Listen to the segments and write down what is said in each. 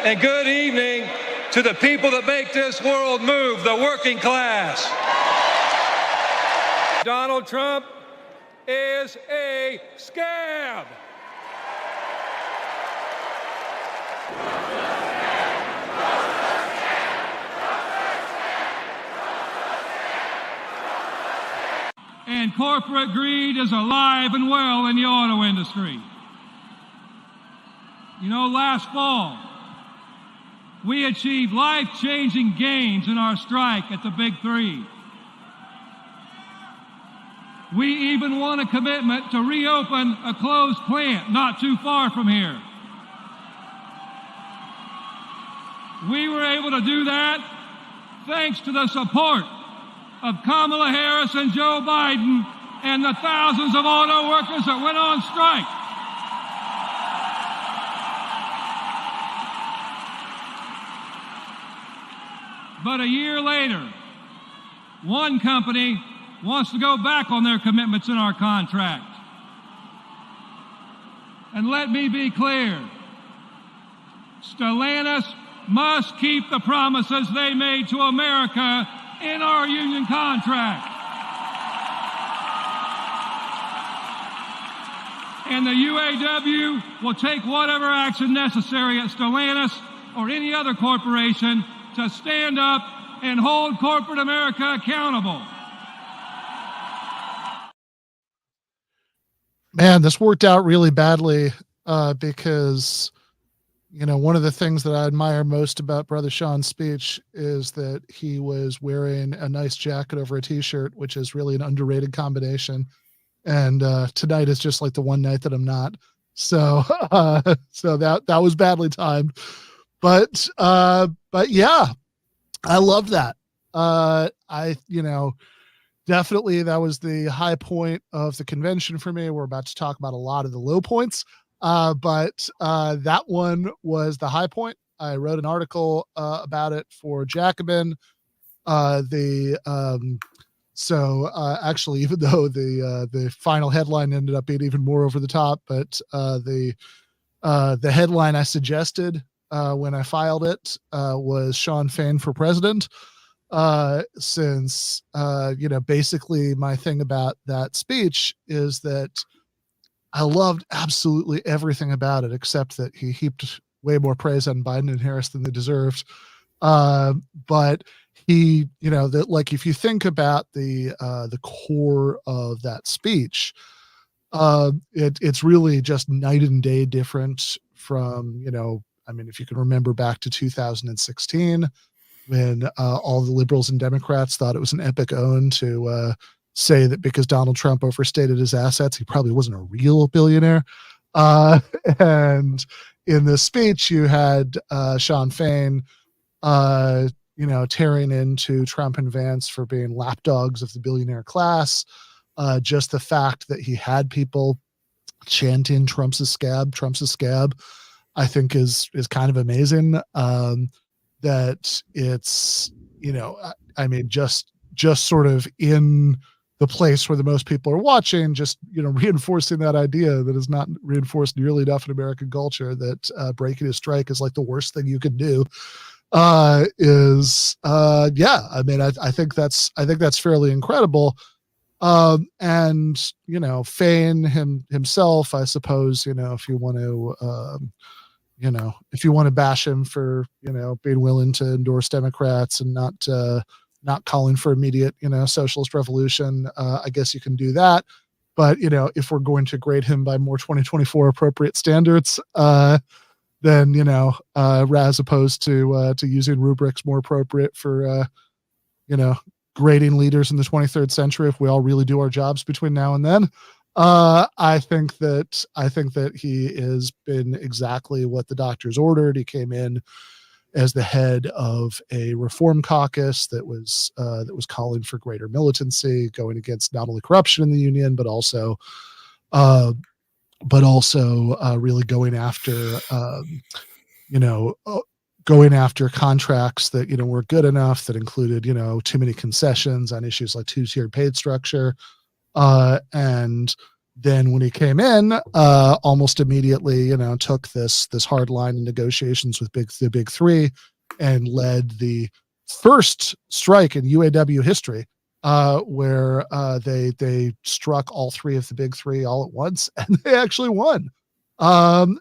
and good evening to the people that make this world move, the working class. Donald Trump is a scab. And corporate greed is alive and well in the auto industry. You know, last fall, we achieved life-changing gains in our strike at the Big Three. We even won a commitment to reopen a closed plant not too far from here. We were able to do that thanks to the support of Kamala Harris and Joe Biden and the thousands of auto workers that went on strike. But a year later, one company wants to go back on their commitments in our contract. And let me be clear, Stellantis must keep the promises they made to America in our union contract. And the UAW will take whatever action necessary at Stellantis or any other corporation to stand up and hold corporate America accountable. Man, this worked out really badly because, you know, one of the things that I admire most about Brother Sean's speech is that he was wearing a nice jacket over a t-shirt, which is really an underrated combination. And tonight is just like the one night that I'm not. So so that was badly timed. But yeah, I loved that. Definitely that was the high point of the convention for me. We're about to talk about a lot of the low points. But that one was the high point. I wrote an article about it for Jacobin. Actually, even though the final headline ended up being even more over the top, but the headline I suggested when I filed it was Sean Fain for president. Since basically my thing about that speech is that I loved absolutely everything about it, except that he heaped way more praise on Biden and Harris than they deserved. But he, that, like, if you think about the core of that speech, it's really just night and day different from, if you can remember back to 2016 when all the liberals and Democrats thought it was an epic own to say that because Donald Trump overstated his assets, he probably wasn't a real billionaire. And in this speech, you had Sean Fain, tearing into Trump and Vance for being lapdogs of the billionaire class. Just the fact that he had people chanting "Trump's a scab, Trump's a scab," I think is kind of amazing. That it's, just sort of in the place where the most people are watching, just, reinforcing that idea that is not reinforced nearly enough in American culture, that breaking a strike is like the worst thing you can do. I think that's fairly incredible. And, Fain himself, I suppose, if you want to bash him for, being willing to endorse Democrats and not calling for immediate, socialist revolution, I guess you can do that. But, if we're going to grade him by more 2024 appropriate standards, then, as opposed to using rubrics more appropriate for, grading leaders in the 23rd century, if we all really do our jobs between now and then, I think that he has been exactly what the doctors ordered. He came in as the head of a reform caucus that was calling for greater militancy, going against not only corruption in the union, but also really going after contracts that were good enough, that included too many concessions on issues like two-tiered paid structure, and then when he came in, almost immediately, took this hard line in negotiations with the big three, and led the first strike in UAW history, where they struck all three of the big three all at once, and they actually won. And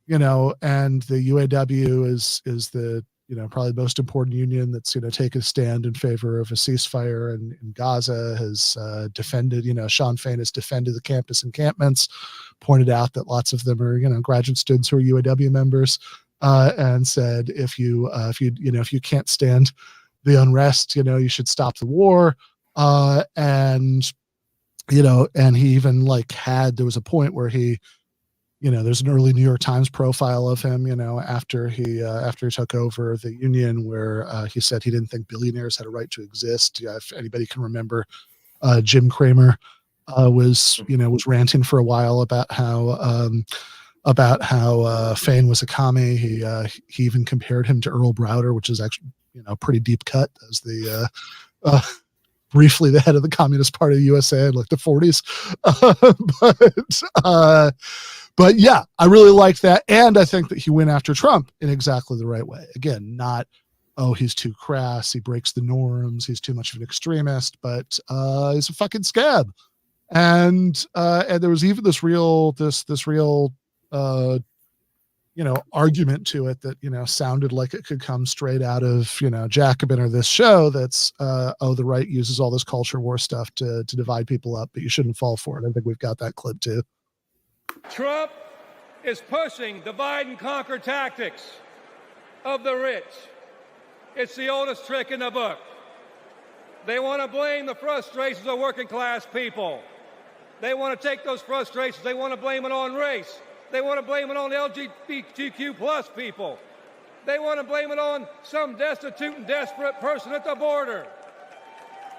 the UAW is the probably the most important union that's taken a stand in favor of a ceasefire in Gaza, has defended, Sean Fain has defended the campus encampments, pointed out that lots of them are graduate students who are UAW members, and said if you can't stand the unrest, you should stop the war. And he even there was a point where he, there's an early New York Times profile of him, after he took over the union, where he said he didn't think billionaires had a right to exist. Yeah, if anybody can remember, Jim Cramer was ranting for a while about how Fain was a commie. He even compared him to Earl Browder, which is actually a pretty deep cut, as the briefly the head of the Communist Party of USA in the 40s. But yeah, I really liked that. And I think that he went after Trump in exactly the right way. Again, not, oh, he's too crass, he breaks the norms, he's too much of an extremist, but he's a fucking scab. And there was even this real argument to it that, sounded like it could come straight out of, Jacobin or this show, that's, the right uses all this culture war stuff to divide people up, but you shouldn't fall for it. I think we've got that clip too. Trump is pushing divide and conquer tactics of the rich. It's the oldest trick in the book. They want to blame the frustrations of working class people. They want to take those frustrations, they want to blame it on race. They want to blame it on LGBTQ plus people. They want to blame it on some destitute and desperate person at the border.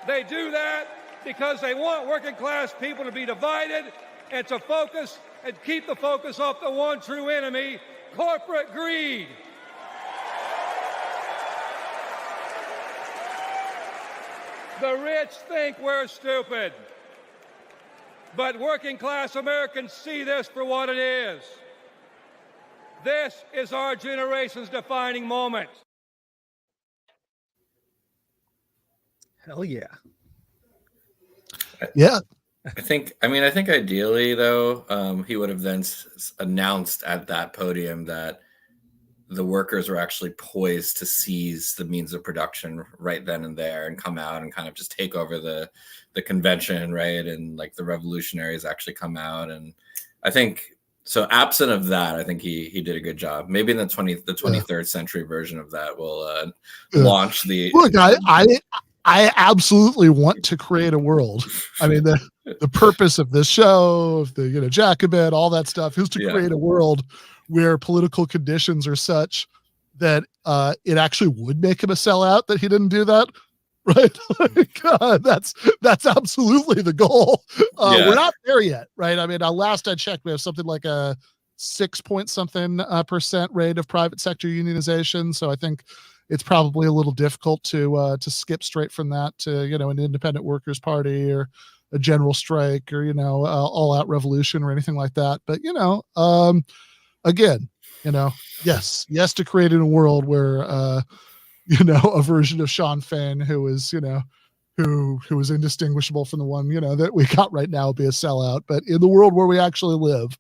They do that because they want working class people to be divided and to focus and keep the focus off the one true enemy, corporate greed. The rich think we're stupid, but working class Americans see this for what it is. This is our generation's defining moment. Hell yeah. Yeah. I think ideally, though, he would have then announced at that podium that the workers were actually poised to seize the means of production right then and there and come out and kind of just take over the convention, right? And the revolutionaries actually come out. And I think, so absent of that, I think he did a good job. Maybe in the 23rd century version of that will launch the... Look, I absolutely want to create a world. I mean, the purpose of this show, of the Jacobin, all that stuff, is to create a world where political conditions are such that it actually would make him a sellout that he didn't do that, right? That's absolutely the goal. We're not there yet, right? I mean, last I checked, we have something like a 6% rate of private sector unionization. So I think it's probably a little difficult to skip straight from that to an independent workers' party or a general strike or all out revolution or anything like that. But again, yes to creating a world where a version of Sean Fain who is who is indistinguishable from the one that we got right now will be a sellout. But in the world where we actually live,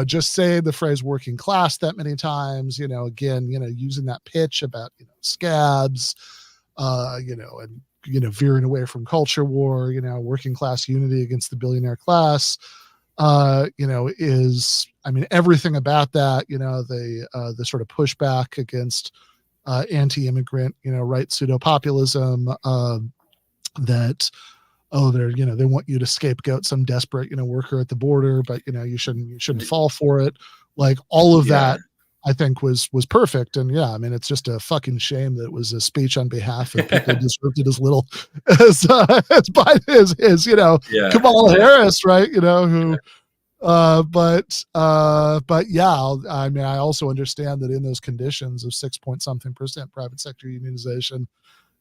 just saying the phrase working class that many times, again, using that pitch about, scabs, and, veering away from culture war, working class unity against the billionaire class, is, I mean, everything about that, the sort of pushback against anti-immigrant, right pseudo-populism, that, they want you to scapegoat some desperate, worker at the border, but you shouldn't fall for it. All of that, I think was perfect. And I mean, it's just a fucking shame that it was a speech on behalf of people who deserved it as little as Biden is Kamala Harris, right? But yeah, I mean, I also understand that in those conditions of 6 point something % private sector unionization,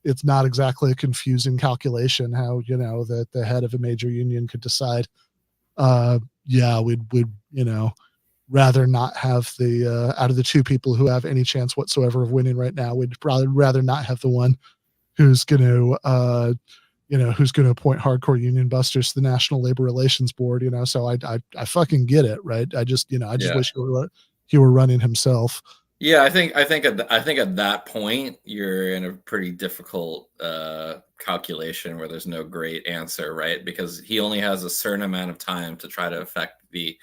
it's not exactly a confusing calculation how, you know, that the head of a major union could decide, yeah, we'd, you know, rather not have the, out of the two people who have any chance whatsoever of winning right now, we'd probably rather not have the one who's going to, you know, who's going to appoint hardcore union busters to the National Labor Relations Board, you know, so I fucking get it. Right. I just, you know, I just wish he were running himself. Yeah, I think at that point you're in a pretty difficult calculation where there's no great answer, right? Because he only has a certain amount of time to try to affect the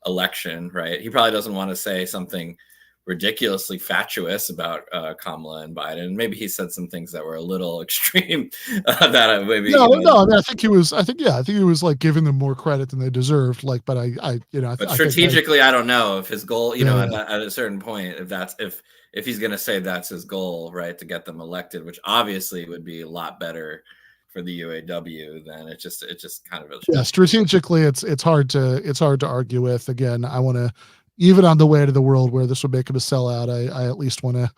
election, right? He probably doesn't want to say something ridiculously fatuous about Kamala and Biden. Maybe he said some things that were a little extreme. That maybe no. I mean, I think he was like giving them more credit than they deserved. Like, but I you know, but strategically, I don't know if his goal, you know, at a certain point, if he's going to say that's his goal, right, to get them elected, which obviously would be a lot better for the UAW, then it just kind of strategically, it's hard to argue with. Again, I want to. Even on the way to the world where this would make him a sellout, I at least want to,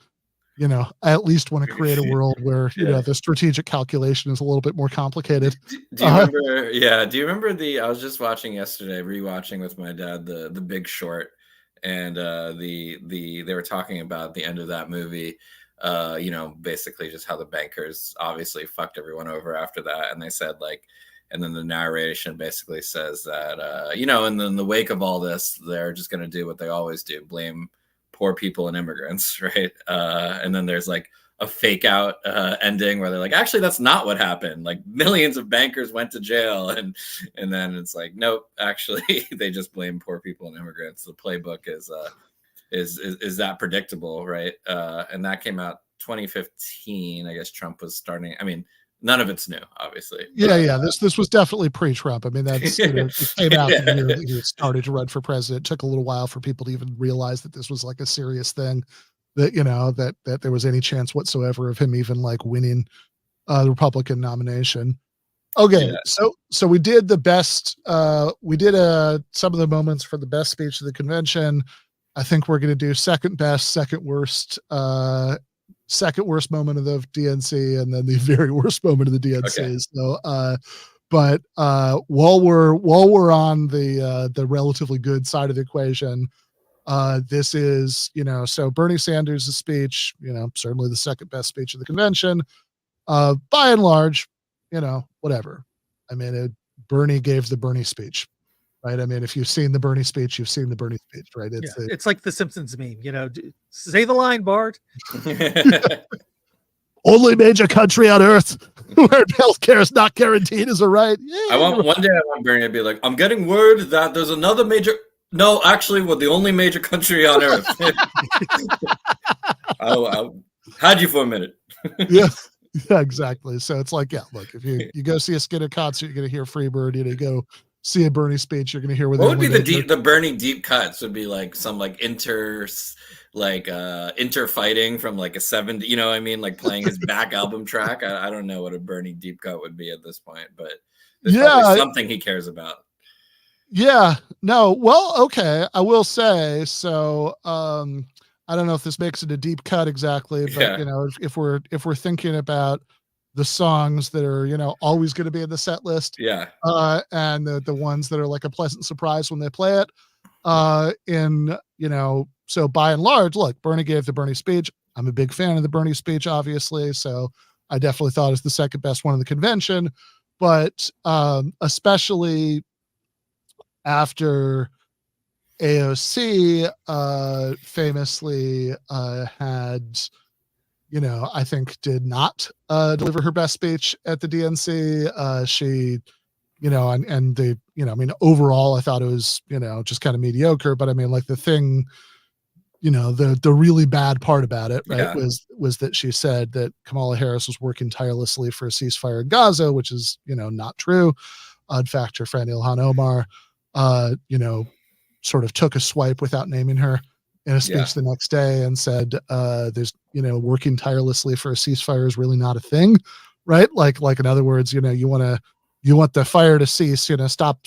you know, create a world where, you know, the strategic calculation is a little bit more complicated. Do you remember? Yeah. Do you remember I was just watching yesterday, rewatching with my dad, the Big Short, and they were talking about the end of that movie. You know, basically just how the bankers obviously fucked everyone over after that, and they said like. And then the narration basically says that, you know, and then in the wake of all this, they're just going to do what they always do, blame poor people and immigrants, right? And then there's like a fake out ending where they're like, actually, that's not what happened. Like millions of bankers went to jail. And then it's like, nope, actually, they just blame poor people and immigrants. The playbook is that predictable, right? And that came out 2015. I guess Trump was starting. I mean, none of it's new, obviously. Yeah. This was definitely pre-Trump. I mean, that's, you know, it came out the year that he started to run for president. It took a little while for people to even realize that this was like a serious thing, that, you know, that there was any chance whatsoever of him even like winning the Republican nomination. Okay. Yeah. So we did the best, we did some of the moments for the best speech of the convention. I think we're going to do second best, second worst moment of the DNC, and then the very worst moment of the DNC. Okay. So, but while we're on the relatively good side of the equation, this is, you know, so Bernie Sanders' speech, you know, certainly the second best speech of the convention, by and large, you know, whatever. I mean, Bernie gave the Bernie speech. Right. I mean, if you've seen the Bernie speech, you've seen the Bernie speech, right? It's like the Simpsons meme, you know, say the line, Bart. Only major country on earth where healthcare is not guaranteed is a right. Yeah. One day I want Bernie to be like, I'm getting word that there's another major. No, actually, we're the only major country on earth. I had you for a minute. Yeah, exactly. So it's like, yeah, look, if you go see a Skinner concert, you're going to hear Freebird. You go see a Bernie speech, you're going to hear what would be the Bernie deep cuts would be like some like inter fighting from like a 70, you know what I mean, like playing his back album track. I don't know what a Bernie deep cut would be at this point, but there's probably something he cares about. Yeah, no, well, okay, I will say so. I don't know if this makes it a deep cut exactly, but you know, if we're thinking about the songs that are, you know, always going to be in the set list. Yeah. And the ones that are like a pleasant surprise when they play it. You know, so by and large, look, Bernie gave the Bernie speech. I'm a big fan of the Bernie speech, obviously. So I definitely thought it was the second best one of the convention, but especially after AOC famously had, you know, I think did not deliver her best speech at the DNC. She, you know, and the, you know, I mean, overall, I thought it was, you know, just kind of mediocre, but I mean, like the thing, you know, the really bad part about it, right, was that she said that Kamala Harris was working tirelessly for a ceasefire in Gaza, which is, you know, not true. In fact, her friend Ilhan Omar, you know, sort of took a swipe without naming her in a speech the next day and said, there's, you know, working tirelessly for a ceasefire is really not a thing, right? Like in other words, you know, you want the fire to cease, you know, stop,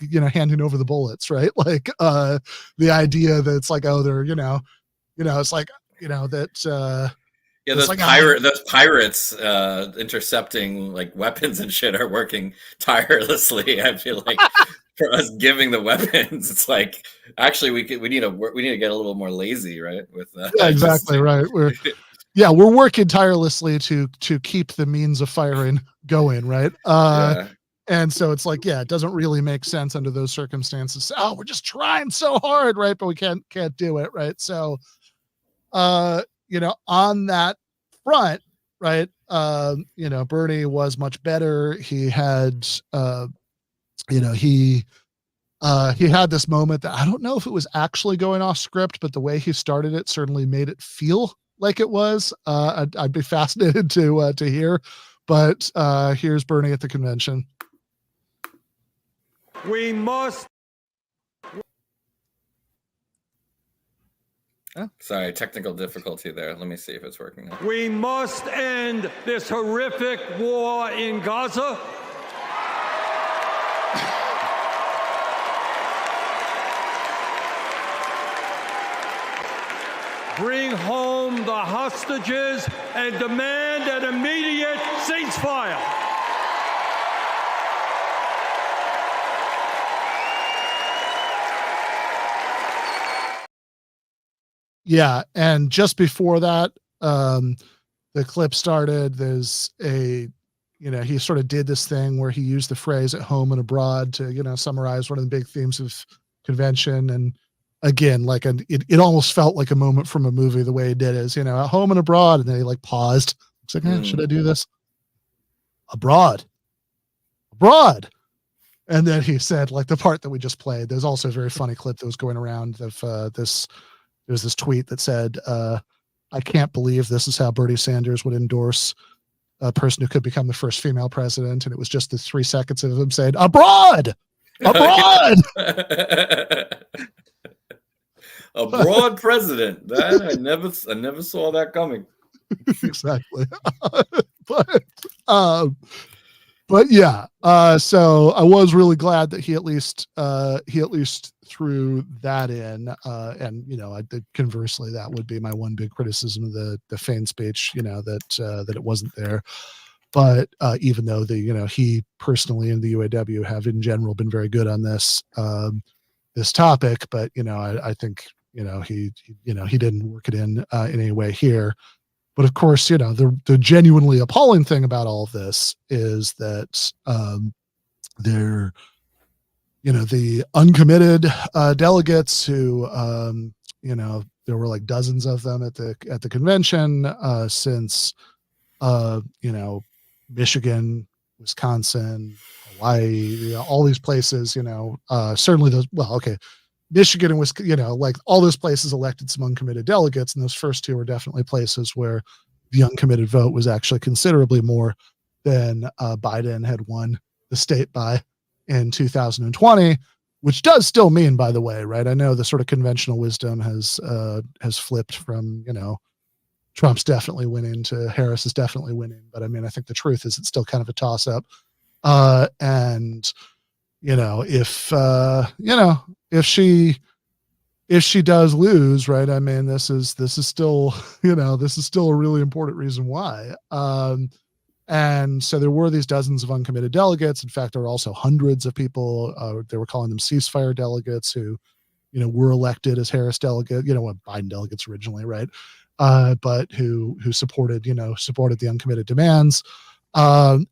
you know, handing over the bullets, right? Like the idea that it's like, oh, they're, you know, it's like, you know, that, Yeah, It's those like, those pirates intercepting like weapons and shit are working tirelessly. I feel like for us giving the weapons, it's like actually we need to get a little more lazy, right? With yeah, exactly right. We're working tirelessly to keep the means of firing going, right? yeah. And so it's like, yeah, it doesn't really make sense under those circumstances. Oh, we're just trying so hard, right? But we can't do it, right? So, on that front, right? Bernie was much better. He had, he had this moment that I don't know if it was actually going off script, but the way he started it certainly made it feel like it was. I'd be fascinated to hear, but here's Bernie at the convention. We must. Oh, sorry, technical difficulty there. Let me see if it's working now. We must end this horrific war in Gaza. Bring home the hostages and demand an immediate ceasefire. Yeah, and just before that, the clip started. There's he sort of did this thing where he used the phrase "at home and abroad" to summarize one of the big themes of convention. And again, like it almost felt like a moment from a movie the way he did it. At home and abroad, and then he like paused. It's like, should I do this? Abroad. And then he said, like the part that we just played. There's also a very funny clip that was going around of this. There was this tweet that said, I can't believe this is how Bernie Sanders would endorse a person who could become the first female president. And it was just the 3 seconds of him saying, abroad. A broad president. That I never saw that coming. Exactly. But yeah, so I was really glad that he at least threw that in, and I did, conversely, that would be my one big criticism of the Fain speech, that it wasn't there. But even though he personally and the UAW have in general been very good on this topic, but I think he didn't work it in any way here. But of course, the genuinely appalling thing about all of this is that they're, the uncommitted delegates who, there were like dozens of them at the convention since, Michigan, Wisconsin, Hawaii, all these places, certainly those. Well, okay. Michigan and Wisconsin, like all those places elected some uncommitted delegates, and those first two were definitely places where the uncommitted vote was actually considerably more than Biden had won the state by in 2020, which does still mean, by the way, right? I know the sort of conventional wisdom has flipped from, Trump's definitely winning to Harris is definitely winning, but I mean, I think the truth is it's still kind of a toss up, and if she does lose, right? I mean, this is still, this is still a really important reason why. And so there were these dozens of uncommitted delegates. In fact, there were also hundreds of people. They were calling them ceasefire delegates who, were elected as Harris delegate, Biden delegates originally, right? But who supported the uncommitted demands. And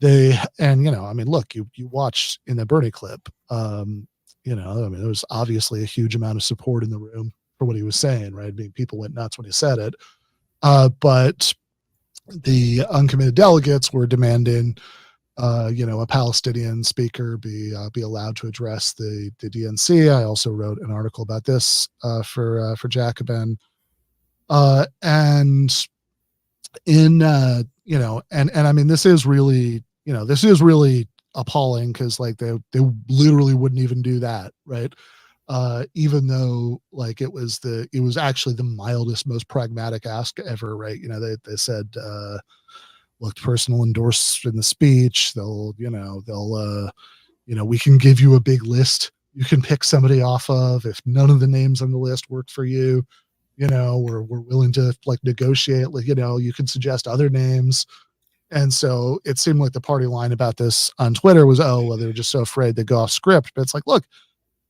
I mean, look, you watch in the Bernie clip, I mean, there was obviously a huge amount of support in the room for what he was saying, right? I mean, people went nuts when he said it. But the uncommitted delegates were demanding, a Palestinian speaker be allowed to address the DNC. I also wrote an article about this for Jacobin. And in, and I mean, this is really appalling because like they literally wouldn't even do that, right? Even though like it was actually the mildest, most pragmatic ask ever, right? They said, look, personal endorse in the speech. We can give you a big list you can pick somebody off of. If none of the names on the list work for you, we're willing to like negotiate, like, you can suggest other names. And so it seemed like the party line about this on Twitter was, oh, well, they were just so afraid to go off script. But it's like, look,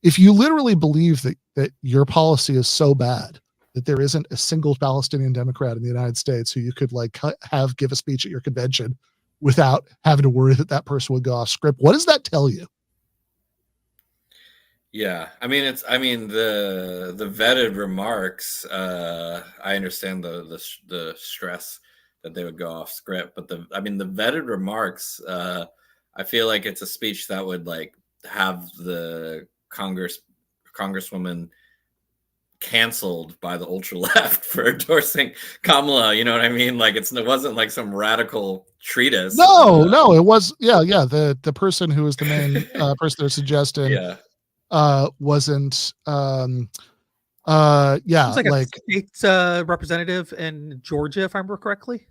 if you literally believe that your policy is so bad that there isn't a single Palestinian Democrat in the United States who you could like give a speech at your convention without having to worry that person would go off script, what does that tell you? Yeah, I mean, the vetted remarks. I understand the stress that they would go off script, but the vetted remarks. I feel like it's a speech that would like have the Congresswoman canceled by the ultra left for endorsing Kamala. You know what I mean? Like it wasn't like some radical treatise. No, it was the person who was the main person they're suggesting. Yeah. Wasn't like a state representative in Georgia, if I remember correctly.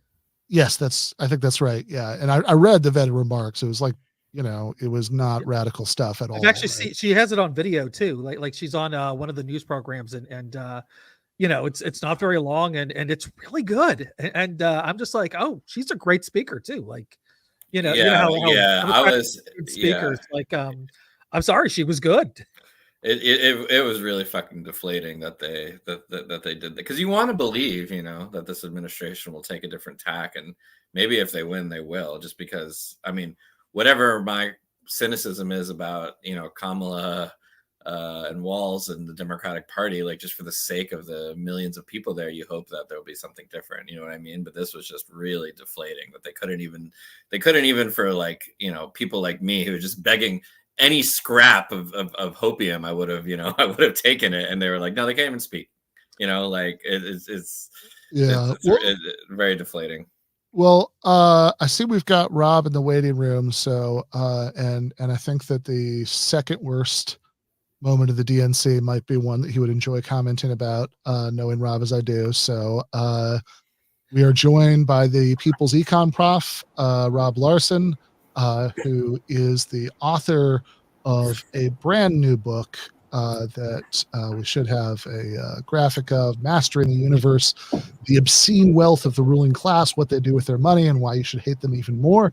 Yes, I think that's right. Yeah, and I read the vetted remarks. It was like, it was not radical stuff at all. I've actually seen, she has it on video too. Like she's on one of the news programs, and it's not very long, and it's really good. And I'm just like, oh, she's a great speaker too. Like, I was speakers. Yeah. Like, I'm sorry, she was good. It was really fucking deflating that they did that, because you want to believe, that this administration will take a different tack, and maybe if they win, they will. Just because, I mean, whatever my cynicism is about, Kamala and Walz and the Democratic Party, like just for the sake of the millions of people there, you hope that there'll be something different. You know what I mean? But this was just really deflating that they couldn't even for like, people like me who are just begging any scrap of hopium, I would have taken it. And they were like, no, they can't even speak, like it's very deflating. Well, I see we've got Rob in the waiting room. So, and I think that the second worst moment of the DNC might be one that he would enjoy commenting about, knowing Rob as I do. So, we are joined by the People's Econ prof, Rob Larson, who is the author of a brand new book that we should have a graphic of, Mastering the Universe, the Obscene Wealth of the Ruling Class, What They Do with Their Money, and Why You Should Hate Them Even More.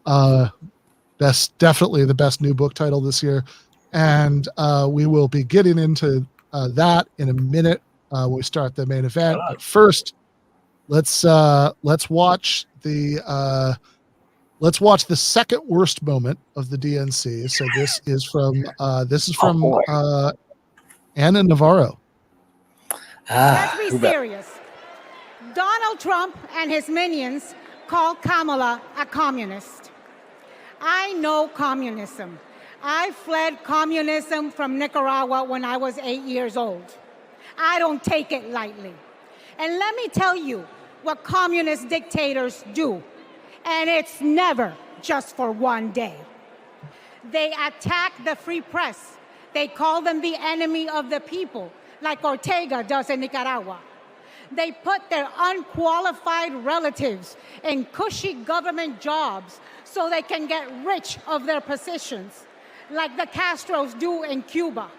That's definitely the best new book title this year. And we will be getting into that in a minute when we start the main event. But first, let's watch the second worst moment of the DNC. So this is from Anna Navarro. Let's be serious. Donald Trump and his minions call Kamala a communist. I know communism. I fled communism from Nicaragua when I was 8 years old. I don't take it lightly. And let me tell you what communist dictators do. And it's never just for one day. They attack the free press. They call them the enemy of the people, like Ortega does in Nicaragua. They put their unqualified relatives in cushy government jobs so they can get rich of their positions, like the Castros do in Cuba.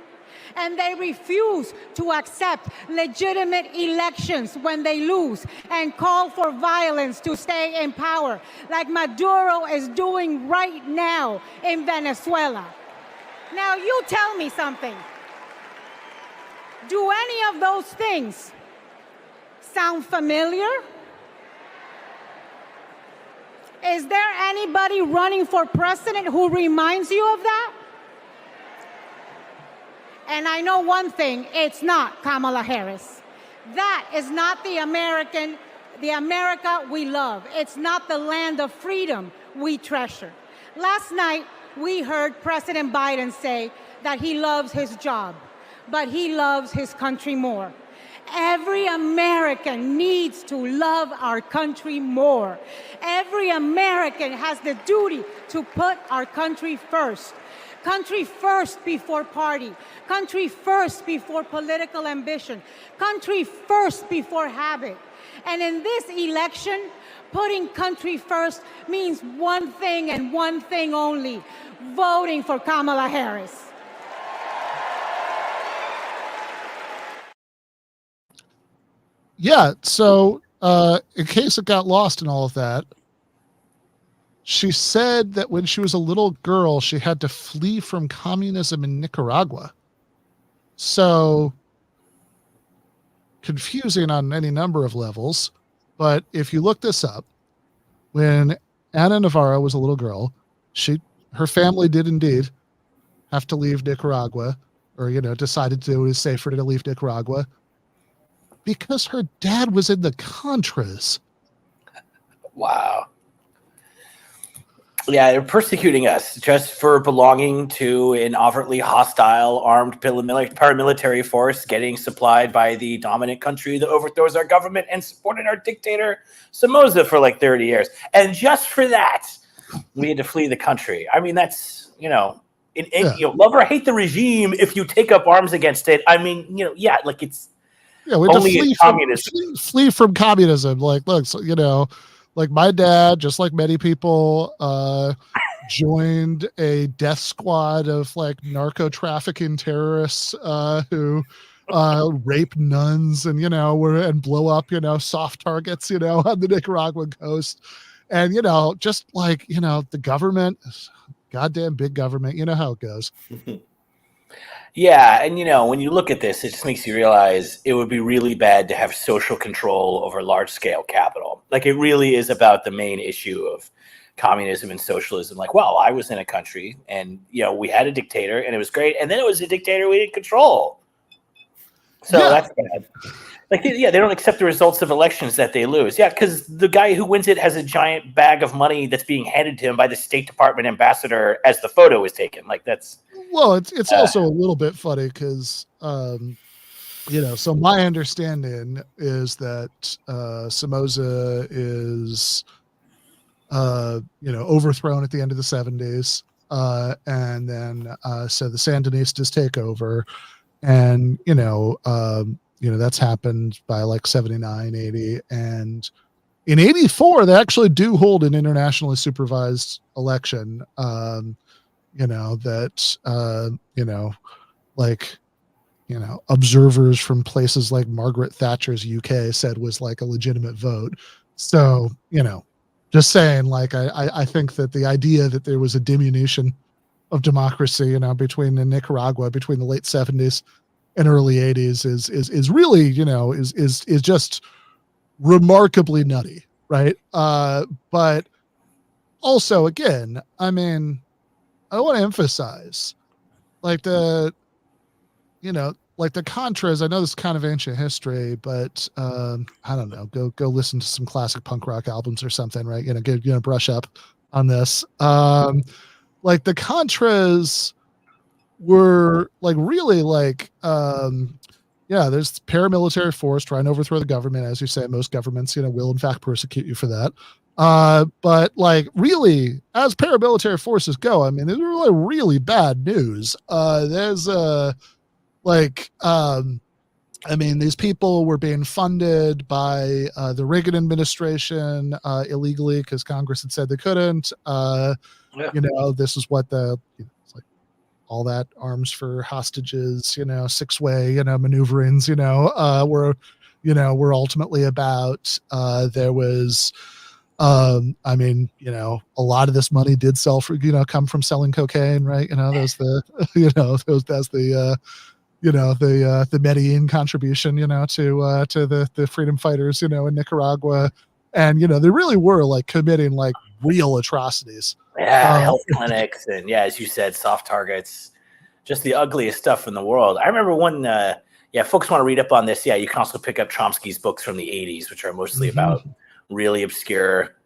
And they refuse to accept legitimate elections when they lose and call for violence to stay in power, like Maduro is doing right now in Venezuela. Now, you tell me something. Do any of those things sound familiar? Is there anybody running for president who reminds you of that? And I know one thing, it's not Kamala Harris. That is not the America we love. It's not the land of freedom we treasure. Last night, we heard President Biden say that he loves his job, but he loves his country more. Every American needs to love our country more. Every American has the duty to put our country first. Country first before party. Country first before political ambition. Country first before habit. And in this election, putting country first means one thing and one thing only: voting for Kamala Harris. Yeah. So in case it got lost in all of that, she said that when she was a little girl, she had to flee from communism in Nicaragua. So confusing on any number of levels. But if you look this up, when Ana Navarro was a little girl, her family did indeed have to leave Nicaragua, or, decided it was safer to leave Nicaragua because her dad was in the Contras. Wow. Yeah, they're persecuting us just for belonging to an overtly hostile armed paramilitary force getting supplied by the dominant country that overthrows our government and supported our dictator Somoza for like 30 years. And just for that, we had to flee the country. I mean, that's, love or hate the regime if you take up arms against it. I mean, like it's we had only to flee from communism. Like, look, so, like my dad, just like many people, joined a death squad of like narco trafficking terrorists who rape nuns and and blow up soft targets on the Nicaraguan coast, and just like the government, goddamn big government, you know how it goes. Yeah, and when you look at this, it just makes you realize it would be really bad to have social control over large-scale capital. Like, it really is about the main issue of communism and socialism. Like, well, I was in a country, and we had a dictator, and it was great, and then it was a dictator we didn't control. So that's bad. Like, they don't accept the results of elections that they lose. Yeah, because the guy who wins it has a giant bag of money that's being handed to him by the State Department ambassador as the photo is taken. Like, that's... Well, it's also a little bit funny because, so my understanding is that Somoza is, overthrown at the end of the 70s. And then so the Sandinistas take over. And, that's happened by like 79, 80. And in 84, they actually do hold an internationally supervised election. Observers from places like Margaret Thatcher's UK said was like a legitimate vote. So, just saying, like, I think that the idea that there was a diminution of democracy, between Nicaragua, between the late 70s and early 80s is really, is just remarkably nutty. Right. But also, again, I mean, I want to emphasize like the Contras. I know this is kind of ancient history, but I don't know, go listen to some classic punk rock albums or something, right? Brush up on this. Like the Contras were like really like, there's paramilitary force trying to overthrow the government. As you say, most governments, will in fact persecute you for that. But like really, as paramilitary forces go, I mean, there's really bad news. These people were being funded by the Reagan administration illegally because Congress had said they couldn't. This is what it's like all that arms for hostages, 6-way, maneuverings, were ultimately about. There was, a lot of this money did come from selling cocaine, right? There's the, the Medellin contribution, to the freedom fighters, in Nicaragua. And, they really were like committing like real atrocities. Yeah, health clinics and as you said, soft targets, just the ugliest stuff in the world. I remember one, folks want to read up on this. Yeah, you can also pick up Chomsky's books from the 80s, which are mostly about really obscure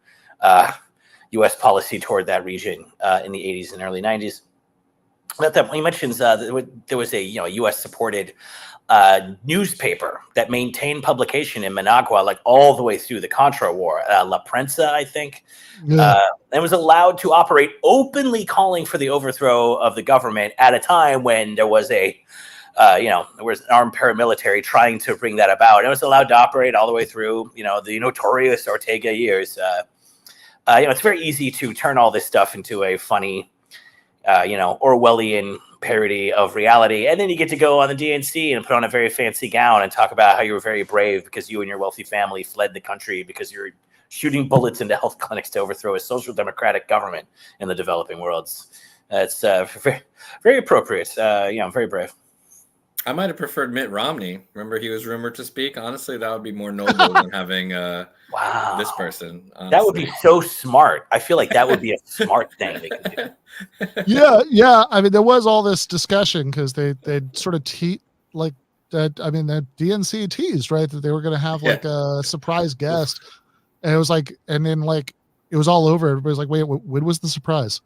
U.S. policy toward that region in the 80s and early 90s. But that he mentions there was a U.S. supported newspaper that maintained publication in Managua like all the way through the Contra War, La Prensa, I think, and was allowed to operate openly, calling for the overthrow of the government at a time when there was there was an armed paramilitary trying to bring that about. It was allowed to operate all the way through, the notorious Ortega years. It's very easy to turn all this stuff into a funny, Orwellian parody of reality. And then you get to go on the DNC and put on a very fancy gown and talk about how you were very brave because you and your wealthy family fled the country because you're shooting bullets into health clinics to overthrow a social democratic government in the developing worlds. It's very, very appropriate. I'm very brave. I might have preferred Mitt Romney. Remember, he was rumored to speak. Honestly, that would be more noble than having this person. Honestly. That would be so smart. I feel like that would be a smart thing they could do. Yeah. I mean, there was all this discussion because they sort of like that. I mean, the DNC teased, right, that they were going to have like a surprise guest, and it was like, and then like it was all over. Everybody's like, wait, when was the surprise?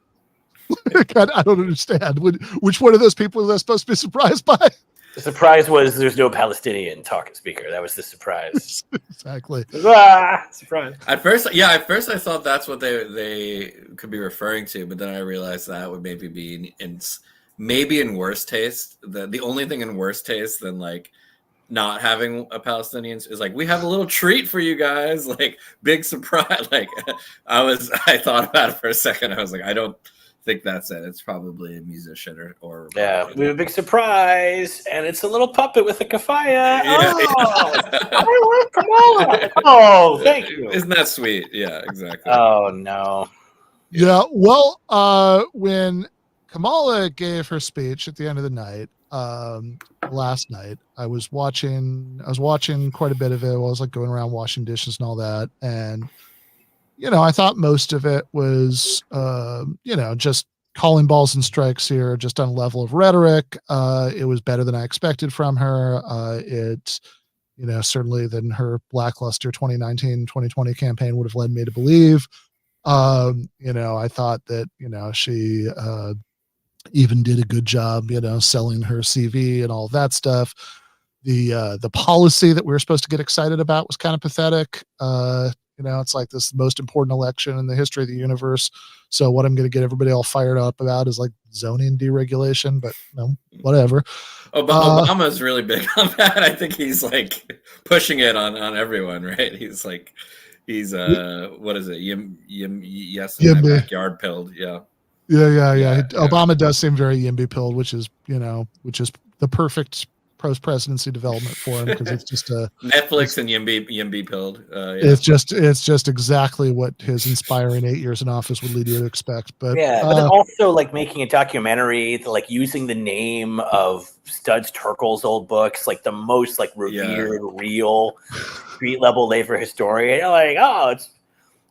I don't understand. Which one of those people was I supposed to be surprised by? The surprise was there's no Palestinian talking speaker. That was the surprise. Exactly. Surprise. At first I thought that's what they could be referring to, but then I realized that would maybe be in worse taste. The only thing in worse taste than like not having a Palestinian is like, we have a little treat for you guys, like big surprise. Like I thought about it for a second. I was like, I don't think that's it. It's probably a musician or we have a big surprise, and it's a little puppet with a kafaya. I love Kamala. Oh, thank you. Isn't that sweet? Yeah, exactly. Oh no. Yeah. Well, when Kamala gave her speech at the end of the night, last night, I was watching quite a bit of it while I was like going around washing dishes and all that, and I thought most of it was, just calling balls and strikes here, just on a level of rhetoric. It was better than I expected from her. Certainly than her lackluster 2019-2020 campaign would have led me to believe. I thought that, she even did a good job, selling her CV and all that stuff. The policy that we were supposed to get excited about was kind of pathetic. It's like this most important election in the history of the universe. So what I'm going to get everybody all fired up about is like zoning deregulation, but whatever. Obama's really big on that. I think he's like pushing it on everyone, right? He's what is it? Yes, in my backyard pilled. Yeah. Obama does seem very YIMBY pilled, which is the perfect post-presidency development for him, because it's just a Netflix and YIMBY pilled. It's just exactly what his inspiring 8 years in office would lead you to expect. But but then also like making a documentary, like using the name of Studs Terkel's old books, like the most like revered, real street level labor historian. You're like, oh, it's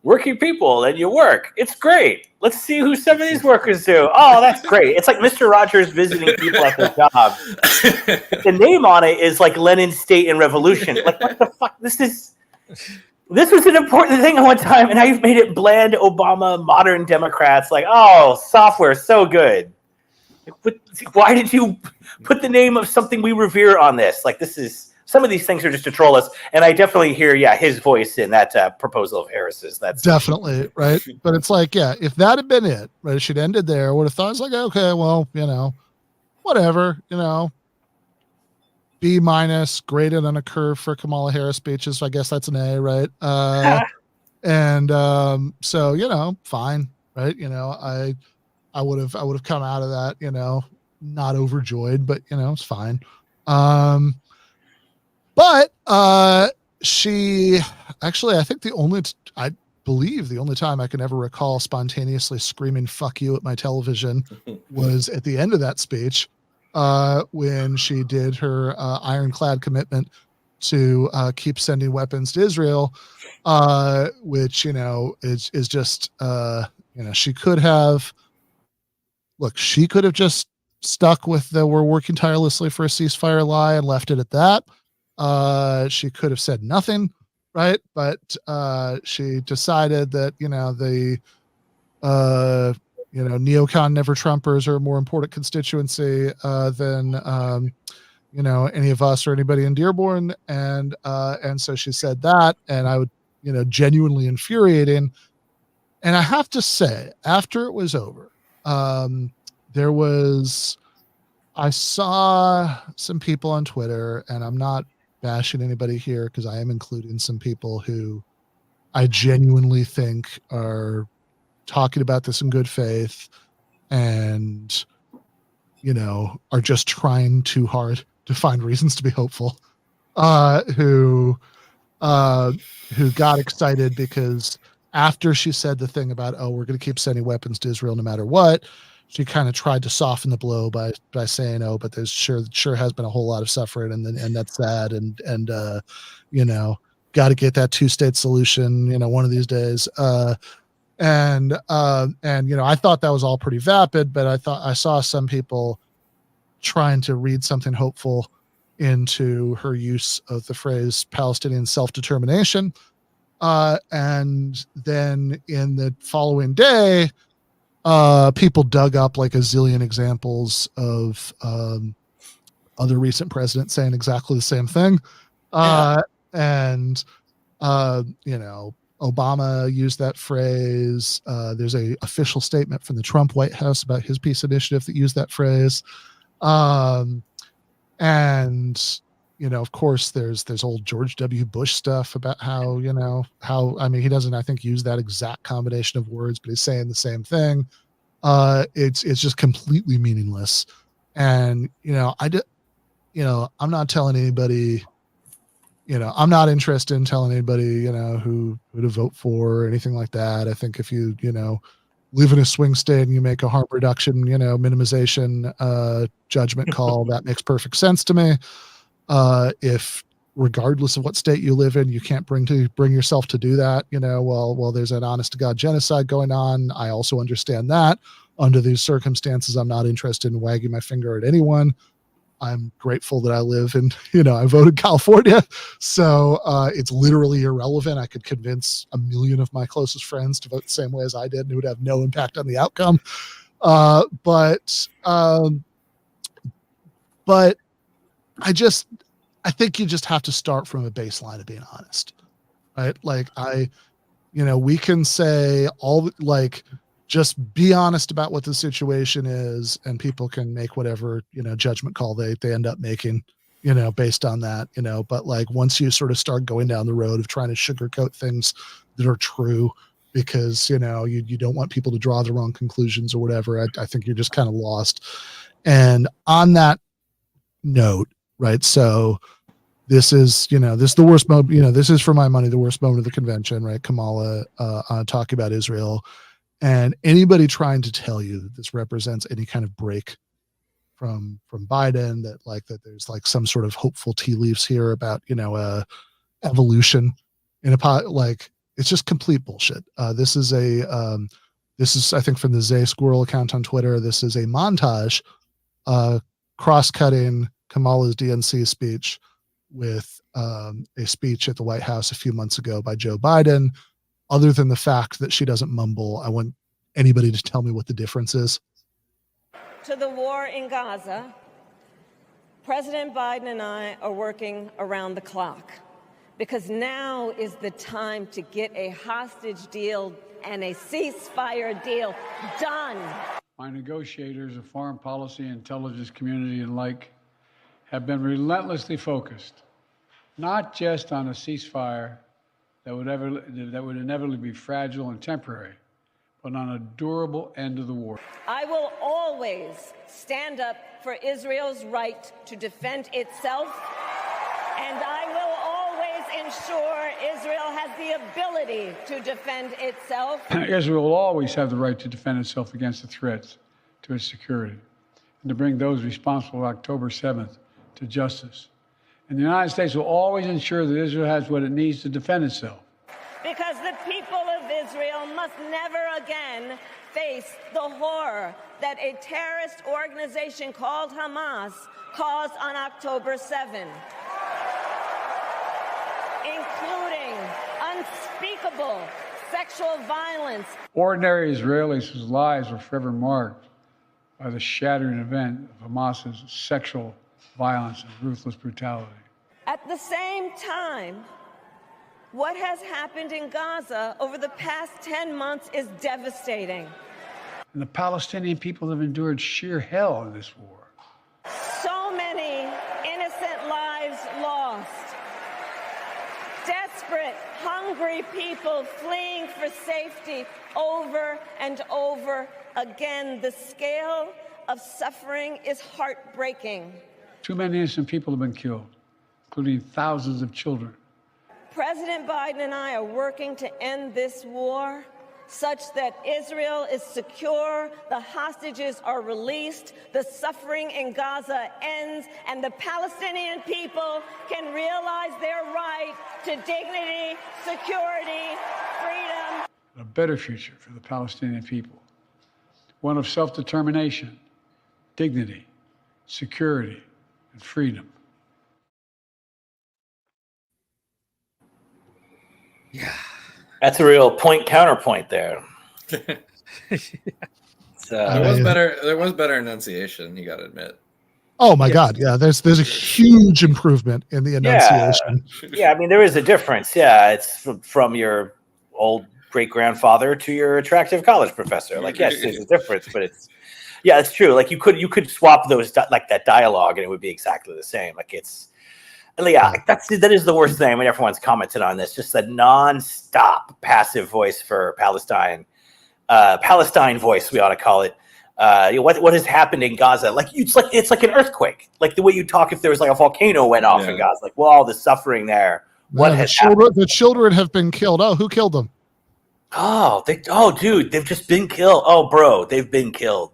working people and you work. It's great. Let's see who some of these workers do. Oh, that's great. It's like Mr. Rogers visiting people at their job. The name on it is like Lenin State and Revolution. Like, what the fuck? This was an important thing at one time, and now you've made it bland Obama modern Democrats. Like, oh, software so good. Why did you put the name of something we revere on this? Like, this is... Some of these things are just to troll us, and I definitely hear, his voice in that proposal of Harris's. That's definitely right. But it's like, if that had been it, right, it should ended there. I would have thought it's like, okay, well, whatever, B-, graded on a curve for Kamala Harris speeches. So I guess that's an A, right? So fine, right? I would have come out of that, not overjoyed, but it's fine. But she actually, I think I believe the only time I can ever recall spontaneously screaming "fuck you" at my television was at the end of that speech, when she did her ironclad commitment to keep sending weapons to Israel, which is just she could have just stuck with the "we're working tirelessly for a ceasefire" lie and left it at that. She could have said nothing, right? But she decided that the neocon never Trumpers are a more important constituency than any of us or anybody in Dearborn, and so she said that, and I would genuinely infuriating. And I have to say, after it was over, I saw some people on Twitter, and I'm not bashing anybody here because I am including some people who I genuinely think are talking about this in good faith and are just trying too hard to find reasons to be hopeful, who got excited because after she said the thing about, oh, we're going to keep sending weapons to Israel no matter what, she kind of tried to soften the blow by saying, oh, but there's sure has been a whole lot of suffering, and that's sad, and got to get that 2-state solution, one of these days. And I thought that was all pretty vapid, but I saw some people trying to read something hopeful into her use of the phrase Palestinian self-determination. And then in the following day, people dug up like a zillion examples of other recent presidents saying exactly the same thing. And Obama used that phrase. There's a official statement from the Trump White House about his peace initiative that used that phrase. And of course there's old George W. Bush stuff about how he doesn't, I think, use that exact combination of words, but he's saying the same thing. It's just completely meaningless. And, I'm not telling anybody, I'm not interested in telling anybody, who to vote for or anything like that. I think if you, live in a swing state and you make a harm reduction, minimization judgment call, that makes perfect sense to me. If regardless of what state you live in, you can't bring yourself to do that, well, there's an honest to God genocide going on. I also understand that. Under these circumstances, I'm not interested in wagging my finger at anyone. I'm grateful that I live in, I voted California. So it's literally irrelevant. I could convince 1 million of my closest friends to vote the same way as I did, and it would have no impact on the outcome. But I think you just have to start from a baseline of being honest, right? Like we can say just be honest about what the situation is, and people can make whatever, judgment call they end up making, based on that, but once you sort of start going down the road of trying to sugarcoat things that are true because, you don't want people to draw the wrong conclusions or whatever, I think you're just kind of lost. And on that note, right. So this is the worst moment, this is for my money, the worst moment of the convention, right? Kamala, talking about Israel. And anybody trying to tell you that this represents any kind of break from Biden, that there's some sort of hopeful tea leaves here about, evolution in it's just complete bullshit. This is I think from the Zay Squirrel account on Twitter. This is a montage, cross-cutting Kamala's DNC speech with a speech at the White House a few months ago by Joe Biden. Other than the fact that she doesn't mumble, I want anybody to tell me what the difference is. To the war in Gaza, President Biden and I are working around the clock because now is the time to get a hostage deal and a ceasefire deal done. My negotiators of foreign policy, intelligence community, and have been relentlessly focused, not just on a ceasefire that would inevitably be fragile and temporary, but on a durable end of the war. I will always stand up for Israel's right to defend itself, and I will always ensure Israel has the ability to defend itself. Israel will always have the right to defend itself against the threats to its security and to bring those responsible October 7th to justice. And the United States will always ensure that Israel has what it needs to defend itself. Because the people of Israel must never again face the horror that a terrorist organization called Hamas caused on October 7, including unspeakable sexual violence. Ordinary Israelis whose lives were forever marked by the shattering event of Hamas's sexual violence and ruthless brutality. At the same time, what has happened in Gaza over the past 10 months is devastating. And the Palestinian people have endured sheer hell in this war. So many innocent lives lost. Desperate, hungry people fleeing for safety over and over again. The scale of suffering is heartbreaking. Too many innocent people have been killed, including thousands of children. President Biden and I are working to end this war such that Israel is secure, the hostages are released, the suffering in Gaza ends, and the Palestinian people can realize their right to dignity, security, freedom. A better future for the Palestinian people. One of self-determination, dignity, security, and freedom. Yeah. That's a real point counterpoint there. There was better enunciation, you got to admit. Oh my God! Yeah, there's a huge improvement in the enunciation. Yeah, I mean there is a difference. Yeah, it's from your old great grandfather to your attractive college professor. Like, yes, there's a difference, but it's true. Like you could swap those like that dialogue, and it would be exactly the same. Like it's. Yeah, that is the worst thing. I mean, everyone's commented on this. Just the non-stop passive voice for Palestine, Palestine voice, we ought to call it. What has happened in Gaza? Like it's like an earthquake. Like the way you talk if there was like a volcano went off in Gaza. Like, well, all the suffering there. What has happened? The children have been killed. Oh, who killed them? Dude, they've just been killed. Oh, bro, they've been killed.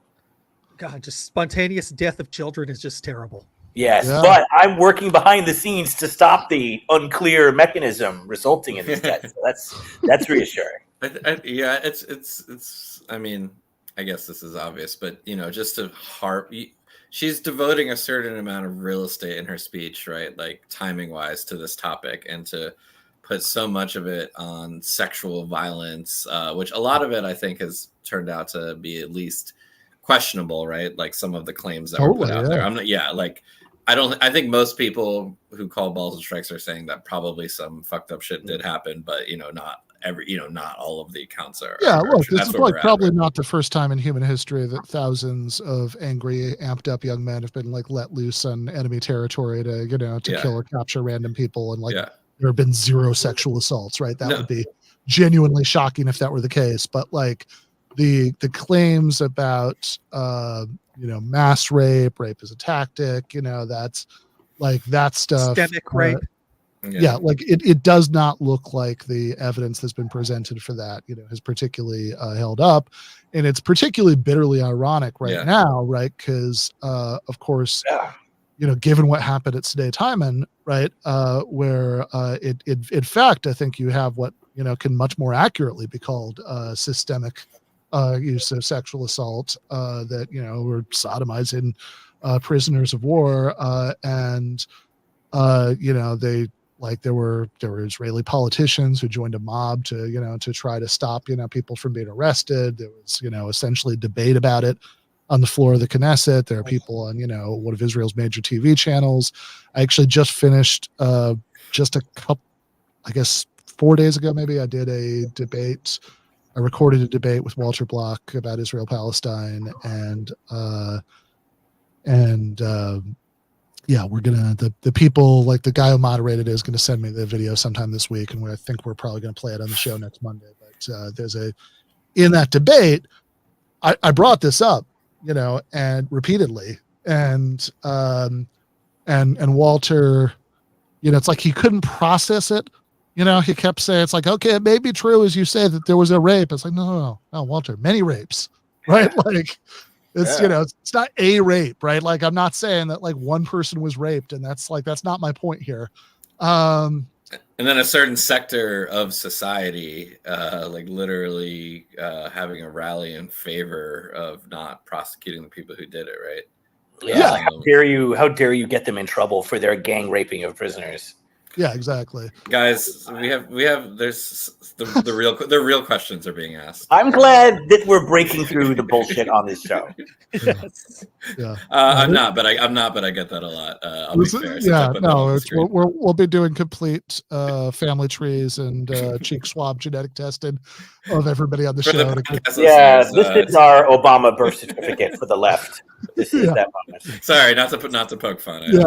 God, just spontaneous death of children is just terrible. Yes, but I'm working behind the scenes to stop the unclear mechanism resulting in this death. So that's reassuring. It's. I mean, I guess this is obvious, but just to she's devoting a certain amount of real estate in her speech, right? Like timing wise to this topic, and to put so much of it on sexual violence, which a lot of it I think has turned out to be at least questionable, right? Like some of the claims that were put out there. I think most people who call balls and strikes are saying that probably some fucked up shit did happen, but not all of the accounts are. Yeah, look, this is probably not the first time in human history that thousands of angry, amped up young men have been like let loose on enemy territory to kill or capture random people, and there have been zero sexual assaults, right? That would be genuinely shocking if that were the case. But like the claims about mass rape as a tactic, that's like that stuff. Systemic rape. Like it does not look like the evidence that's been presented for that, has particularly held up. And it's particularly bitterly ironic now, right? Because of course, given what happened at Sde Timon, right, where in fact, I think you have what can much more accurately be called systemic use of sexual assault, that were sodomizing prisoners of war, and they there were Israeli politicians who joined a mob to try to stop people from being arrested. There was essentially debate about it on the floor of the Knesset. There are people on one of Israel's major TV channels. I actually just finished just a couple, I guess 4 days ago maybe, I did a debate. I recorded a debate with Walter Block about Israel-Palestine, and we're gonna the people, like the guy who moderated it is gonna send me the video sometime this week, and I think we're probably gonna play it on the show next Monday. But in that debate, I brought this up, and repeatedly, and Walter, it's like he couldn't process it. He kept saying, it's like, okay, it may be true as you say that there was a rape. It's like, no, Walter, many rapes, right? Like it's, it's not a rape, right? Like, I'm not saying that like one person was raped, and that's not my point here. And then a certain sector of society, like literally having a rally in favor of not prosecuting the people who did it, right? Yeah. How dare you get them in trouble for their gang raping of prisoners? Yeah, exactly. Guys, there's the real questions are being asked. I'm glad that we're breaking through the bullshit on this show. I'm not, but I get that a lot. I'll be fair. We'll be doing complete family trees and cheek swab genetic testing of everybody on the show. This is our Obama birth certificate for the left. This is that moment. Sorry, not to poke fun. I get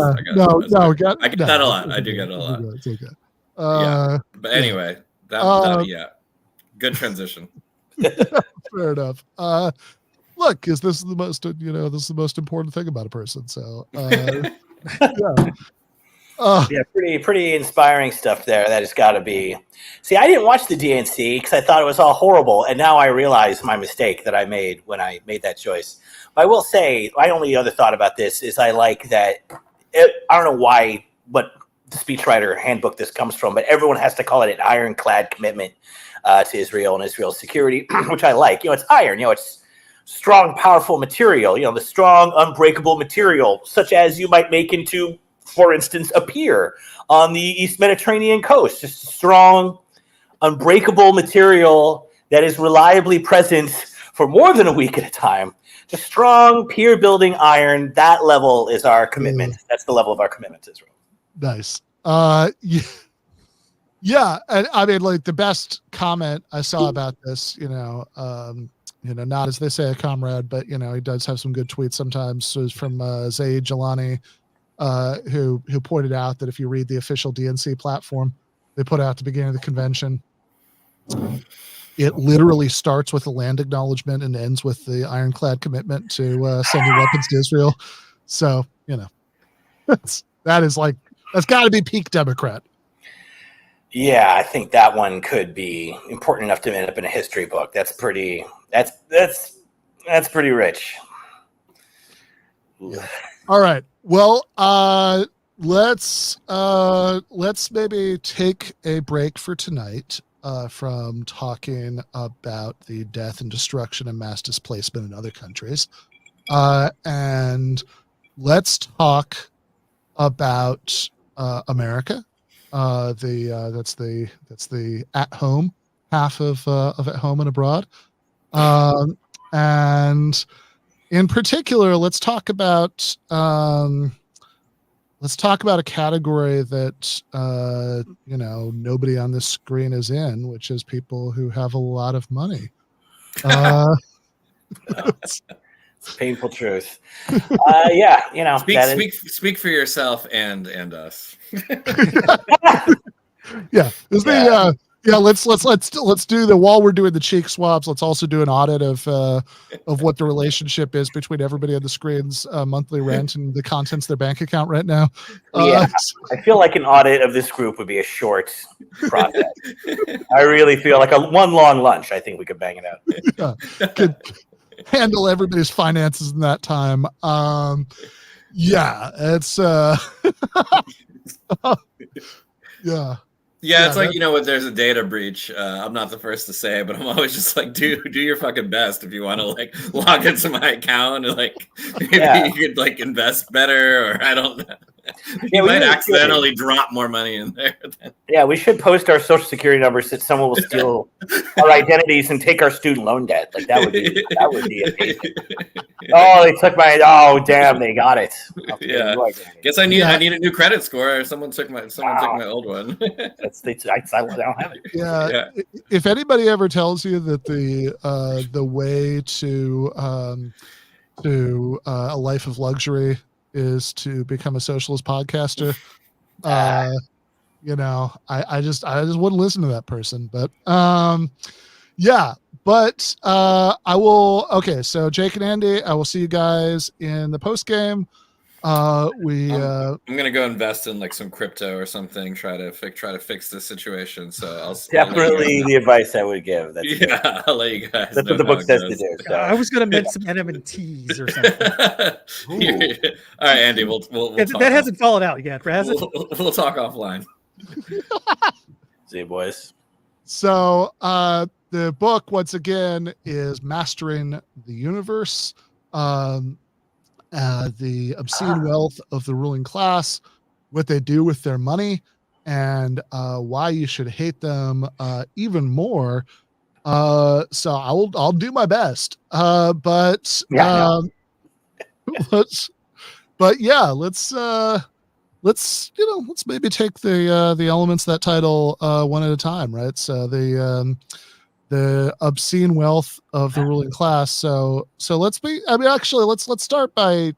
that a lot. I do get it a lot. It's okay. But anyway, good transition. Fair enough. Look, book because this is the most, this is the most important thing about a person. So, yeah. Yeah, pretty inspiring stuff there. That has got to be. See, I didn't watch the DNC because I thought it was all horrible, and now I realize my mistake that I made when I made that choice. But I will say, my only other thought about this is I like that. I don't know what the speechwriter handbook this comes from, but everyone has to call it an ironclad commitment to Israel and Israel's security, which I like. It's iron. It's strong, powerful material. The strong, unbreakable material, such as you might make into, for instance, a pier on the East Mediterranean coast. Just strong, unbreakable material that is reliably present for more than a week at a time. Just strong, pier-building iron. That level is our commitment. That's the level of our commitment to Israel. Nice. Yeah. And I mean, like the best comment I saw about this, not as they say a comrade, but he does have some good tweets sometimes. So it's from Zaid Jalani, who pointed out that if you read the official DNC platform they put out at the beginning of the convention, it literally starts with a land acknowledgement and ends with the ironclad commitment to sending weapons to Israel. So, that's got to be peak Democrat. Yeah, I think that one could be important enough to end up in a history book. That's pretty rich. Yeah. All right. Well, let's maybe take a break for tonight from talking about the death and destruction and mass displacement in other countries, and let's talk about America. That's the at home half of at home and abroad, and in particular, let's talk about a category that nobody on this screen is in, which is people who have a lot of money. It's painful truth. Speak for yourself and us. Yeah. Let's do while we're doing the cheek swabs, let's also do an audit of what the relationship is between everybody on the screen's monthly rent and the contents of their bank account right now. I feel like an audit of this group would be a short process. I really feel like one long lunch. I think we could bang it out. Could handle everybody's finances in that time. It's Yeah, it's like, there's a data breach. I'm not the first to say it, but I'm always just like, do your fucking best if you want to log into my account and maybe you could invest better, or I don't know. You might accidentally drop more money in there. Yeah, we should post our social security numbers that someone will steal our identities and take our student loan debt. That would be amazing. Oh, they took damn, they got it. Yeah. Guess I need a new credit score. Someone took my old one. I don't have it. Yeah. If anybody ever tells you that the way to a life of luxury is to become a socialist podcaster, I just wouldn't listen to that person. But I will. Okay, so Jake and Andy, I will see you guys in the post game. I'm gonna go invest in some crypto or something. Try to fix this situation. So I'll definitely the advice I would give. I'll let you guys. That's what the book says to do. So. I was gonna mint some NMTs or something. All right, Andy. We'll that hasn't fallen out yet, has it? We'll talk offline. See you, boys. So the book once again is Mastering the Universe. The obscene wealth of the ruling class, what they do with their money, and why you should hate them let's maybe take the elements of that title one at a time, right? So the obscene wealth of the ruling class. So let's start by,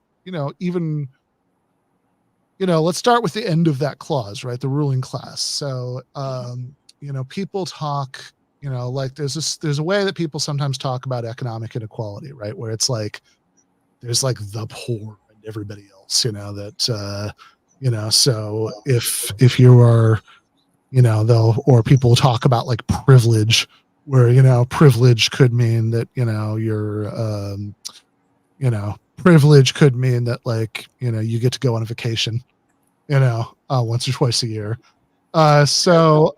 let's start with the end of that clause, right? The ruling class. So, people talk you know, like there's a way that people sometimes talk about economic inequality, right? Where it's like, there's like the poor and everybody else, you know, that, you know, so if you are, you know, or people talk about like privilege, where, you know, privilege could mean that, you know, you're, you know, privilege could mean that, like, you know, you get to go on a vacation, you know, once or twice a year. So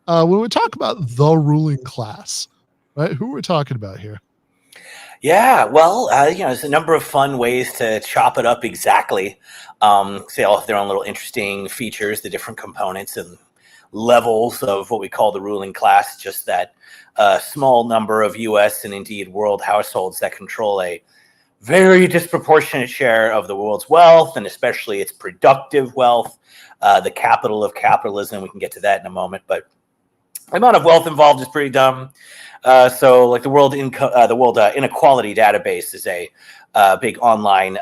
when we talk about the ruling class, right, who are we talking about here? Yeah, well, you know, there's a number of fun ways to chop it up exactly. They all have their own little interesting features, the different components and levels of what we call the ruling class, just that small number of U.S. and indeed world households that control a very disproportionate share of the world's wealth, and especially its productive wealth, the capital of capitalism. We can get to that in a moment, but the amount of wealth involved is pretty dumb. So, like the World Inequality Database is a big online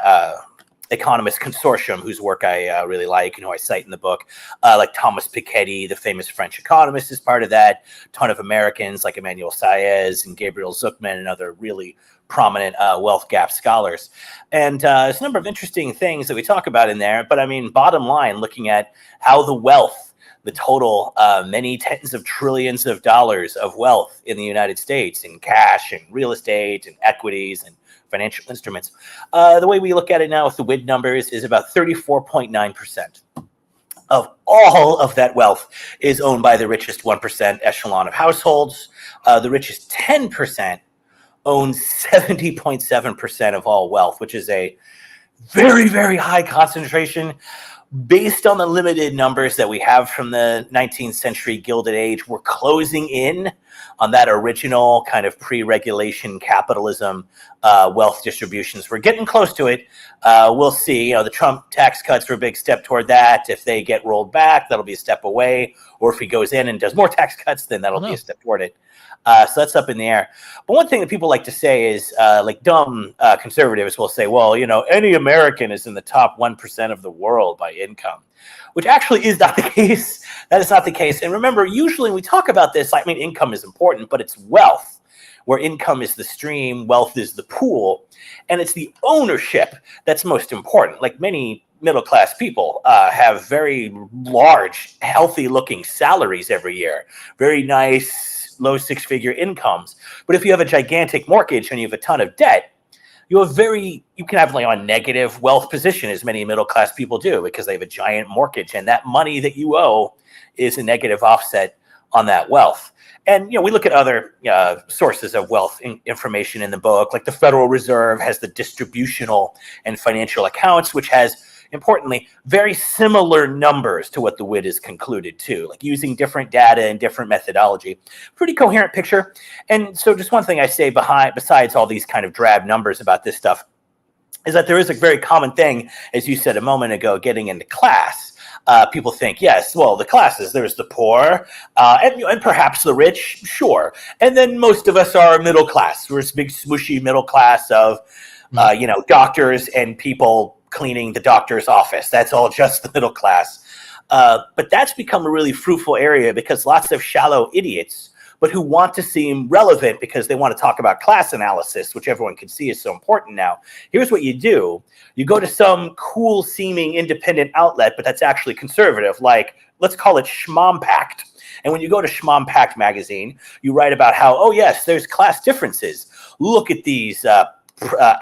economist consortium whose work I really like and who I cite in the book. Like Thomas Piketty, the famous French economist, is part of that. A ton of Americans like Emmanuel Saez and Gabriel Zuckman and other really prominent wealth gap scholars. And there's a number of interesting things that we talk about in there. But I mean, bottom line, looking at how the wealth, the total many tens of trillions of dollars of wealth in the United States in cash and real estate and equities and financial instruments. The way we look at it now with the WID numbers is about 34.9% of all of that wealth is owned by the richest 1% echelon of households. The richest 10% owns 70.7% of all wealth, which is a very, very high concentration. Based on the limited numbers that we have from the 19th century Gilded Age, we're closing in on that original kind of pre-regulation capitalism wealth distributions. We're getting close to it. We'll see. You know, the Trump tax cuts were a big step toward that. If they get rolled back, that'll be a step away. Or if he goes in and does more tax cuts, then that'll be a step toward it. So that's up in the air. But one thing that people like to say is, like dumb conservatives will say, well, you know, any American is in the top 1% of the world by income, which actually is not the case. That is not the case. And remember, usually when we talk about this, I mean, income is important, but it's wealth, where income is the stream, wealth is the pool, and it's the ownership that's most important. Like many middle-class people have very large, healthy-looking salaries every year, very nice, low six-figure incomes. But if you have a gigantic mortgage and you have a ton of debt, you can have like a negative wealth position, as many middle-class people do, because they have a giant mortgage, and that money that you owe is a negative offset on that wealth. And, you know, we look at other sources of wealth information in the book, like the Federal Reserve has the distributional and financial accounts, which has, importantly, very similar numbers to what the WID has concluded too, like using different data and different methodology. Pretty coherent picture. And so just one thing I say besides all these kind of drab numbers about this stuff is that there is a very common thing, as you said a moment ago, getting into class. People think, yes, well, the classes, there's the poor and perhaps the rich, sure. And then most of us are middle class. We're this big smooshy middle class of, you know, doctors and people cleaning the doctor's office. That's all just the middle class. But that's become a really fruitful area because lots of shallow idiots, but who want to seem relevant because they want to talk about class analysis, which everyone can see is so important now. Here's what you do. You go to some cool seeming independent outlet, but that's actually conservative, like let's call it Schmompact. And when you go to Schmompact magazine, you write about how, oh yes, there's class differences. Look at these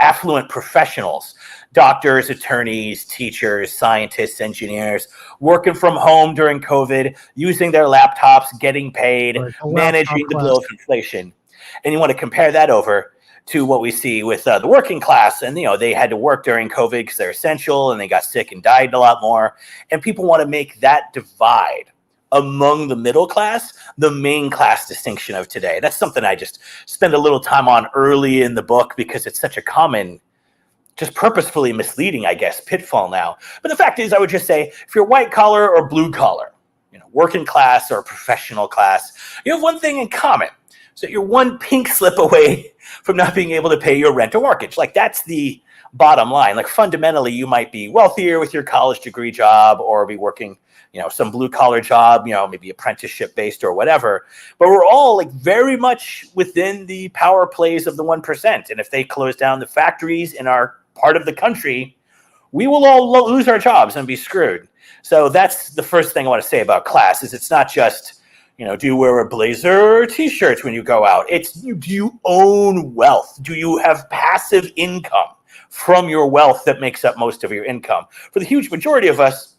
affluent professionals, doctors, attorneys, teachers, scientists, engineers, working from home during COVID, using their laptops, getting paid, managing the blow of inflation. And you want to compare that over to what we see with the working class. And, you know, they had to work during COVID because they're essential and they got sick and died a lot more. And people want to make that divide among the middle class the main class distinction of today. That's something I just spend a little time on early in the book because it's such a common, just purposefully misleading, I guess, pitfall now. But the fact is, I would just say, if you're white collar or blue collar, you know, working class or professional class, you have one thing in common. So you're one pink slip away from not being able to pay your rent or mortgage. Like, that's the bottom line. Like, fundamentally, you might be wealthier with your college degree job or be working, some blue collar job, maybe apprenticeship based or whatever. But we're all like very much within the power plays of the 1%. And if they close down the factories in our part of the country, we will all lose our jobs and be screwed. So that's the first thing I want to say about class is it's not just, do you wear a blazer or t-shirts when you go out? It's, do you own wealth? Do you have passive income from your wealth that makes up most of your income? For the huge majority of us,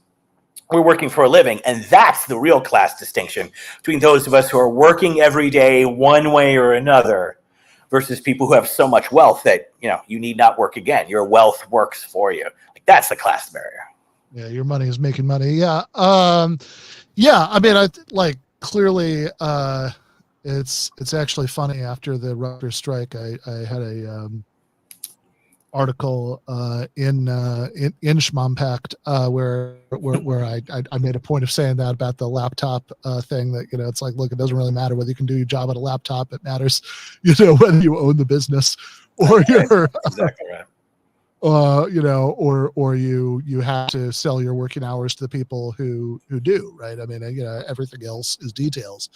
we're working for a living. And that's the real class distinction between those of us who are working every day one way or another versus people who have so much wealth that, you need not work again. Your wealth works for you. Like, that's the class barrier. Yeah, your money is making money. Yeah. I mean, clearly, it's actually funny. After the Rutgers strike, I had a article in Schmompact where I made a point of saying that about the laptop thing, that it's like, look, it doesn't really matter whether you can do your job on a laptop. It matters, whether you own the business or you're exactly right. or you have to sell your working hours to the people who do, right? I mean, everything else is details.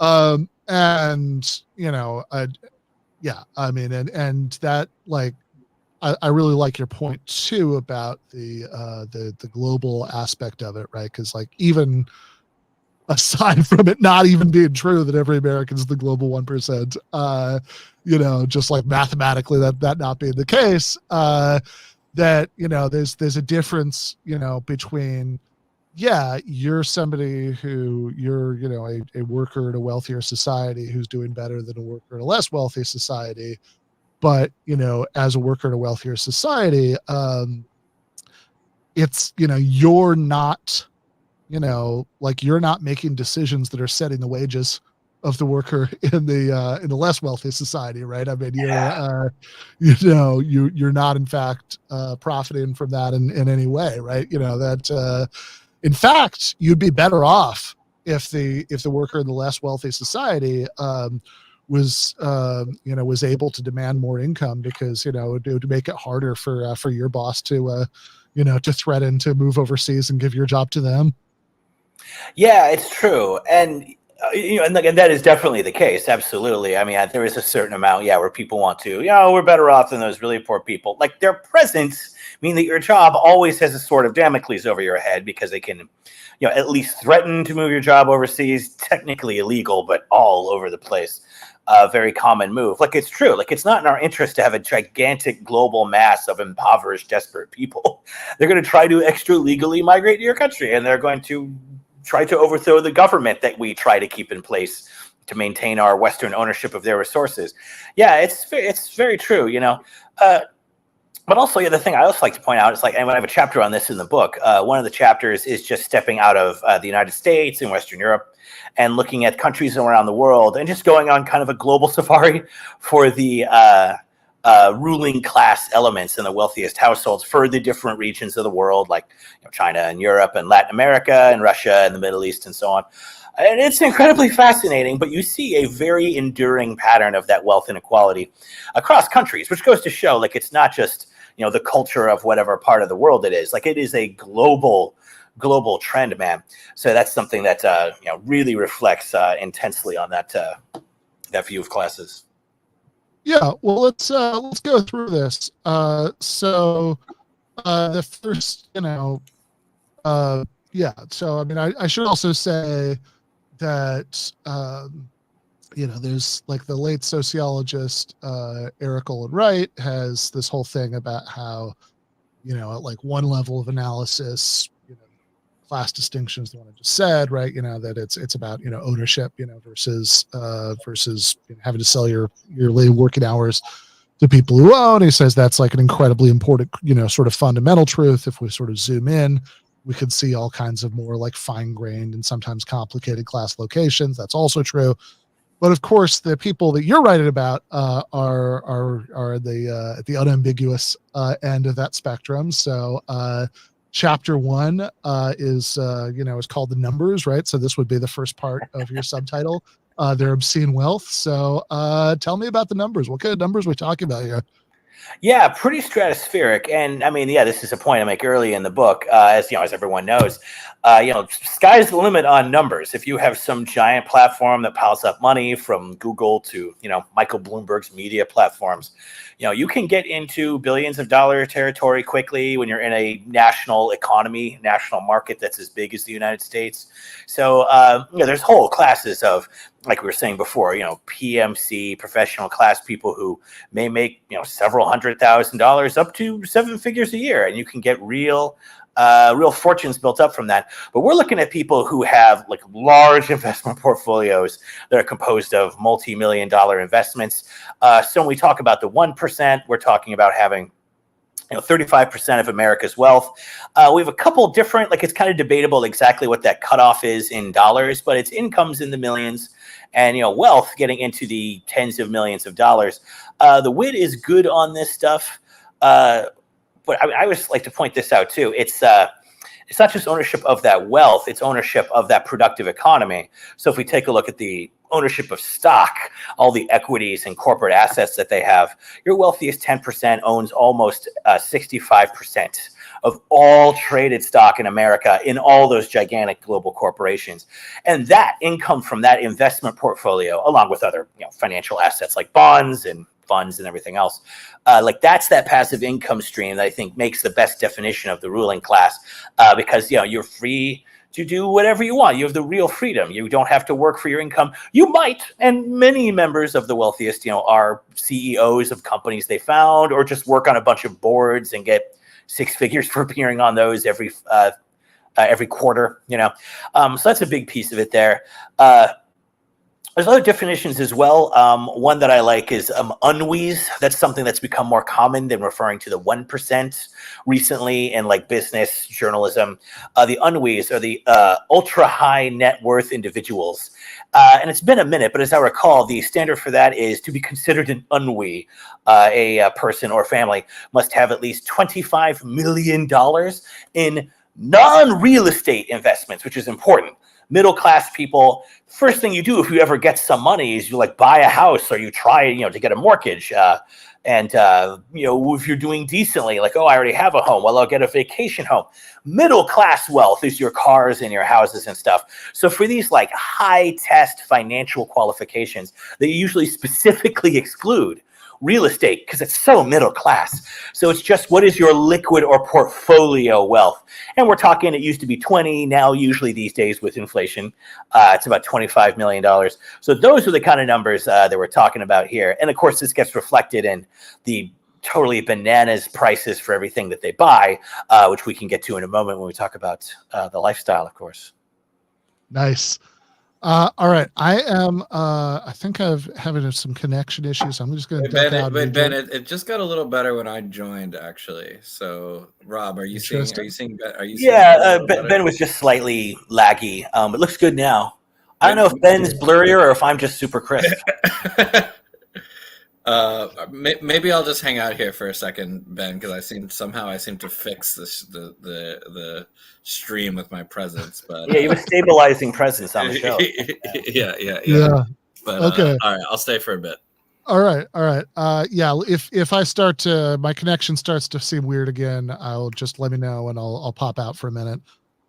I mean, that, like, I really like your point too about the global aspect of it, right? Because, like, even aside from it not even being true that every American is the global 1%, just like mathematically that not being the case, that, there's a difference, between, you're somebody who you're, a worker in a wealthier society who's doing better than a worker in a less wealthy society. But, as a worker in a wealthier society, it's, you're not, you're not making decisions that are setting the wages of the worker in the less wealthy society, right? I mean, you're not in fact profiting from that in any way, right? That in fact you'd be better off if the worker in the less wealthy society was able to demand more income, because it would make it harder for your boss to to threaten to move overseas and give your job to them. Yeah, it's true. And and that is definitely the case. Absolutely. I mean, there is a certain amount, where people want to, we're better off than those really poor people. Like, their presence mean that your job always has a sort of Damocles over your head, because they can, at least threaten to move your job overseas. Technically illegal, but all over the place. Very common move. Like, it's true. Like, it's not in our interest to have a gigantic global mass of impoverished, desperate people. They're going to try to extra legally migrate to your country, and they're going to try to overthrow the government that we try to keep in place to maintain our Western ownership of their resources. Yeah, it's very true, But also, the thing I also like to point out is, like, and I have a chapter on this in the book. One of the chapters is just stepping out of the United States and Western Europe and looking at countries around the world and just going on kind of a global safari for the ruling class elements in the wealthiest households for the different regions of the world, like China and Europe and Latin America and Russia and the Middle East and so on. And it's incredibly fascinating, but you see a very enduring pattern of that wealth inequality across countries, which goes to show, like, it's not just, the culture of whatever part of the world it is. Like, it is a global trend, man. So that's something that, really reflects intensely on that view of classes. Yeah, well, let's go through this. So the first, so I mean, I should also say that there's, like, the late sociologist Eric Olin Wright has this whole thing about how, at, like, one level of analysis, class distinctions, the one I just said, right? That it's about, ownership, versus having to sell your working hours to people who own. He says that's, like, an incredibly important, sort of fundamental truth. If we sort of zoom in, we could see all kinds of more, like, fine-grained and sometimes complicated class locations. That's also true. But of course, the people that you're writing about are at the unambiguous end of that spectrum. So chapter 1 is called The Numbers, right? So this would be the first part of your subtitle. their Obscene Wealth. So tell me about the numbers. What kind of numbers are we talking about here? Yeah, pretty stratospheric. And I mean, yeah, this is a point I make early in the book. As you know, as everyone knows, sky's the limit on numbers. If you have some giant platform that piles up money, from Google to, Michael Bloomberg's media platforms, you can get into billions of dollar territory quickly when you're in a national economy, national market that's as big as the United States. So, there's whole classes of, like we were saying before, PMC, professional class people who may make, several $100,000 up to 7 figures a year, and you can get real fortunes built up from that. But we're looking at people who have like large investment portfolios that are composed of multi-million-dollar investments. So when we talk about the 1%, we're talking about having 35% of America's wealth. We have a couple different, it's kind of debatable exactly what that cutoff is in dollars, but it's incomes in the millions and, wealth getting into the tens of millions of dollars. The WID is good on this stuff. But I always like to point this out too. It's not just ownership of that wealth, it's ownership of that productive economy. So if we take a look at the ownership of stock, all the equities and corporate assets that they have, your wealthiest 10% owns almost 65% of all traded stock in America in all those gigantic global corporations. And that income from that investment portfolio, along with other financial assets like bonds and funds and everything else, that's that passive income stream that I think makes the best definition of the ruling class, because you're free to do whatever you want. You have the real freedom. You don't have to work for your income. You might, and many members of the wealthiest, are CEOs of companies they found, or just work on a bunch of boards and get 6 figures for appearing on those every quarter. So that's a big piece of it there. There's other definitions as well. One that I like is unwies. That's something that's become more common than referring to the 1% recently in business journalism. The unwies are the ultra high net worth individuals. And it's been a minute, but as I recall, the standard for that is to be considered an unwie. A person or family must have at least $25 million in non-real estate investments, which is important. Middle class people, first thing you do if you ever get some money is you buy a house, or you try to get a mortgage, and if you're doing decently, I already have a home, well, I'll get a vacation home. Middle class wealth is your cars and your houses and stuff. So for these high test financial qualifications, they usually specifically exclude real estate because it's so middle class. So it's just, what is your liquid or portfolio wealth? And we're talking, it used to be 20, now usually these days with inflation, it's about $25 million. So those are the kind of numbers that we're talking about here. And of course, this gets reflected in the totally bananas prices for everything that they buy, which we can get to in a moment when we talk about the lifestyle, of course. Nice. All right. I am, I think I'm having some connection issues. I'm just going to duck out. Ben, it just got a little better when I joined, actually. So, Rob, are you seeing? Yeah, Ben was just slightly laggy. It looks good now. I don't know if Ben's blurrier or if I'm just super crisp. Maybe I'll just hang out here for a second, Ben, because I seem to fix the stream with my presence. But yeah, you have a stabilizing presence on the show. Yeah. But okay. All right, I'll stay for a bit. All right. Yeah, if I start to, my connection starts to seem weird again, I'll just let me know and I'll pop out for a minute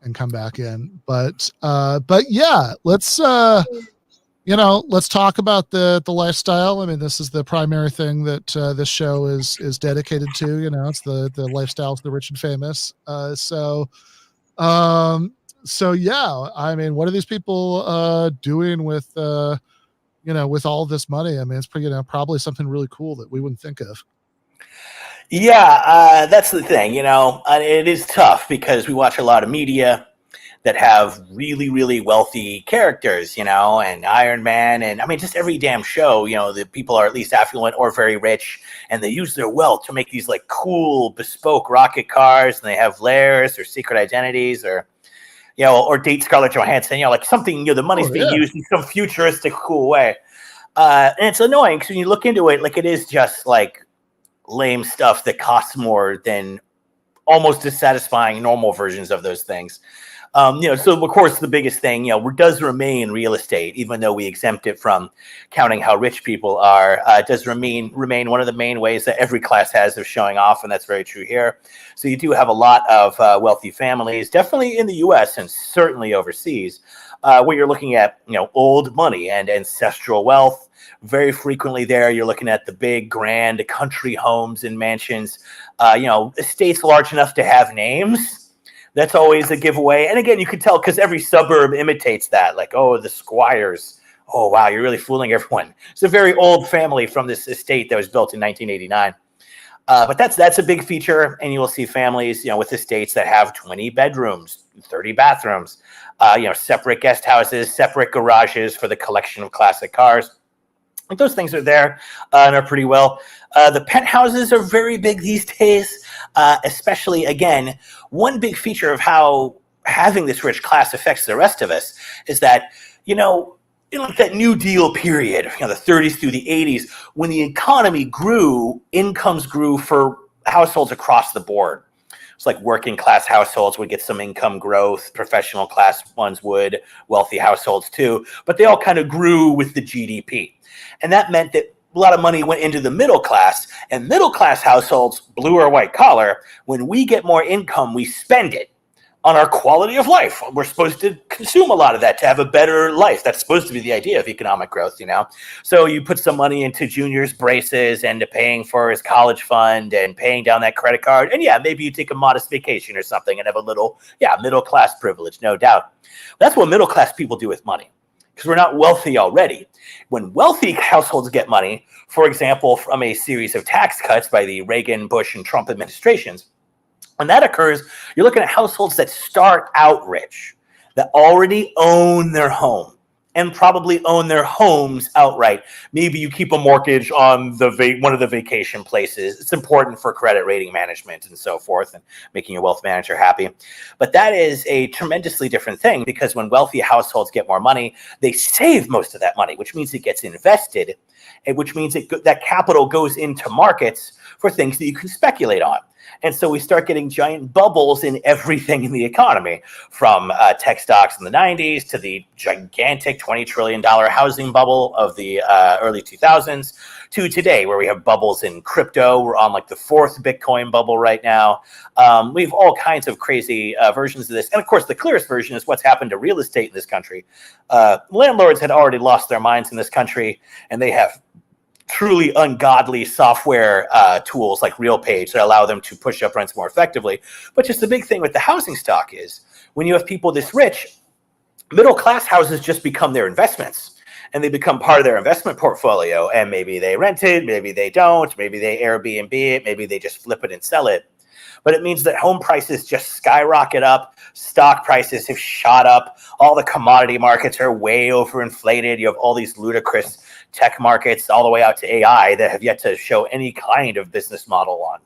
and come back in. But yeah, let's let's talk about the lifestyle. I mean, this is the primary thing that this show is dedicated to. It's the lifestyles of the rich and famous. So yeah, I mean, what are these people doing with with all this money? I mean, it's pretty, probably something really cool that we wouldn't think of. Yeah, that's the thing. It is tough because we watch a lot of media that have really, really wealthy characters, and Iron Man, and I mean, just every damn show, the people are at least affluent or very rich, and they use their wealth to make these cool bespoke rocket cars, and they have lairs or secret identities, or or date Scarlett Johansson, something, the money's being used in some futuristic, cool way. And it's annoying because when you look into it, it is just lame stuff that costs more than almost as satisfying normal versions of those things. So of course the biggest thing, does remain real estate, even though we exempt it from counting how rich people are. It does remain one of the main ways that every class has of showing off, and that's very true here. So you do have a lot of wealthy families, definitely in the U.S. and certainly overseas, where you're looking at old money and ancestral wealth. Very frequently there, you're looking at the big, grand country homes and mansions, estates large enough to have names. That's always a giveaway. And again, you can tell because every suburb imitates that. Like, oh, the Squires. Oh, wow, you're really fooling everyone. It's a very old family from this estate that was built in 1989. But that's a big feature. And you will see families, with estates that have 20 bedrooms, 30 bathrooms, separate guest houses, separate garages for the collection of classic cars. Like those things are there and are pretty well. The penthouses are very big these days, especially, again, one big feature of how having this rich class affects the rest of us is that, in that New Deal period, the 30s through the 80s, when the economy grew, incomes grew for households across the board. It's like working class households would get some income growth, professional class ones would, wealthy households too, but they all kind of grew with the GDP. And that meant that a lot of money went into the middle class, and middle class households, blue or white collar, when we get more income, we spend it on our quality of life. We're supposed to consume a lot of that to have a better life. That's supposed to be the idea of economic growth, So you put some money into Junior's braces and to paying for his college fund and paying down that credit card. And maybe you take a modest vacation or something and have a little, middle class privilege, no doubt. That's what middle class people do with money, because we're not wealthy already. When wealthy households get money, for example, from a series of tax cuts by the Reagan, Bush, and Trump administrations, when that occurs, you're looking at households that start out rich, that already own their home and probably own their homes outright. Maybe you keep a mortgage on one of the vacation places. It's important for credit rating management and so forth and making your wealth manager happy. But that is a tremendously different thing, because when wealthy households get more money, they save most of that money, which means it gets invested, and which means that capital goes into markets for things that you can speculate on. And so we start getting giant bubbles in everything in the economy, from tech stocks in the 90s to the gigantic $20 trillion housing bubble of the early 2000s to today, where we have bubbles in crypto. We're on like the fourth Bitcoin bubble right now. We have all kinds of crazy versions of this. And of course, the clearest version is what's happened to real estate in this country. Landlords had already lost their minds in this country, and they have truly ungodly software tools like RealPage that allow them to push up rents more effectively. But just the big thing with the housing stock is when you have people this rich, middle class houses just become their investments, and they become part of their investment portfolio. And maybe they rent it, maybe they don't, maybe they Airbnb it, maybe they just flip it and sell it. But it means that home prices just skyrocket up. Stock prices have shot up. All the commodity markets are way overinflated. You have all these ludicrous tech markets all the way out to AI that have yet to show any kind of business model on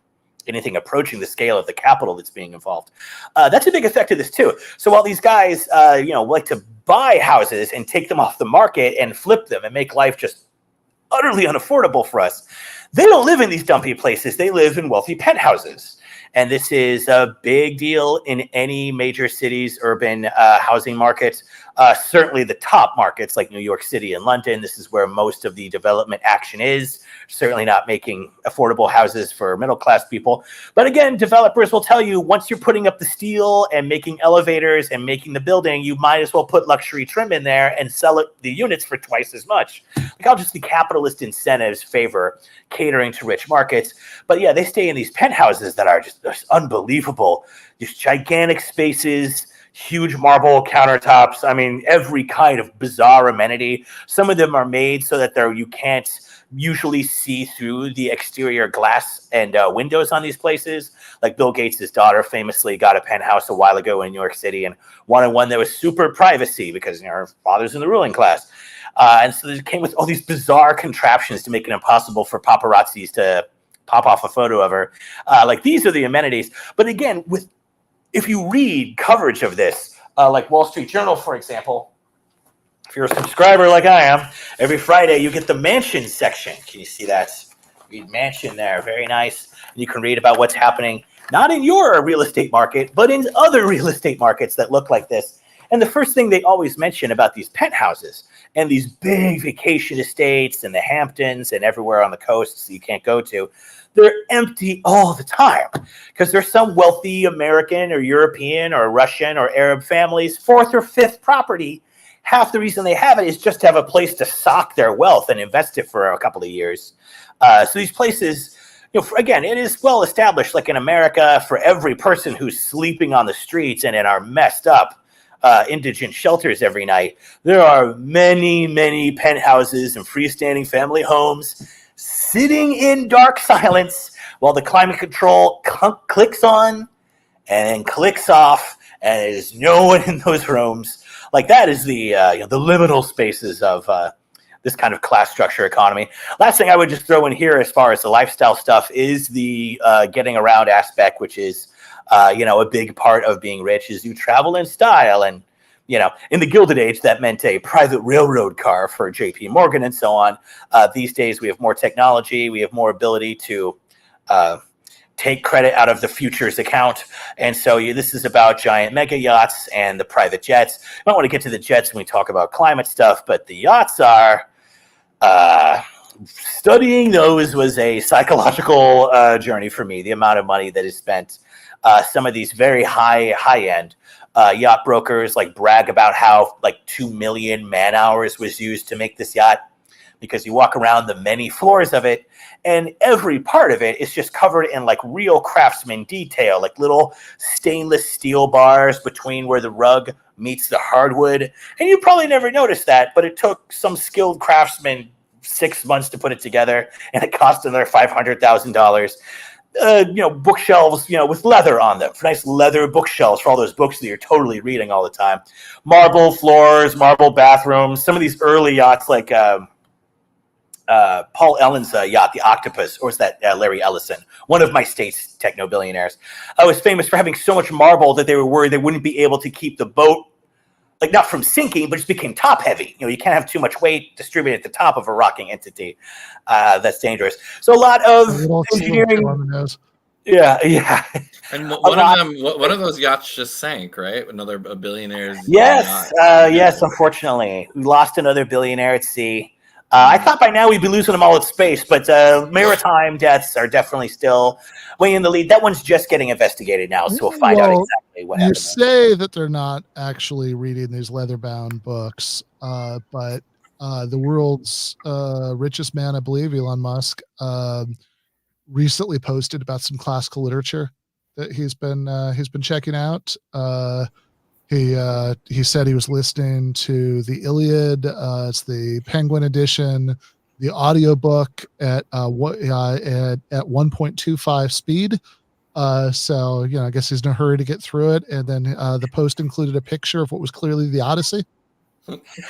anything approaching the scale of the capital that's being involved. That's a big effect of this too. So while these guys, like to buy houses and take them off the market and flip them and make life just utterly unaffordable for us, they don't live in these dumpy places. They live in wealthy penthouses. And this is a big deal in any major city's urban housing markets. Certainly the top markets like New York City and London. This is where most of the development action is. Certainly not making affordable houses for middle-class people. But again, developers will tell you once you're putting up the steel and making elevators and making the building, you might as well put luxury trim in there and sell it the units for twice as much. Like how just the capitalist incentives favor catering to rich markets. But yeah, they stay in these penthouses that are just unbelievable. These gigantic spaces, huge marble countertops. I mean, every kind of bizarre amenity. Some of them are made so that you can't usually see through the exterior glass and windows on these places. Like Bill Gates' daughter famously got a penthouse a while ago in New York City and wanted one that was super privacy because her father's in the ruling class. And so it came with all these bizarre contraptions to make it impossible for paparazzis to pop off a photo of her. Like these are the amenities. But again, if you read coverage of this, like Wall Street Journal, for example, if you're a subscriber like I am, every Friday you get the mansion section. Can you see that? Read mansion there. Very nice. And you can read about what's happening not in your real estate market, but in other real estate markets that look like this. And the first thing they always mention about these penthouses and these big vacation estates and the Hamptons and everywhere on the coast you can't go to, they're empty all the time because there's some wealthy American or European or Russian or Arab families, fourth or fifth property. Half the reason they have it is just to have a place to sock their wealth and invest it for a couple of years. So these places, again, it is well established, like in America, for every person who's sleeping on the streets and in our messed up indigent shelters every night, there are many, many penthouses and freestanding family homes sitting in dark silence while the climate control clicks on and clicks off, and there's no one in those rooms. Like that is the liminal spaces of this kind of class structure economy. Last thing I would just throw in here as far as the lifestyle stuff is the getting around aspect, which is a big part of being rich is you travel in style. And, in the Gilded Age, that meant a private railroad car for JP Morgan and so on. These days, we have more technology. We have more ability to take credit out of the futures account. And so this is about giant mega yachts and the private jets. I don't want to get to the jets when we talk about climate stuff, but the yachts are studying those was a psychological journey for me. The amount of money that is spent. Some of these very high-end yacht brokers brag about how 2 million man hours was used to make this yacht, because you walk around the many floors of it and every part of it is just covered in real craftsman detail, like little stainless steel bars between where the rug meets the hardwood. And you probably never noticed that, but it took some skilled craftsman 6 months to put it together, and it cost another $500,000. Bookshelves, with leather on them, for nice leather bookshelves for all those books that you're totally reading all the time. Marble floors, marble bathrooms. Some of these early yachts, like Paul Ellen's yacht, the Octopus, or is that Larry Ellison, one of my state's techno billionaires, was famous for having so much marble that they were worried they wouldn't be able to keep the boat, not from sinking, but just became top heavy. You can't have too much weight distributed at the top of a rocking entity. That's dangerous. So a lot of engineering. Yeah. And one of those yachts just sank, right? Another billionaire's. Yes, yes. Unfortunately, we lost another billionaire at sea. I thought by now we'd be losing them all at space, but maritime deaths are definitely still way in the lead. That one's just getting investigated now, so we'll find out exactly what happened. You say that they're not actually reading these leather-bound books, but the world's richest man, I believe, Elon Musk, recently posted about some classical literature that he's been checking out. He said he was listening to the Iliad. It's the Penguin edition, the audiobook at 1.25 speed. So I guess he's in a hurry to get through it. And then the post included a picture of what was clearly the Odyssey.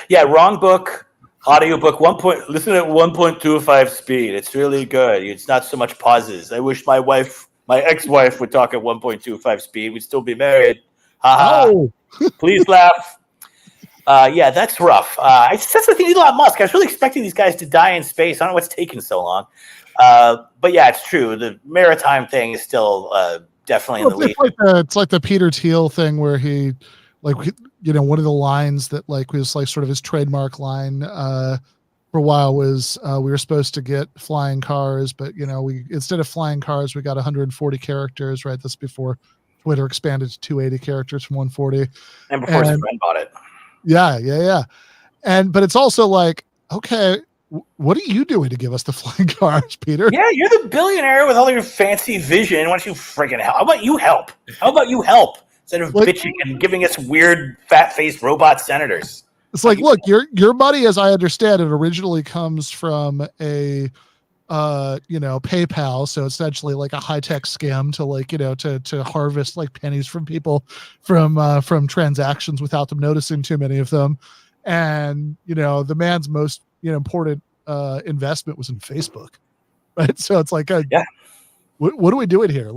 Yeah, wrong book. Audiobook listen at 1.25 speed. It's really good. It's not so much pauses. I wish my ex-wife would talk at 1.25 speed. We'd still be married. Oh. Please laugh. Yeah, that's rough. That's the thing, Elon Musk. I was really expecting these guys to die in space. I don't know what's taking so long. But yeah, it's true. The maritime thing is still definitely in the lead. It's like the Peter Thiel thing where he, one of the lines that was sort of his trademark line for a while was we were supposed to get flying cars, but we instead of flying cars we got 140 characters. Right, that's before Twitter expanded to 280 characters from 140, and before his friend bought it. Yeah. But it's also okay, what are you doing to give us the flying cars, Peter? Yeah, you're the billionaire with all your fancy vision. Why don't you freaking help? How about you help? Instead of bitching and giving us weird fat-faced robot senators. It's look, your money, as I understand it, originally comes from a PayPal, so essentially a high-tech scam to harvest pennies from people from transactions without them noticing too many of them. And the man's most important investment was in Facebook, right? So it's what are we doing here?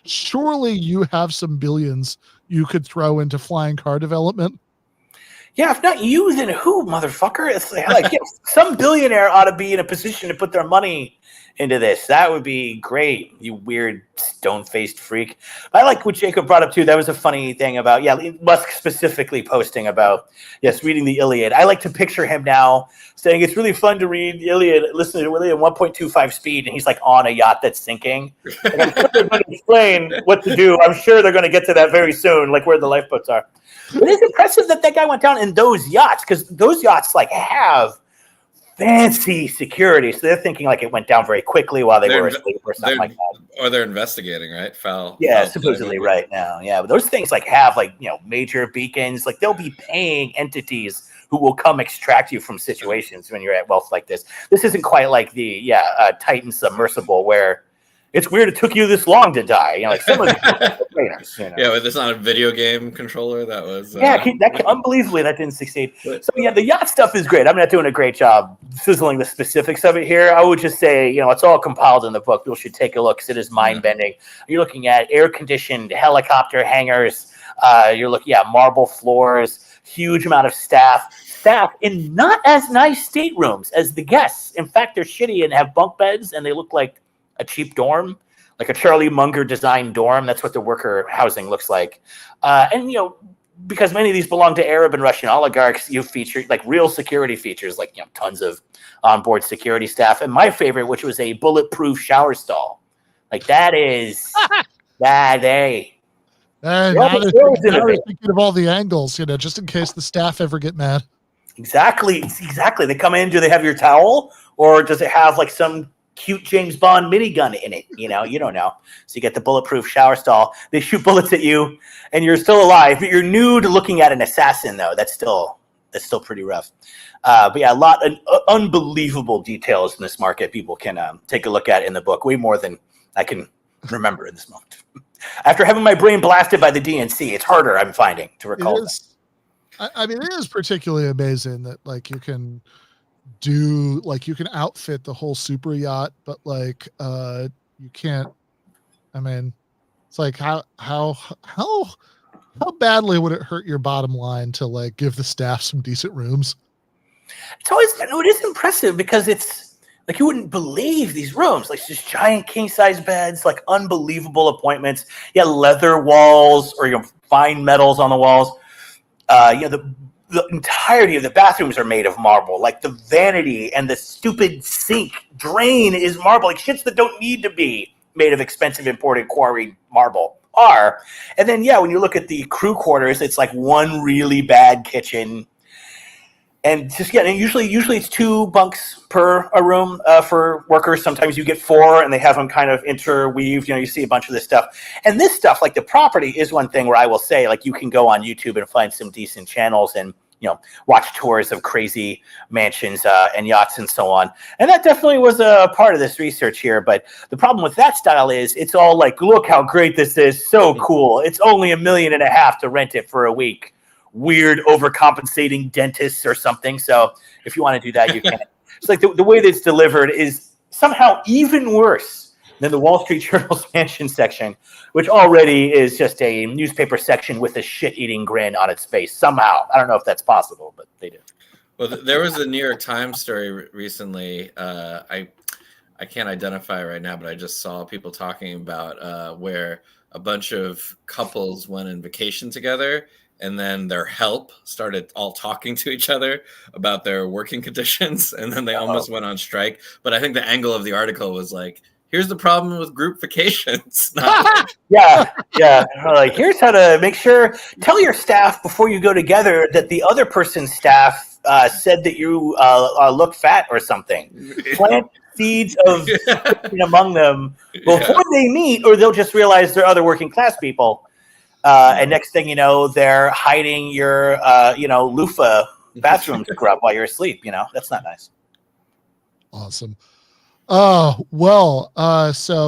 Surely you have some billions you could throw into flying car development. Yeah, if not you, then who, motherfucker? It's some billionaire ought to be in a position to put their money into this. That would be great, you weird stone-faced freak. I like what Jacob brought up too. That was a funny thing about Musk specifically posting about reading the Iliad. I like to picture him now saying it's really fun to read the Iliad, listen to the Iliad at 1.25 speed, and he's like on a yacht that's sinking. And I'm sure they're going to explain what to do. I'm sure they're going to get to that very soon, like where the lifeboats are. But it's impressive that guy went down in those yachts, because those yachts like have fancy security, so they're thinking like it went down very quickly while they were asleep or something like that. Or they're investigating, right? Foul Supposedly right now. Yeah, but those things like have major beacons. Like they'll be paying entities who will come extract you from situations when you're at wealth like this. This isn't quite like the Titan submersible where it's weird it took you this long to die. Like some of the trainers. Yeah, but it's not a video game controller. That was unbelievably that didn't succeed. So the yacht stuff is great. I'm not doing a great job sizzling the specifics of it here. I would just say it's all compiled in the book. People should take a look because it is mind bending. You're looking at air conditioned helicopter hangars. You're looking at marble floors, huge amount of staff in not as nice staterooms as the guests. In fact, they're shitty and have bunk beds and they look like a cheap dorm, like a Charlie Munger designed dorm. That's what the worker housing looks like. Because many of these belong to Arab and Russian oligarchs, you feature like real security features, like tons of onboard security staff. And my favorite, which was a bulletproof shower stall. Like that is that day. And now they're thinking of all the angles, just in case the staff ever get mad. Exactly. They come in, do they have your towel? Or does it have like some cute James Bond minigun in it? You don't know. So you get the bulletproof shower stall. They shoot bullets at you and you're still alive, but you're nude looking at an assassin though. That's still pretty rough. But a lot of unbelievable details in this market people can take a look at in the book, way more than I can remember in this moment. After having my brain blasted by the DNC, it's harder, I'm finding, to recall that. It is particularly amazing that you can do you can outfit the whole super yacht, but you can't. It's like how badly would it hurt your bottom line to give the staff some decent rooms? It's always it is impressive because it's like you wouldn't believe these rooms, like just giant king size beds, like unbelievable appointments. Leather walls or fine metals on the walls. The entirety of the bathrooms are made of marble. Like the vanity and the stupid sink drain is marble. Like shits that don't need to be made of expensive imported quarried marble are. And then when you look at the crew quarters, it's like one really bad kitchen. And just and usually it's 2 bunks per a room for workers. Sometimes you get 4, and they have them kind of interweaved. You see a bunch of this stuff. And this stuff, like the property, is one thing where I will say, you can go on YouTube and find some decent channels and watch tours of crazy mansions and yachts and so on. And that definitely was a part of this research here. But the problem with that style is it's all like, look how great this is, so cool. It's only $1.5 million to rent it for a week. Weird overcompensating dentists or something. So if you want to do that, you can. It's like the way that it's delivered is somehow even worse than the Wall Street Journal's mansion section, which already is just a newspaper section with a shit-eating grin on its face. Somehow, I don't know if that's possible, but they do. Well, there was a New York Times story recently. I can't identify it right now, but I just saw people talking about where a bunch of couples went on vacation together. And then their help started all talking to each other about their working conditions. And then they almost went on strike. But I think the angle of the article was like, here's the problem with group vacations. Yeah. Like, here's how to make sure, tell your staff before you go together that the other person's staff said that you look fat or something. Plant seeds of among them before they meet, or they'll just realize they're other working class people. And next thing you know, they're hiding your, loofah bathroom scrub while you're asleep. That's not nice. Awesome. So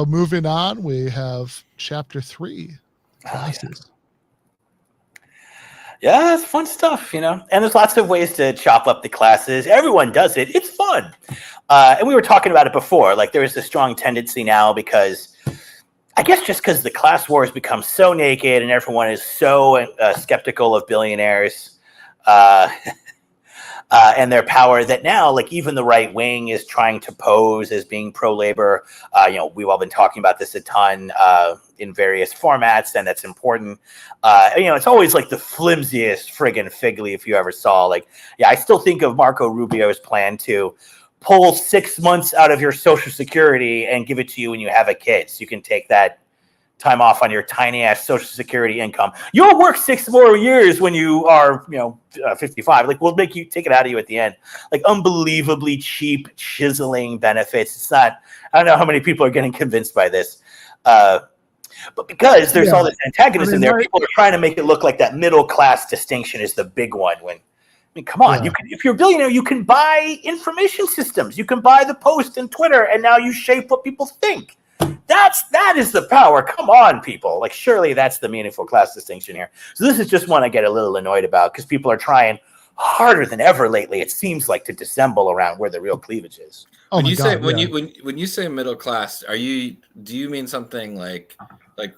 moving on, we have chapter 3. Yeah, it's fun stuff, and there's lots of ways to chop up the classes. Everyone does it. It's fun. And we were talking about it before. Like, there is a strong tendency now because I guess just because the class wars become so naked and everyone is so skeptical of billionaires. and their power that now, like, even the right wing is trying to pose as being pro-labor. We've all been talking about this a ton in various formats, and that's important. It's always like the flimsiest friggin' fig leaf you ever saw. Like, I still think of Marco Rubio's plan to pull 6 months out of your Social Security and give it to you when you have a kid, so you can take that time off on your tiny ass Social Security income. You'll work 6 more years when you are, 55. Like, we'll make you take it out of you at the end. Like, unbelievably cheap, chiseling benefits. It's not. I don't know how many people are getting convinced by this, but because there's all this antagonism there, people are trying to make it look like that middle class distinction is the big one. When, come on, you can, if you're a billionaire, you can buy information systems. You can buy the Post and Twitter, and now you shape what people think. That is the power. Come on, people. Like, surely that's the meaningful class distinction here. So this is just one I get a little annoyed about, because people are trying harder than ever lately, it seems like, to dissemble around where the real cleavage is. When you say middle class, do you mean something like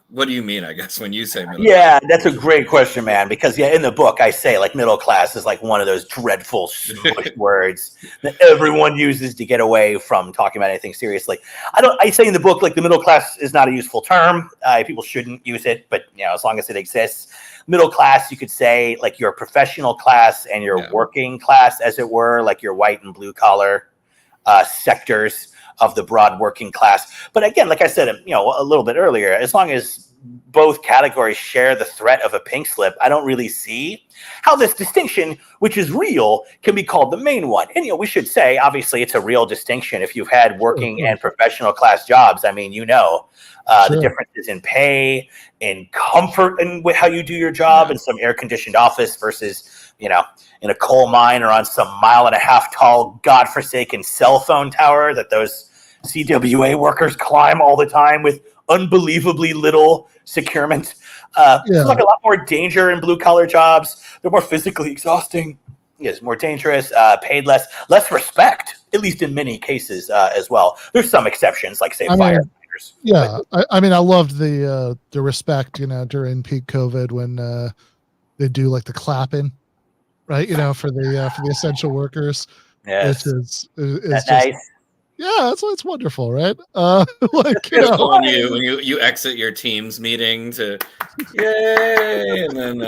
what do you mean, I guess, when you say middle class? That's a great question, man, because in the book I say, like, middle class is like one of those dreadful smush words that everyone uses to get away from talking about anything seriously. I say in the book, like, the middle class is not a useful term. People shouldn't use it, but as long as it exists. Middle class, you could say, like, your professional class and your working class, as it were, like your white and blue collar sectors of the broad working class. But again, like I said, a little bit earlier, as long as both categories share the threat of a pink slip, I don't really see how this distinction, which is real, can be called the main one. And, we should say, obviously, it's a real distinction. If you've had working and professional class jobs, I mean, the differences in pay, in comfort, and how you do your job in some air-conditioned office versus, in a coal mine or on some 1.5 mile tall, godforsaken cell phone tower that those CWA workers climb all the time with unbelievably little securement. There's like a lot more danger in blue-collar jobs. They're more physically exhausting. Yes, more dangerous, paid less respect, at least in many cases as well. There's some exceptions, like, say, firefighters. I loved the respect, during peak COVID when they do, like, the clapping, right? For the essential workers. Yes, is that's just nice. Yeah, it's wonderful, right? When you exit your Teams meeting to yay, and then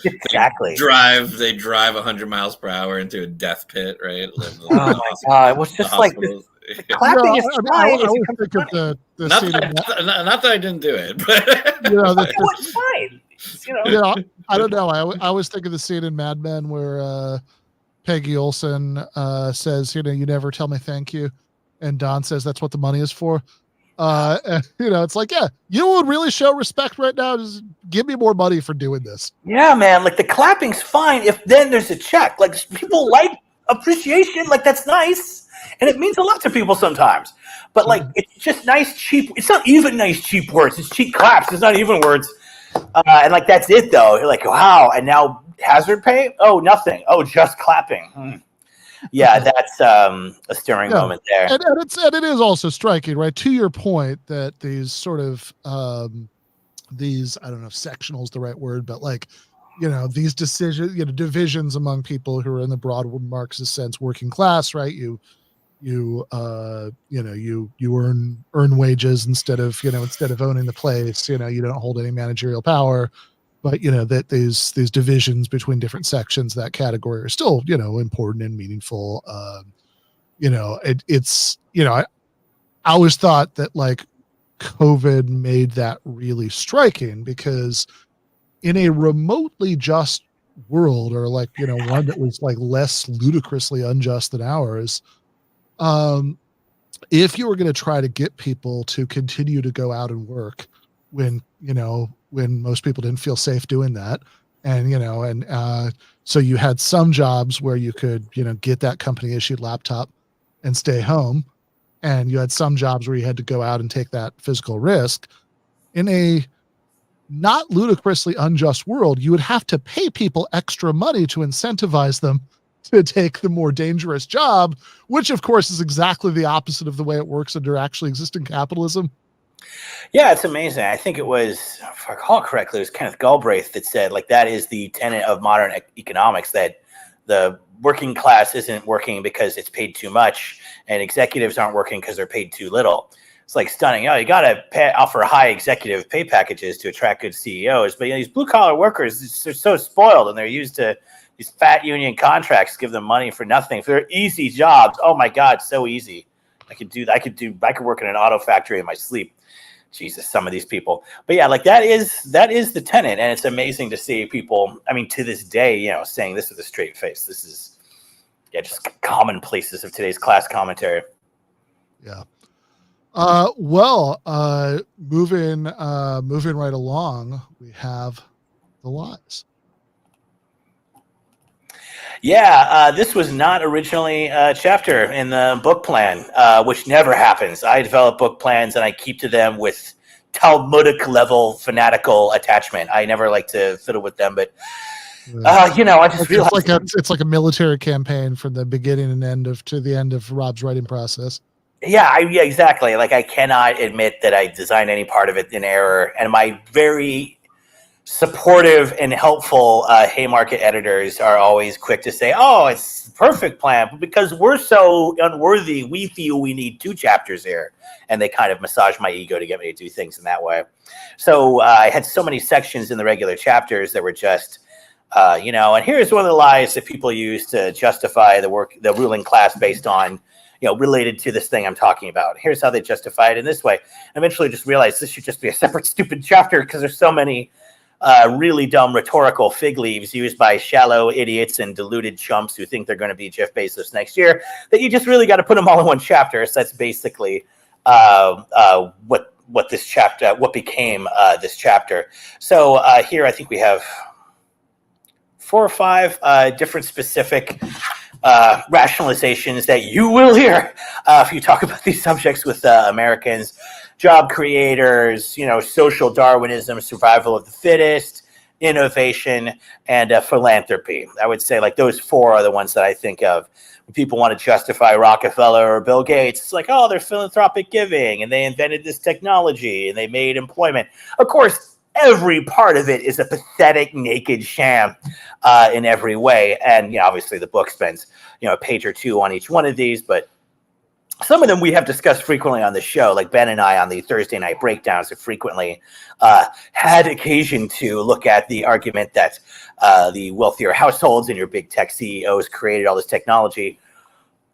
exactly they drive 100 miles per hour into a death pit, right? Oh my god, it was just like the clapping is fine. Not that I didn't do it, but it was fine. I don't know. I always think of the scene in Mad Men where Peggy Olson says, you never tell me thank you. And Don says, that's what the money is for. And, it's like, you would really show respect right now. Just give me more money for doing this. Yeah, man. Like, the clapping's fine if then there's a check. Like, people like appreciation. Like, that's nice. And it means a lot to people sometimes. But, like, it's just nice, cheap. It's not even nice, cheap words. It's cheap claps. It's not even words. And, like, that's it, though. You're like, wow. And now hazard pay? Oh, nothing. Oh, just clapping. Yeah, that's a stirring moment there. And it is also striking, right? To your point that these sort of these, I don't know if sectional is the right word, but, like, these decisions, divisions among people who are in the broad Marxist sense, working class, right? You earn wages instead of owning the place. You don't hold any managerial power. But, that these divisions between different sections of that category are still, important and meaningful. I always thought that, like, COVID made that really striking, because in a remotely just world, or, like, one that was, like, less ludicrously unjust than ours, if you were going to try to get people to continue to go out and work when most people didn't feel safe doing that. And, so you had some jobs where you could, get that company issued laptop and stay home. And you had some jobs where you had to go out and take that physical risk. In a not ludicrously unjust world, you would have to pay people extra money to incentivize them to take the more dangerous job, which of course is exactly the opposite of the way it works under actually existing capitalism. Yeah, it's amazing. I think it was, if I recall correctly, it was Kenneth Galbraith that said, like, that is the tenet of modern economics, that the working class isn't working because it's paid too much, and executives aren't working because they're paid too little. It's like stunning. You got to offer high executive pay packages to attract good CEOs. But these blue collar workers, they're so spoiled, and they're used to these fat union contracts, give them money for nothing. For their easy jobs, oh my God, so easy. I could work in an auto factory in my sleep. Jesus, some of these people. But yeah, like that is the tenet, and it's amazing to see people. I mean, to this day, saying this with a straight face. This is just commonplaces of today's class commentary. Yeah. Moving right along, we have the lies. Yeah, this was not originally a chapter in the book plan, which never happens. I develop book plans and I keep to them with Talmudic level fanatical attachment. I never like to fiddle with them, but I just realized it's like a military campaign from the beginning and end to the end of Rob's writing process. Yeah, exactly. Like I cannot admit that I designed any part of it in error, and my very supportive and helpful Haymarket editors are always quick to say, "Oh, it's the perfect plan," but because we're so unworthy, we feel we need 2 chapters here, and they kind of massage my ego to get me to do things in that way. So I had so many sections in the regular chapters that were just, and here's one of the lies that people use to justify the ruling class based on. Related to this thing I'm talking about. Here's how they justify it in this way. Eventually just realized this should just be a separate stupid chapter because there's so many really dumb rhetorical fig leaves used by shallow idiots and deluded chumps who think they're going to be Jeff Bezos next year that you just really got to put them all in one chapter. So that's basically what this chapter, what became this chapter. So here I think we have 4 or 5 different specific rationalizations that you will hear if you talk about these subjects with Americans: job creators, social Darwinism, survival of the fittest, innovation, and philanthropy. I would say like those 4 are the ones that I think of when people want to justify Rockefeller or Bill Gates. It's like, oh, they're philanthropic giving and they invented this technology and they made employment. Of course, every part of it is a pathetic, naked sham in every way. And, obviously the book spends, a page or 2 on each one of these, but some of them we have discussed frequently on the show, like Ben and I on the Thursday night breakdowns have frequently had occasion to look at the argument that the wealthier households and your big tech CEOs created all this technology.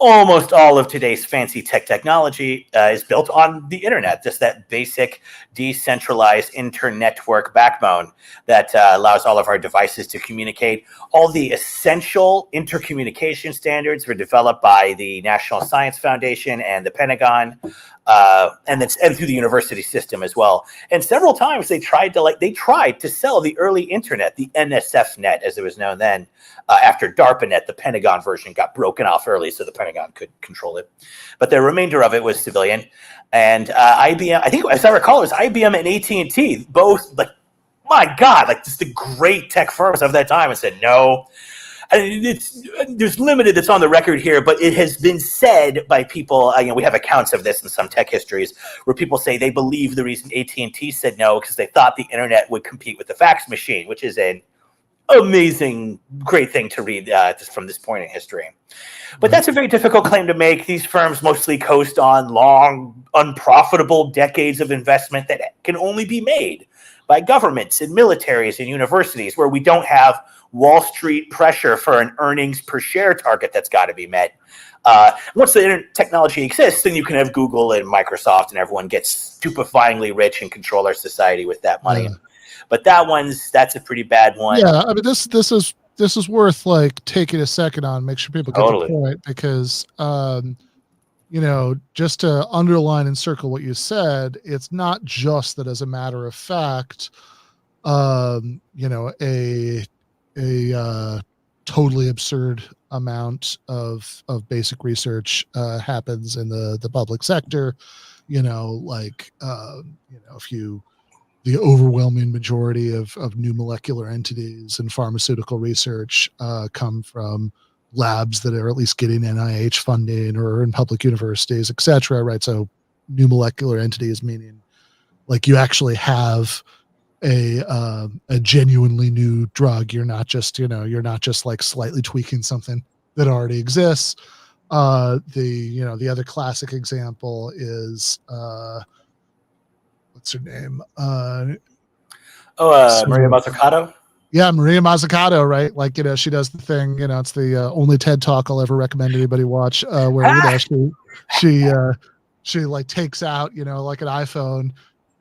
Almost all of today's fancy technology is built on the internet, just that basic decentralized internetwork backbone that allows all of our devices to communicate. All the essential intercommunication standards were developed by the National Science Foundation and the Pentagon, and through the university system as well. And several times they tried to sell the early internet, the NSF net as it was known then. After DARPANET, the Pentagon version got broken off early, so the Pentagon could control it. But the remainder of it was civilian. And IBM, I think, as I recall, it was IBM and AT&T, both, like, my God, like just the great tech firms of that time, and said no. And there's limited that's on the record here, but it has been said by people, we have accounts of this in some tech histories, where people say they believe the reason AT&T said no because they thought the internet would compete with the fax machine, which is an amazing, great thing to read just from this point in history. But that's a very difficult claim to make. These firms mostly coast on long, unprofitable decades of investment that can only be made by governments and militaries and universities, where we don't have Wall Street pressure for an earnings per share target that's got to be met. Once the internet technology exists, then you can have Google and Microsoft and everyone gets stupefyingly rich and control our society with that money. Yeah. But that's a pretty bad one. Yeah, I mean this is worth like taking a second on, make sure people get the point, because just to underline and circle what you said, it's not just that as a matter of fact, a totally absurd amount of basic research happens in the public sector, if the overwhelming majority of new molecular entities and pharmaceutical research come from labs that are at least getting NIH funding or in public universities, et cetera, right? So new molecular entities, meaning like you actually have a genuinely new drug. You're not just like slightly tweaking something that already exists. The other classic example is what's her name? Maria Mazzucato. Yeah, Maria Mazzucato, right? Like, she does the thing, it's the only TED Talk I'll ever recommend anybody watch, where she like takes out, like an iPhone,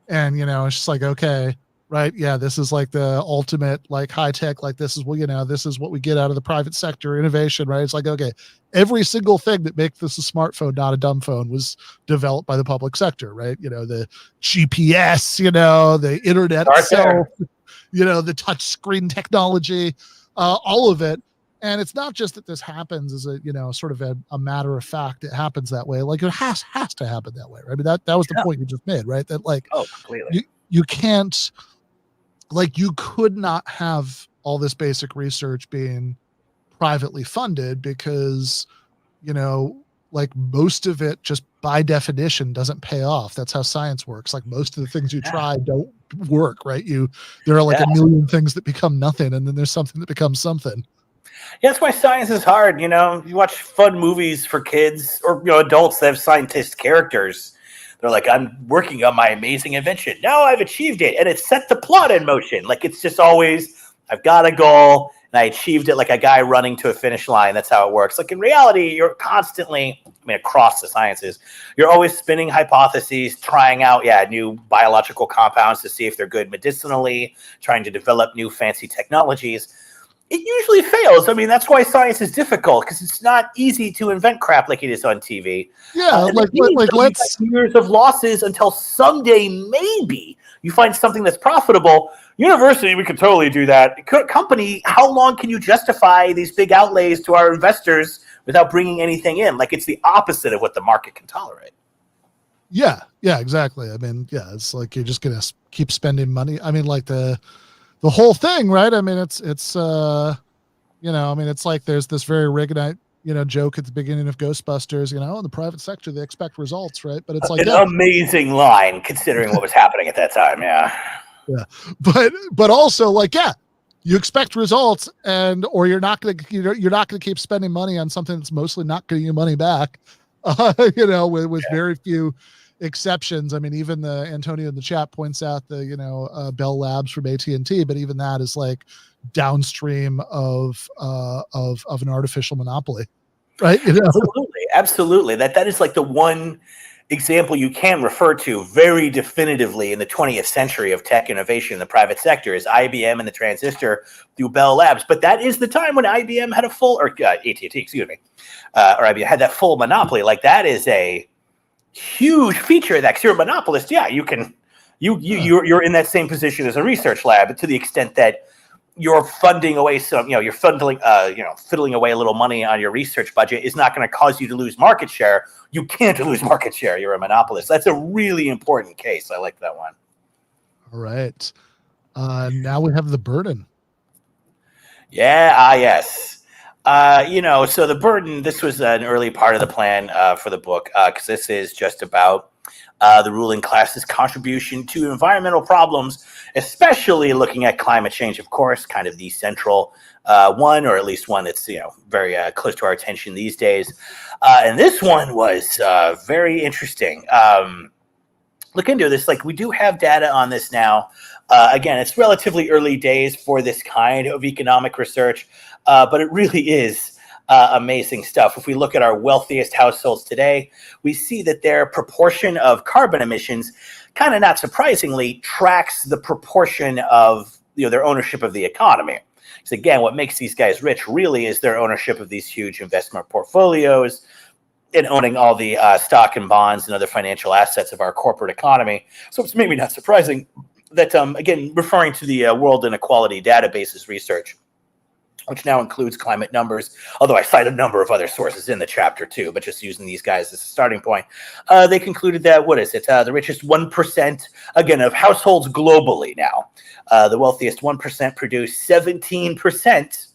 and it's just like, okay, right, yeah, this is like the ultimate like high tech, like this is what we get out of the private sector innovation, right? It's like, okay, every single thing that makes this a smartphone, not a dumb phone, was developed by the public sector, right? The GPS, the internet itself, the touch screen technology, all of it. And it's not just that this happens as a, sort of a matter of fact. It happens that way. Like, it has to happen that way, right? I mean, that was the point you just made, right? That like, completely. You can't, like, you could not have all this basic research being privately funded because, like, most of it just by definition doesn't pay off. That's how science works. Like, most of the things you try don't work, right? There are like a million things that become nothing, and then there's something that becomes something. Yeah, that's why science is hard. You watch fun movies for kids or adults that have scientist characters. They're like, I'm working on my amazing invention. Now I've achieved it, and it set the plot in motion. Like, it's just always, I've got a goal, and I achieved it, like a guy running to a finish line. That's how it works. Like, in reality, you're constantly, across the sciences, you're always spinning hypotheses, trying out, new biological compounds to see if they're good medicinally, trying to develop new fancy technologies. It usually fails. I mean, that's why science is difficult, because it's not easy to invent crap like it is on TV. Yeah, let's years of losses until someday maybe you find something that's profitable. University, we could totally do that. Company, how long can you justify these big outlays to our investors without bringing anything in? Like, it's the opposite of what the market can tolerate. Yeah, exactly. I mean, it's like you're just gonna keep spending money. I mean, like the whole thing, right? I mean, it's it's like there's this very Reaganite, joke at the beginning of Ghostbusters, in the private sector, they expect results, right? But it's like an amazing line considering what was happening at that time. Yeah. But also, like, you expect results, or you're not going to keep spending money on something that's mostly not getting you money back, with very few exceptions. I mean, even Antonio in the chat points out the Bell Labs from AT&T, but even that is like downstream of an artificial monopoly, right? Absolutely. That is like the one example you can refer to very definitively in the 20th century of tech innovation in the private sector is IBM and the transistor through Bell Labs. But that is the time when IBM had AT&T, or IBM had that full monopoly. Like, that is a huge feature of that, because you're a monopolist. Yeah, you're in that same position as a research lab, to the extent that you're funding away you're fiddling away a little money on your research budget is not going to cause you to lose market share. You can't lose market share. You're a monopolist. That's a really important case. I like that one. All right. Now we have the burden. Yeah. Yes. So the burden, this was an early part of the plan for the book, because this is just about the ruling class's contribution to environmental problems, especially looking at climate change, of course, kind of the central one, or at least one that's very close to our attention these days. And this one was very interesting. Look into this. Like, we do have data on this now. Again, it's relatively early days for this kind of economic research, but it really is amazing stuff. If we look at our wealthiest households today, we see that their proportion of carbon emissions, kind of not surprisingly, tracks the proportion of their ownership of the economy. So again, what makes these guys rich really is their ownership of these huge investment portfolios and owning all the stock and bonds and other financial assets of our corporate economy. So it's maybe not surprising that, again, referring to the World Inequality Databases research, which now includes climate numbers, although I cite a number of other sources in the chapter too, but just using these guys as a starting point. They concluded that, the richest 1%, again, of households globally now, the wealthiest 1% produce 17%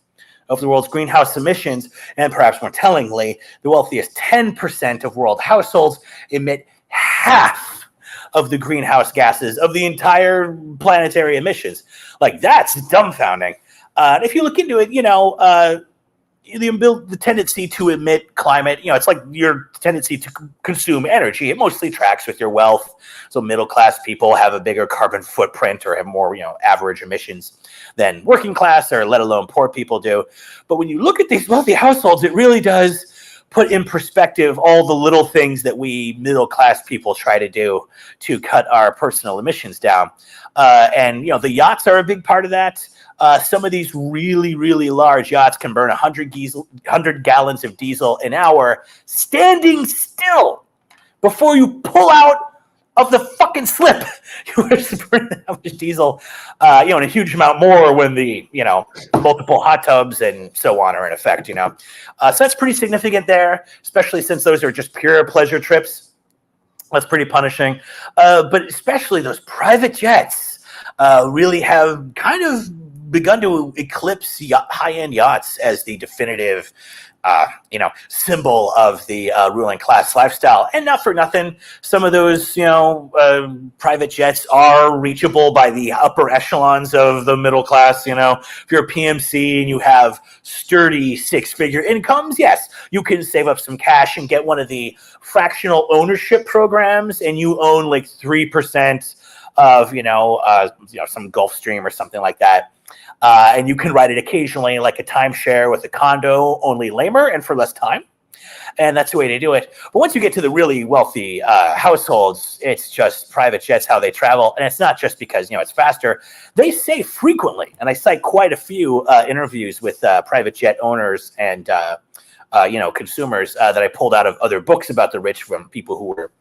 of the world's greenhouse emissions, and perhaps more tellingly, the wealthiest 10% of world households emit half of the greenhouse gases of the entire planetary emissions. Like, that's dumbfounding. If you look into it, the tendency to emit climate, it's like your tendency to consume energy. It mostly tracks with your wealth. So middle-class people have a bigger carbon footprint or have more, average emissions than working class or let alone poor people do. But when you look at these wealthy households, it really does put in perspective all the little things that we middle-class people try to do to cut our personal emissions down. And the yachts are a big part of that. Some of these really, really large yachts can burn 100 gallons of diesel an hour standing still before you pull out of the fucking slip. You have to burn that much diesel, and a huge amount more when the, multiple hot tubs and so on are in effect, So that's pretty significant there, especially since those are just pure pleasure trips. That's pretty punishing. But especially those private jets really have kind of begun to eclipse high-end yachts as the definitive, symbol of the ruling class lifestyle. And not for nothing, some of those, private jets are reachable by the upper echelons of the middle class. If you're a PMC and you have sturdy six-figure incomes, yes, you can save up some cash and get one of the fractional ownership programs, and you own like 3% of, some Gulfstream or something like that. And you can ride it occasionally like a timeshare with a condo, only lamer and for less time. And that's the way to do it. But once you get to the really wealthy households, it's just private jets, how they travel. And it's not just because, it's faster. They say frequently, and I cite quite a few interviews with private jet owners and, consumers that I pulled out of other books about the rich from people who were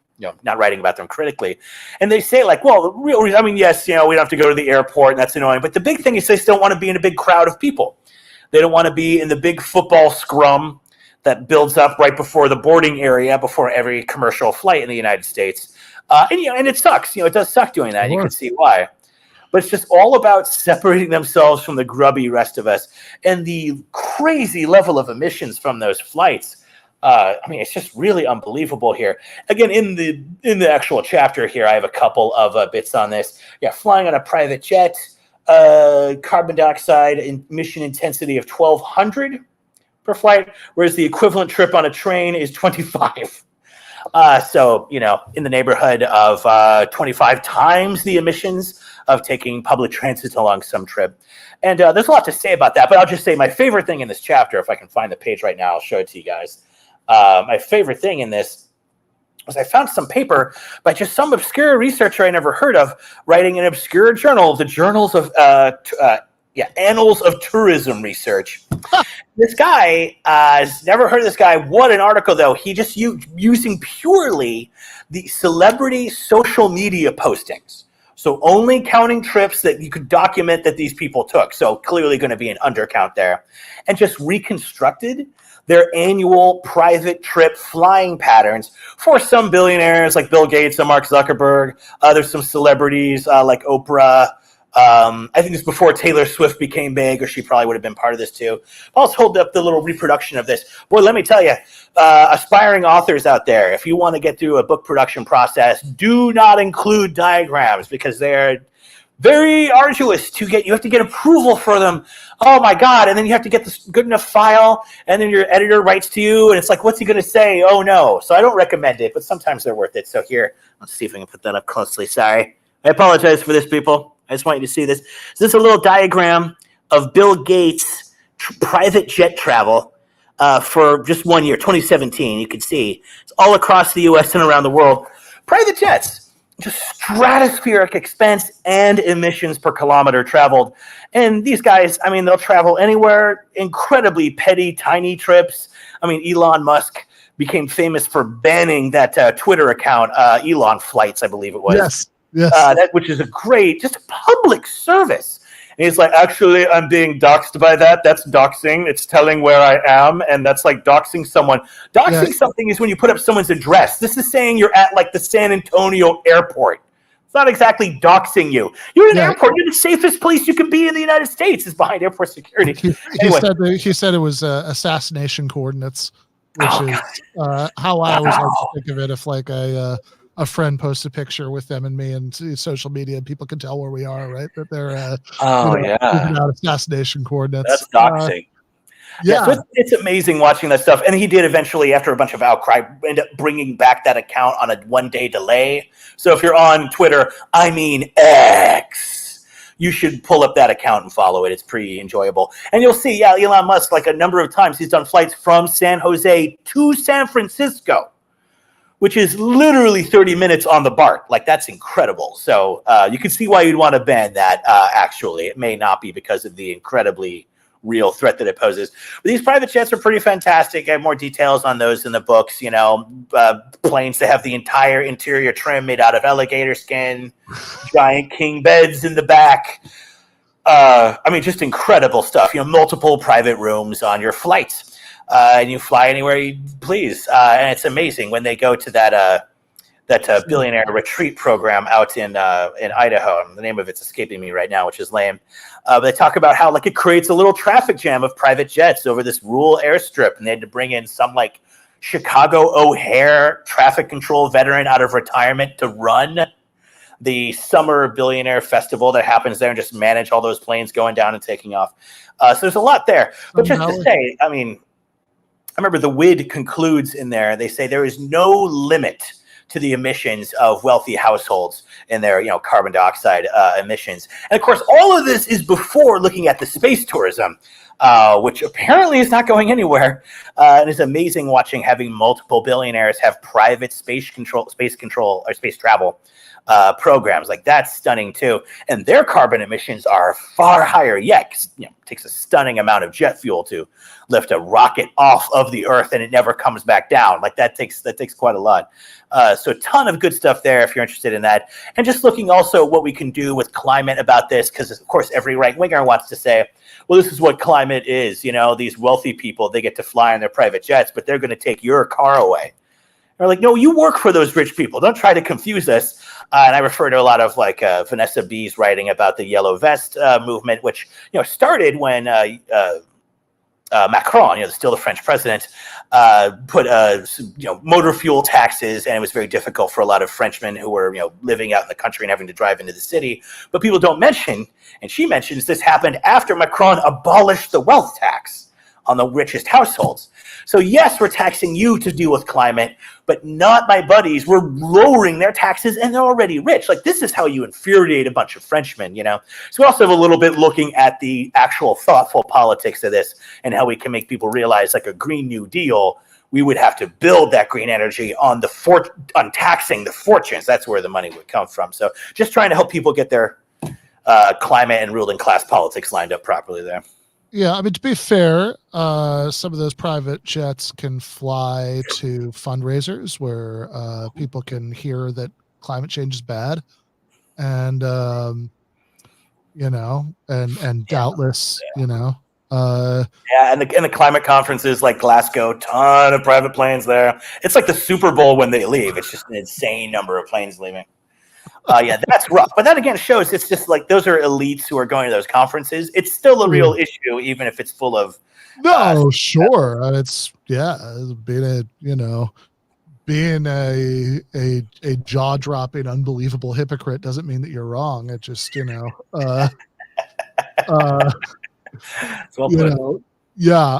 not writing about them critically. And they say like, well, the real reason, yes, we don't have to go to the airport and that's annoying. But the big thing is they still want to be in a big crowd of people. They don't want to be in the big football scrum that builds up right before the boarding area, before every commercial flight in the United States. And it sucks. It does suck doing that. You can see why. But it's just all about separating themselves from the grubby rest of us. And the crazy level of emissions from those flights, it's just really unbelievable here. Again, in the actual chapter here, I have a couple of bits on this. Yeah, flying on a private jet, carbon dioxide emission intensity of 1,200 per flight, whereas the equivalent trip on a train is 25. So, in the neighborhood of 25 times the emissions of taking public transit along some trip. And there's a lot to say about that, but I'll just say my favorite thing in this chapter, if I can find the page right now, I'll show it to you guys. My favorite thing in this was I found some paper by just some obscure researcher I never heard of writing an obscure journal, the Journals of Annals of Tourism Research. This guy, has never heard of this guy. What an article, though. He just using purely the celebrity social media postings. So only counting trips that you could document that these people took. So clearly going to be an undercount there. And just reconstructed their annual private trip flying patterns for some billionaires like Bill Gates and Mark Zuckerberg. There's some celebrities like Oprah. I think it's before Taylor Swift became big, or she probably would have been part of this too. I'll just hold up the little reproduction of this. Boy, let me tell you, aspiring authors out there, if you want to get through a book production process, do not include diagrams because they're very arduous to get. You have to get approval for them. Oh my God. And then you have to get this good enough file, and then your editor writes to you and it's like, what's he going to say? Oh no. So I don't recommend it, but sometimes they're worth it. So here, let's see if I can put that up closely. Sorry. I apologize for this, people. I just want you to see this. So this is a little diagram of Bill Gates' private jet travel for just 1 year, 2017. You can see it's all across the U.S. and around the world. Private jets. Just stratospheric expense and emissions per kilometer traveled. And these guys, they'll travel anywhere, incredibly petty, tiny trips. Elon Musk became famous for banning that Twitter account, Elon Flights, I believe it was. Yes. Which is a great, just public service. And he's like, actually, I'm being doxxed by that. That's doxing. It's telling where I am. And that's like doxing someone. Doxing something is when you put up someone's address. This is saying you're at like the San Antonio airport. It's not exactly doxing you. You're in an airport. You're the safest place you can be in the United States is behind airport security. He said it was assassination coordinates, which is how I always like to think of it. If like a friend posts a picture with them and me and social media, and people can tell where we are, right? That they're out assassination coordinates. That's doxing. Yeah, so it's amazing watching that stuff. And he did eventually, after a bunch of outcry, end up bringing back that account on a 1-day delay. So if you're on Twitter, X, you should pull up that account and follow it. It's pretty enjoyable. And you'll see, Elon Musk, like a number of times, he's done flights from San Jose to San Francisco, which is literally 30 minutes on the BART. Like, that's incredible. So you can see why you'd want to ban that, actually. It may not be because of the incredibly real threat that it poses. But these private jets are pretty fantastic. I have more details on those in the books. Planes that have the entire interior trim made out of alligator skin, giant king beds in the back. Just incredible stuff. Multiple private rooms on your flights. And you fly anywhere you please. And it's amazing when they go to that billionaire retreat program out in Idaho. The name of it's escaping me right now, which is lame. But they talk about how it creates a little traffic jam of private jets over this rural airstrip, and they had to bring in some Chicago O'Hare traffic control veteran out of retirement to run the summer billionaire festival that happens there and just manage all those planes going down and taking off. So there's a lot there. But just to say, I remember the WID concludes in there. They say there is no limit to the emissions of wealthy households in their, carbon dioxide emissions. And of course, all of this is before looking at the space tourism, which apparently is not going anywhere. And it's amazing having multiple billionaires have private space travel programs. That's stunning too. And their carbon emissions are far higher yet. 'Cause, it takes a stunning amount of jet fuel to lift a rocket off of the Earth, and it never comes back down. That takes quite a lot. So a ton of good stuff there if you're interested in that. And just looking also what we can do with climate about this, because of course every right winger wants to say, well, this is what climate is. These wealthy people, they get to fly in their private jets, but they're going to take your car away. They're like, no, you work for those rich people. Don't try to confuse us. And I refer to a lot of Vanessa B's writing about the yellow vest movement, which started when Macron, still the French president, put motor fuel taxes, and it was very difficult for a lot of Frenchmen who were living out in the country and having to drive into the city. But people don't mention, and she mentions, this happened after Macron abolished the wealth tax on the richest households. So yes, we're taxing you to deal with climate, but not my buddies. We're lowering their taxes and they're already rich. This is how you infuriate a bunch of Frenchmen, So we also have a little bit looking at the actual thoughtful politics of this and how we can make people realize a Green New Deal, we would have to build that green energy on on taxing the fortunes. That's where the money would come from. So just trying to help people get their climate and ruling class politics lined up properly there. Yeah, to be fair, some of those private jets can fly to fundraisers where people can hear that climate change is bad, and and doubtless, and the climate conferences like Glasgow, ton of private planes there. It's like the Super Bowl when they leave. It's just an insane number of planes leaving. That's rough. But that again shows it's just those are elites who are going to those conferences. It's still a real issue, even if it's full of. No, sure. It's being a jaw-dropping, unbelievable hypocrite doesn't mean that you're wrong. It just yeah.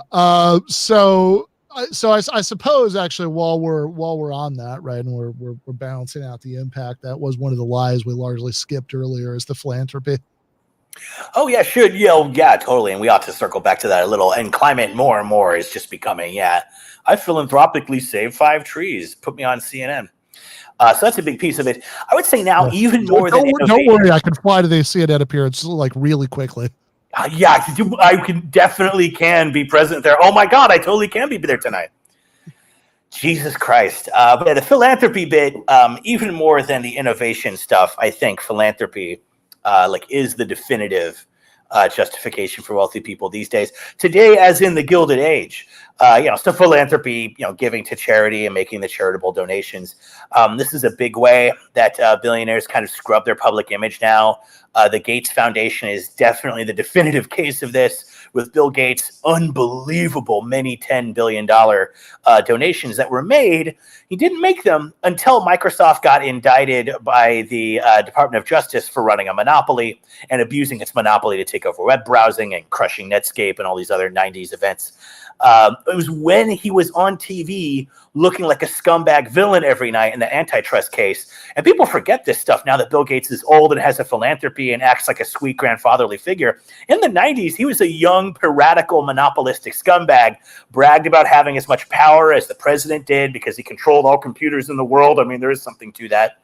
So I suppose actually while we're on that, right, and we're balancing out the impact, that was one of the lies we largely skipped earlier, is the philanthropy. Oh yeah, should totally, and we ought to circle back to that a little. And climate more and more is just becoming I philanthropically saved 5 trees. Put me on CNN. So that's a big piece of it. I would say now even more than don't worry, I can fly to the CNN appearance really quickly. I can be present there. Oh my God, I totally can be there tonight. Jesus Christ. But the philanthropy bit, even more than the innovation stuff, I think philanthropy is the definitive justification for wealthy people these days. Today, as in the Gilded Age, so philanthropy, giving to charity and making the charitable donations. This is a big way that billionaires kind of scrub their public image now. The Gates Foundation is definitely the definitive case of this, with Bill Gates' unbelievable many $10 billion donations that were made. He didn't make them until Microsoft got indicted by the Department of Justice for running a monopoly and abusing its monopoly to take over web browsing and crushing Netscape and all these other 90s events. It was when he was on TV looking like a scumbag villain every night in the antitrust case. And people forget this stuff now that Bill Gates is old and has a philanthropy and acts like a sweet grandfatherly figure. In the 90s, he was a young, piratical, monopolistic scumbag, bragged about having as much power as the president did because he controlled all computers in the world. I mean, there is something to that.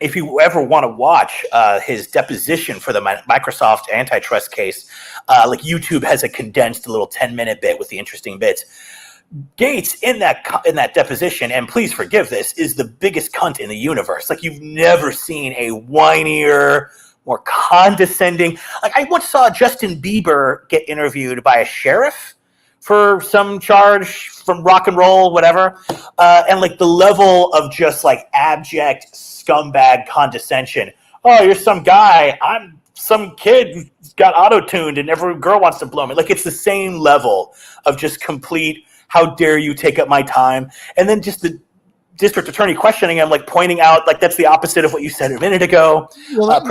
If you ever want to watch his deposition for the Microsoft antitrust case, like YouTube has a condensed little 10-minute bit with the interesting bits. Gates in that deposition, and please forgive this, is the biggest cunt in the universe. Like, you've never seen a whinier, more condescending. Like, I once saw Justin Bieber get interviewed by a sheriff for some charge from rock and roll, whatever. And like the level of just like abject scumbag condescension. Oh, you're some guy. I'm some kid who got auto-tuned and every girl wants to blow me. Like, it's the same level of just complete, how dare you take up my time? And then just the district attorney questioning him, like pointing out, like, that's the opposite of what you said a minute ago. Well, that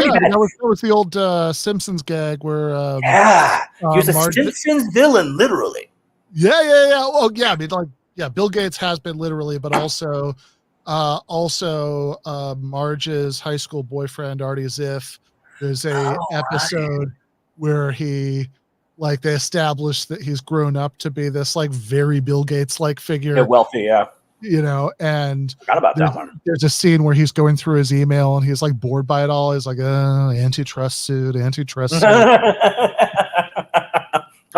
was the old Simpsons gag where he was a Simpsons villain, literally. Yeah. Well, yeah. I mean, like, yeah, Bill Gates has been literally, but also Marge's high school boyfriend, Artie Ziff. There's a episode where they established that he's grown up to be this like very Bill Gates like figure. Yeah, wealthy, yeah. And forgot about that one. There's a scene where he's going through his email and he's like bored by it all. He's like, antitrust suit. I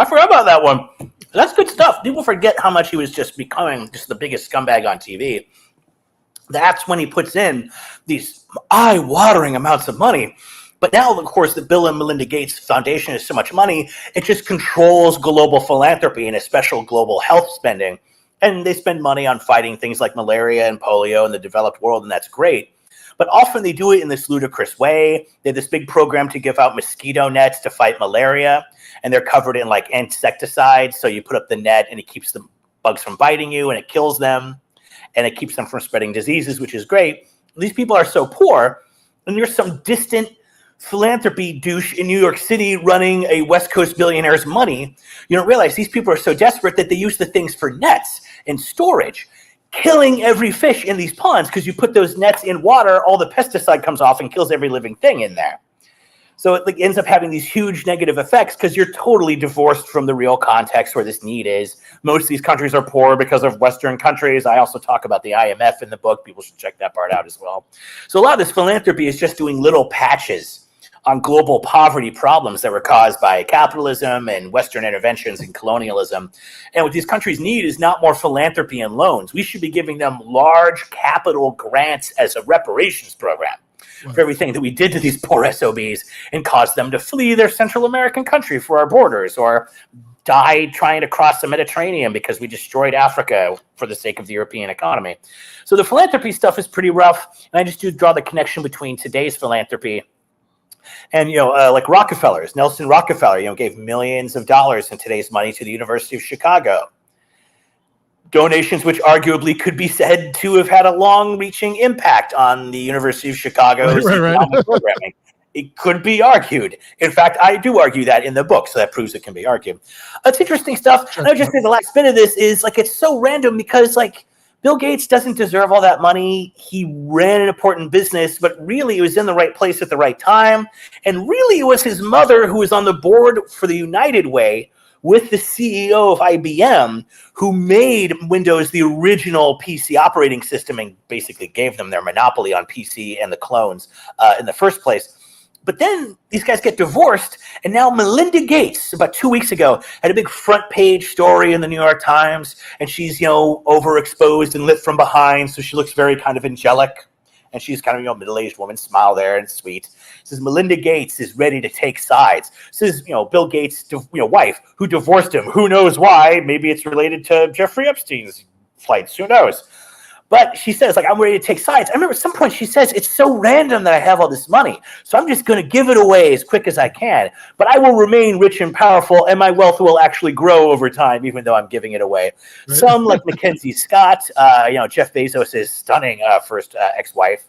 forgot about that one. That's good stuff. People forget how much he was just becoming just the biggest scumbag on TV. That's when he puts in these eye-watering amounts of money. But now, of course, the Bill and Melinda Gates Foundation has so much money, it just controls global philanthropy and a special global health spending. And they spend money on fighting things like malaria and polio in the developed world, and that's great. But often they do it in this ludicrous way. They have this big program to give out mosquito nets to fight malaria, and they're covered in like insecticides. So you put up the net and it keeps the bugs from biting you and it kills them and it keeps them from spreading diseases, which is great. These people are so poor, and you're some distant philanthropy douche in New York City running a West Coast billionaire's money. You don't realize these people are so desperate that they use the things for nets and storage, killing every fish in these ponds, because you put those nets in water, all the pesticide comes off and kills every living thing in there. So it ends up having these huge negative effects because you're totally divorced from the real context where this need is. Most of these countries are poor because of Western countries. I also talk about the IMF in the book. People should check that part out as well. So a lot of this philanthropy is just doing little patches on global poverty problems that were caused by capitalism and Western interventions and colonialism. And what these countries need is not more philanthropy and loans. We should be giving them large capital grants as a reparations program for everything that we did to these poor SOBs and caused them to flee their Central American country for our borders, or died trying to cross the Mediterranean because we destroyed Africa for the sake of the European economy. So the philanthropy stuff is pretty rough. And I just do draw the connection between today's philanthropy and, like Rockefellers. Nelson Rockefeller, gave millions of dollars in today's money to the University of Chicago. Donations which arguably could be said to have had a long-reaching impact on the University of Chicago's economic programming. It could be argued. In fact, I do argue that in the book, so that proves it can be argued. It's interesting stuff. And I would just say the last bit of this is, like, it's so random because, like, Bill Gates doesn't deserve all that money. He ran an important business, but really it was in the right place at the right time. And really it was his mother, who was on the board for the United Way with the CEO of IBM, who made Windows the original PC operating system and basically gave them their monopoly on PC and the clones in the first place. But then these guys get divorced, and now Melinda Gates, about 2 weeks ago, had a big front page story in the New York Times, and she's, overexposed and lit from behind, so she looks very kind of angelic. And she's kind of, middle-aged woman, smile there and sweet. Says, Melinda Gates is ready to take sides. Says, Bill Gates' wife, who divorced him. Who knows why? Maybe it's related to Jeffrey Epstein's flights. Who knows? But she says, I'm ready to take sides. I remember at some point she says, it's so random that I have all this money, so I'm just going to give it away as quick as I can. But I will remain rich and powerful, and my wealth will actually grow over time, even though I'm giving it away. Right. Some, like Mackenzie Scott, Jeff Bezos' stunning first ex-wife,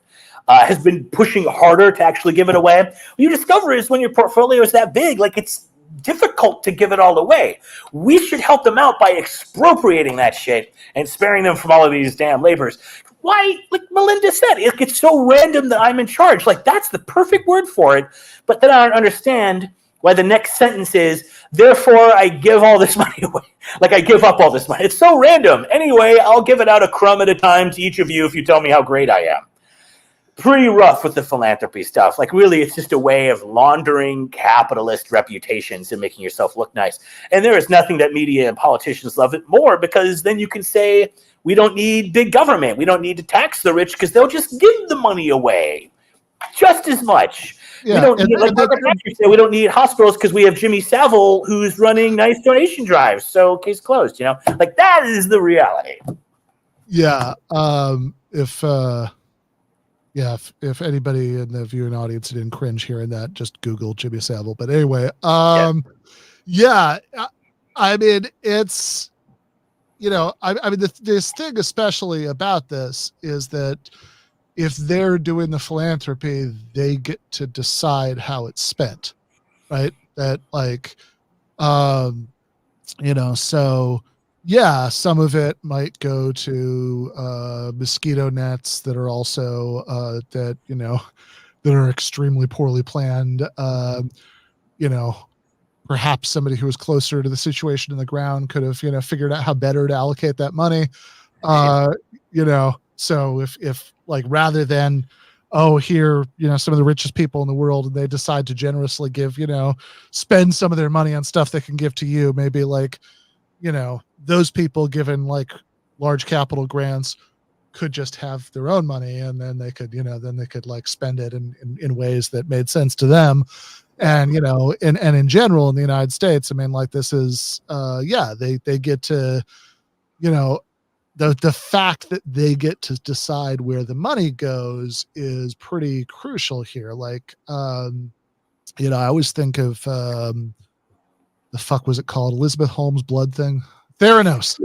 has been pushing harder to actually give it away. What you discover is when your portfolio is that big, it's difficult to give it all away. We should help them out by expropriating that shit and sparing them from all of these damn labors. Why, like Melinda said, it's so random that I'm in charge. That's the perfect word for it. But then I don't understand why the next sentence is, therefore I give all this money away. I give up all this money. It's so random. Anyway, I'll give it out a crumb at a time to each of you if you tell me how great I am. Pretty rough with the philanthropy stuff. Really, it's just a way of laundering capitalist reputations and making yourself look nice. And there is nothing that media and politicians love it more, because then you can say, we don't need big government. We don't need to tax the rich because they'll just give the money away just as much. Yeah. We don't need hospitals because we have Jimmy Savile who's running nice donation drives. So case closed, that is the reality. Yeah. If anybody in the viewing audience didn't cringe hearing that, just Google Jimmy Savile. But anyway, I mean, it's, this thing especially about this is that if they're doing the philanthropy, they get to decide how it's spent, right? That so yeah, some of it might go to mosquito nets that are also that are extremely poorly planned. Perhaps somebody who was closer to the situation in the ground could have figured out how better to allocate that money. So if rather than here some of the richest people in the world, and they decide to generously give spend some of their money on stuff they can give to you, maybe those people given large capital grants could just have their own money, and then they could spend it in ways that made sense to them. And in general in the United States, I mean, this is they get to the fact that they get to decide where the money goes is pretty crucial here. I always think of the fuck was it called? Elizabeth Holmes' blood thing? Theranos.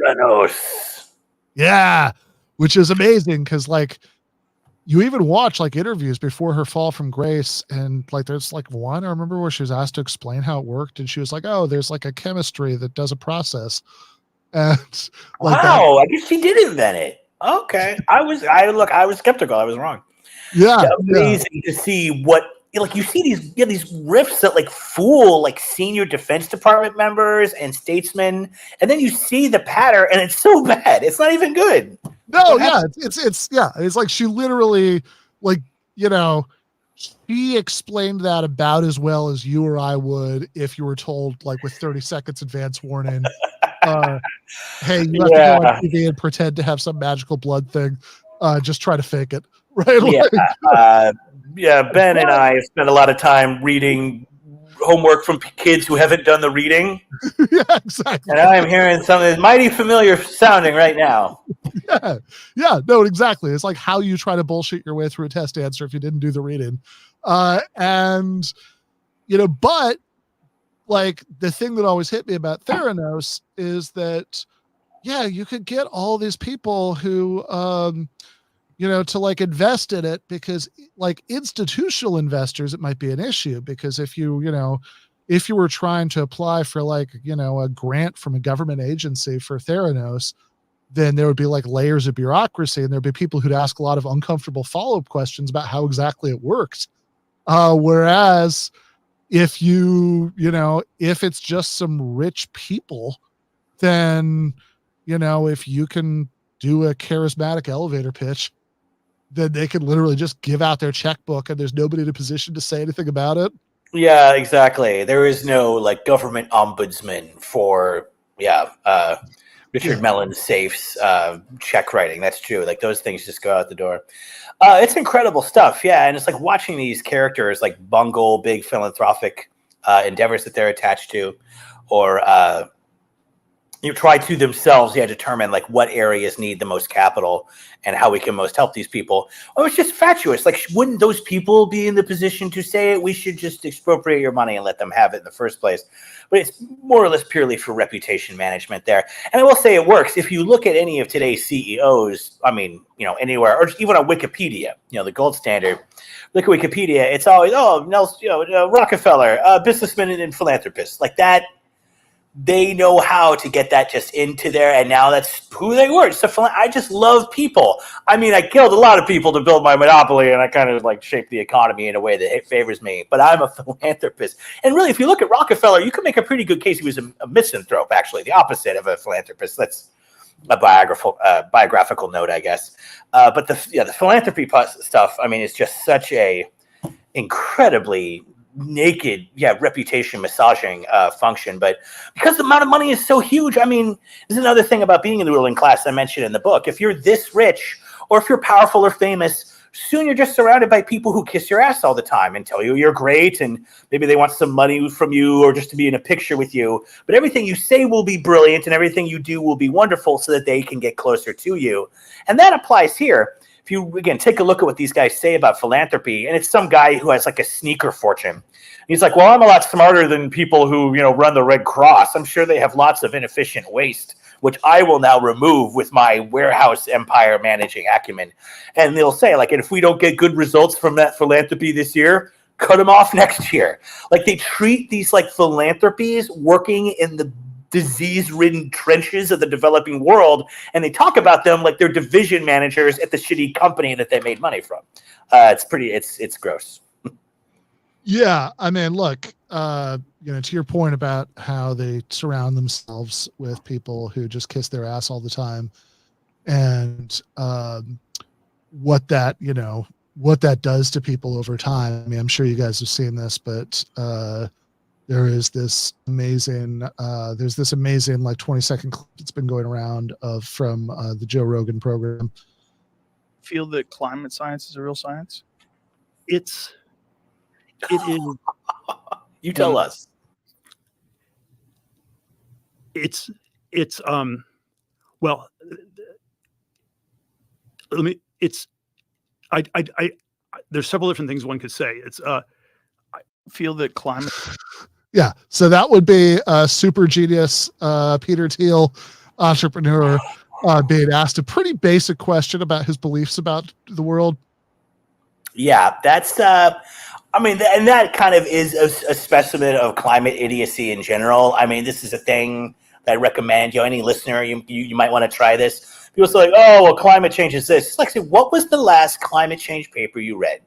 Yeah. Which is amazing because you even watch interviews before her fall from grace, and there's one I remember where she was asked to explain how it worked, and she was like, oh, there's a chemistry that does a process. And wow, I guess she did invent it. Okay. I was skeptical. I was wrong. Yeah. Amazing to see what you see these riffs that fool senior Defense Department members and statesmen, and then you see the pattern, and it's so bad. It's not even good. No, yeah, it's she literally she explained that about as well as you or I would if you were told with 30 seconds advance warning. Hey, you have to go on TV and pretend to have some magical blood thing. Just try to fake it, right? Ben and I have spent a lot of time reading homework from kids who haven't done the reading. Yeah, exactly. And I am hearing something mighty familiar sounding right now. Yeah, no, exactly. It's how you try to bullshit your way through a test answer if you didn't do the reading. But the thing that always hit me about Theranos is that, you could get all these people who, to invest in it, because institutional investors, it might be an issue, because if you were trying to apply for a grant from a government agency for Theranos, then there would be layers of bureaucracy, and there'd be people who'd ask a lot of uncomfortable follow-up questions about how exactly it works. Whereas if if it's just some rich people, then, if you can do a charismatic elevator pitch, then they can literally just give out their checkbook and there's nobody in a position to say anything about it. Yeah, exactly. There is no government ombudsman for, Richard Mellon safes, check writing. That's true. Like those things just go out the door. It's incredible stuff. Yeah. And it's like watching these characters like bungle big philanthropic endeavors that they're attached to, or you try to themselves determine like what areas need the most capital and how we can most help these people. Oh, it's just fatuous. Like, wouldn't those people be in the position to say we should just expropriate your money and let them have it in the first place? But it's more or less purely for reputation management there. And I will say it works. If you look at any of today's CEOs, I mean, anywhere, or even on Wikipedia, the gold standard, look at Wikipedia, it's always, Nelson, Rockefeller, businessman and philanthropist, like that. They know how to get that just into there, and now that's who they were. So I just love people. I mean, I killed a lot of people to build my monopoly, and I kind of like shaped the economy in a way that favors me. But I'm a philanthropist, and really, if you look at Rockefeller, you can make a pretty good case he was a misanthrope, actually, the opposite of a philanthropist. That's a biographical note, I guess. But the philanthropy stuff, I mean, it's just such a incredibly naked reputation massaging function. But because the amount of money is so huge, I mean, there's another thing about being in the ruling class I mentioned in the book. If you're this rich, or if you're powerful or famous, soon you're just surrounded by people who kiss your ass all the time and tell you you're great, and maybe they want some money from you or just to be in a picture with you. But everything you say will be brilliant and everything you do will be wonderful so that they can get closer to you. And that applies here. If you, again, take a look at what these guys say about philanthropy, and it's some guy who has like a sneaker fortune. He's like, well, I'm a lot smarter than people who, run the Red Cross. I'm sure they have lots of inefficient waste, which I will now remove with my warehouse empire managing acumen. And they'll say, like, and if we don't get good results from that philanthropy this year, cut them off next year. Like, they treat these like philanthropies working in the disease-ridden trenches of the developing world, and they talk about them like they're division managers at the shitty company that they made money from. It's gross. Yeah, I mean, look, to your point about how they surround themselves with people who just kiss their ass all the time, and what that does to people over time. I mean, I'm sure you guys have seen this, but there is this amazing, like 20-second clip that's been going around from the Joe Rogan program. Feel that climate science is a real science? It is. You tell us. Well, there's several different things one could say. I feel that climate. Yeah. So that would be a super genius, Peter Thiel, entrepreneur, being asked a pretty basic question about his beliefs about the world. Yeah, that's, and that kind of is a specimen of climate idiocy in general. I mean, this is a thing that I recommend, any listener, you might want to try this. People say, like, oh, well, climate change is this. It's like, say, what was the last climate change paper you read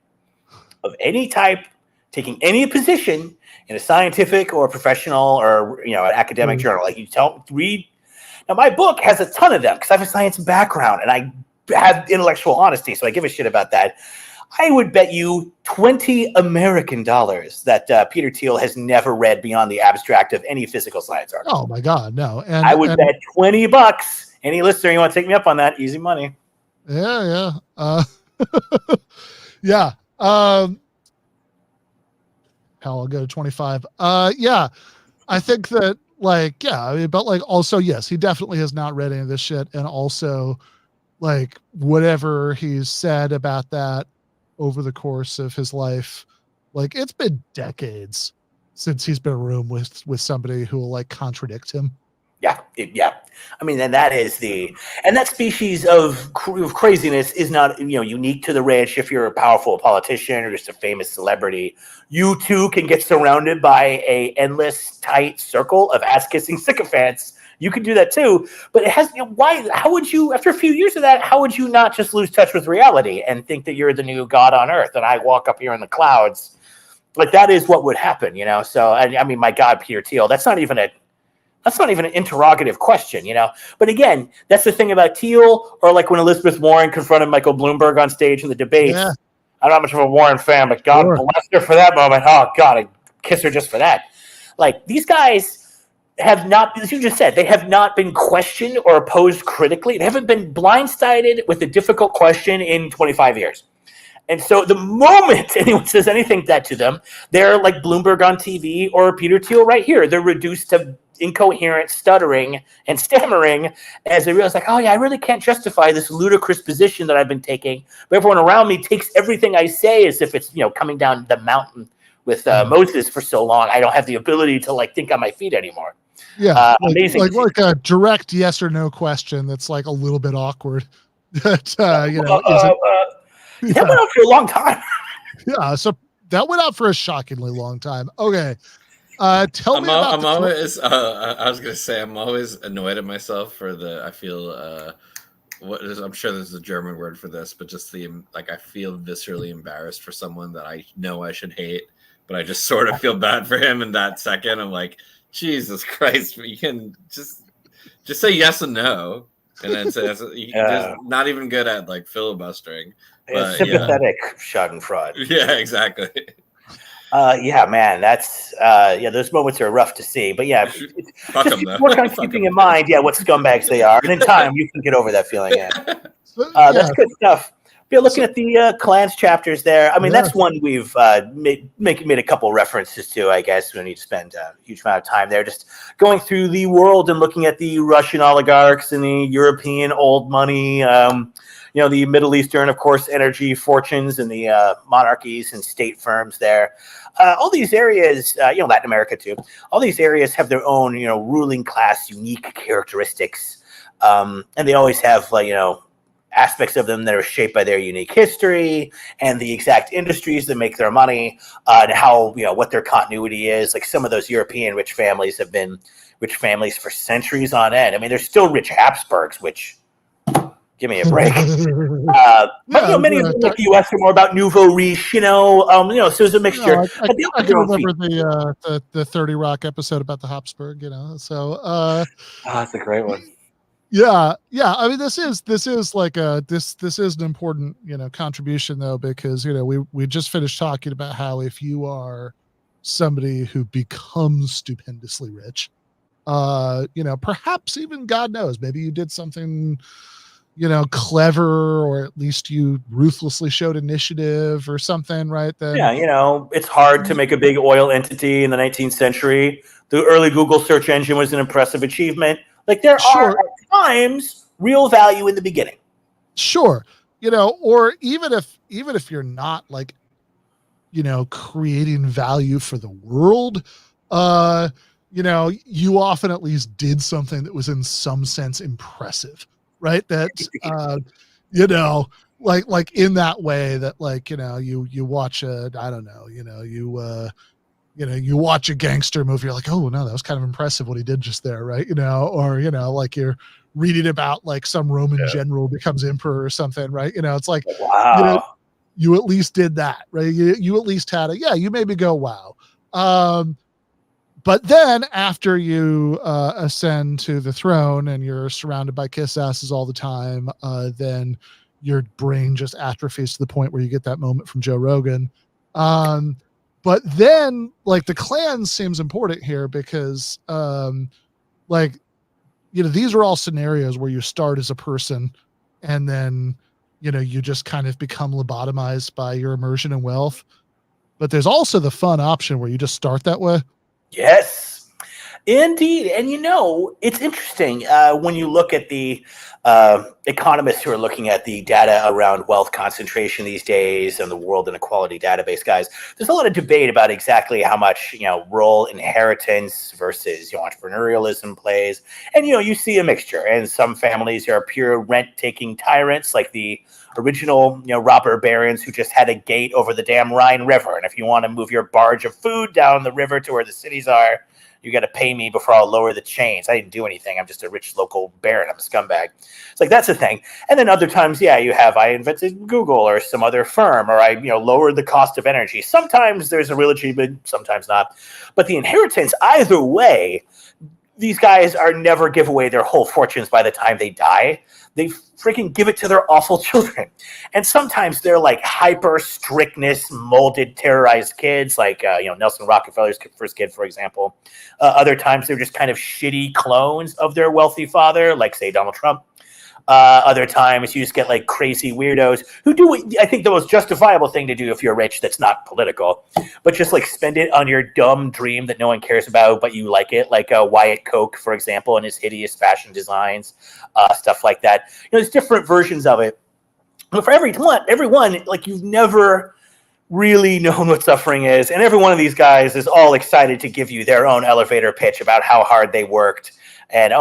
of any type, taking any position in a scientific or professional or, an academic journal? Like, read. Now, my book has a ton of them because I have a science background and I have intellectual honesty, so I give a shit about that. I would bet you $20 American that Peter Thiel has never read beyond the abstract of any physical science article. Oh my God, no! And I would bet $20. Any listener, you want to take me up on that? Easy money. Yeah. Yeah. Hell, I'll go to 25. Yeah, I think that, but also, yes, he definitely has not read any of this shit, and also, whatever he's said about that over the course of his life, it's been decades since he's been in a room with somebody who will contradict him. Yeah. I mean, and that species of craziness is not, unique to the rich. If you're a powerful politician or just a famous celebrity, you too can get surrounded by a endless tight circle of ass-kissing sycophants. You could do that too, but it has, how would you, after a few years of that, how would you not just lose touch with reality and think that you're the new God on earth and I walk up here in the clouds? That is what would happen, So, I mean, my God, Peter Thiel, that's not even an interrogative question, But again, that's the thing about Thiel, or when Elizabeth Warren confronted Michael Bloomberg on stage in the debates. Yeah. I'm not much of a Warren fan, but God bless her for that moment. Oh God, I'd kiss her just for that. These guys, have not, as you just said, they have not been questioned or opposed critically. They haven't been blindsided with a difficult question in 25 years. And so the moment anyone says anything that to them, they're like Bloomberg on TV or Peter Thiel right here. They're reduced to incoherent stuttering and stammering as they realize, like, oh yeah, I really can't justify this ludicrous position that I've been taking. But everyone around me takes everything I say as if it's, coming down the mountain with Moses for so long. I don't have the ability to like think on my feet anymore. Yeah, amazing. Like a direct yes or no question that's like a little bit awkward. That that went on for a long time. Yeah, so that went out for a shockingly long time. Okay, tell me about. I was gonna say I'm always annoyed at myself for I feel I'm sure there's a German word for this, but just I feel viscerally embarrassed for someone that I know I should hate, but I just sort of feel bad for him in that second. I'm like, Jesus Christ, you can just say yes and no, and then say just not even good at like filibustering. But, sympathetic schadenfreude. Yeah, exactly. Yeah, man, that's those moments are rough to see. But yeah, work on keeping in mind, what scumbags they are, and in time you can get over that feeling. Yeah, that's good stuff. Yeah, looking at the clans chapters there, I mean, that's one we've made a couple references to. I guess we need to spend a huge amount of time there, just going through the world and looking at the Russian oligarchs and the European old money. The Middle Eastern, of course, energy fortunes and the monarchies and state firms there. All these areas, Latin America too, all these areas have their own, ruling class unique characteristics. And they always have, aspects of them that are shaped by their unique history and the exact industries that make their money, and how, what their continuity is. Like some of those European rich families have been rich families for centuries on end. I mean, there's still rich Habsburgs, which... Give me a break. But many of them, like the U.S., are more about nouveau riche. So it's a mixture. I can remember the 30 Rock episode about the Habsburg. So that's a great one. Yeah. I mean, this is like this is an important contribution though, because we just finished talking about how if you are somebody who becomes stupendously rich, perhaps even God knows, maybe you did something clever, or at least you ruthlessly showed initiative or something, right? Then it's hard to make a big oil entity in the 19th century. The early Google search engine was an impressive achievement. Like there are at times real value in the beginning. Sure. Or even if you're not like, creating value for the world, you often at least did something that was in some sense impressive. Right. That, like in that way that you watch you watch a gangster movie, you're like, oh no, that was kind of impressive what he did just there. Right. Or, like you're reading about like some Roman general becomes emperor or something. Right. It's like, wow. You at least did that. Right. You at least had you maybe go, wow. But then after you ascend to the throne and you're surrounded by kiss asses all the time, then your brain just atrophies to the point where you get that moment from Joe Rogan. But then like the clan seems important here because these are all scenarios where you start as a person and then, you just kind of become lobotomized by your immersion in wealth. But there's also the fun option where you just start that way. Yes, indeed. And it's interesting when you look at the economists who are looking at the data around wealth concentration these days and the World Inequality Database guys. There's a lot of debate about exactly how much role inheritance versus entrepreneurialism plays. And you see a mixture. And some families are pure rent-taking tyrants, like the original robber barons who just had a gate over the damn Rhine River. And if you want to move your barge of food down the river to where the cities are, you got to pay me before I'll lower the chains. I didn't do anything. I'm just a rich local baron. I'm a scumbag. It's like, that's a thing. And then other times, you have, I invented Google or some other firm, or I, lowered the cost of energy. Sometimes there's a real achievement, sometimes not. But the inheritance, either way, these guys are never give away their whole fortunes by the time they die. They freaking give it to their awful children. And sometimes they're like hyper strictness, molded, terrorized kids, like, Nelson Rockefeller's first kid, for example. Other times they're just kind of shitty clones of their wealthy father, like, say, Donald Trump. Other times you just get like crazy weirdos who do what I think the most justifiable thing to do if you're rich that's not political, but just like spend it on your dumb dream that no one cares about, but you like it, like Wyatt Koch, for example, and his hideous fashion designs, stuff like that. There's different versions of it. But for everyone, like, you've never really known what suffering is. And every one of these guys is all excited to give you their own elevator pitch about how hard they worked. And,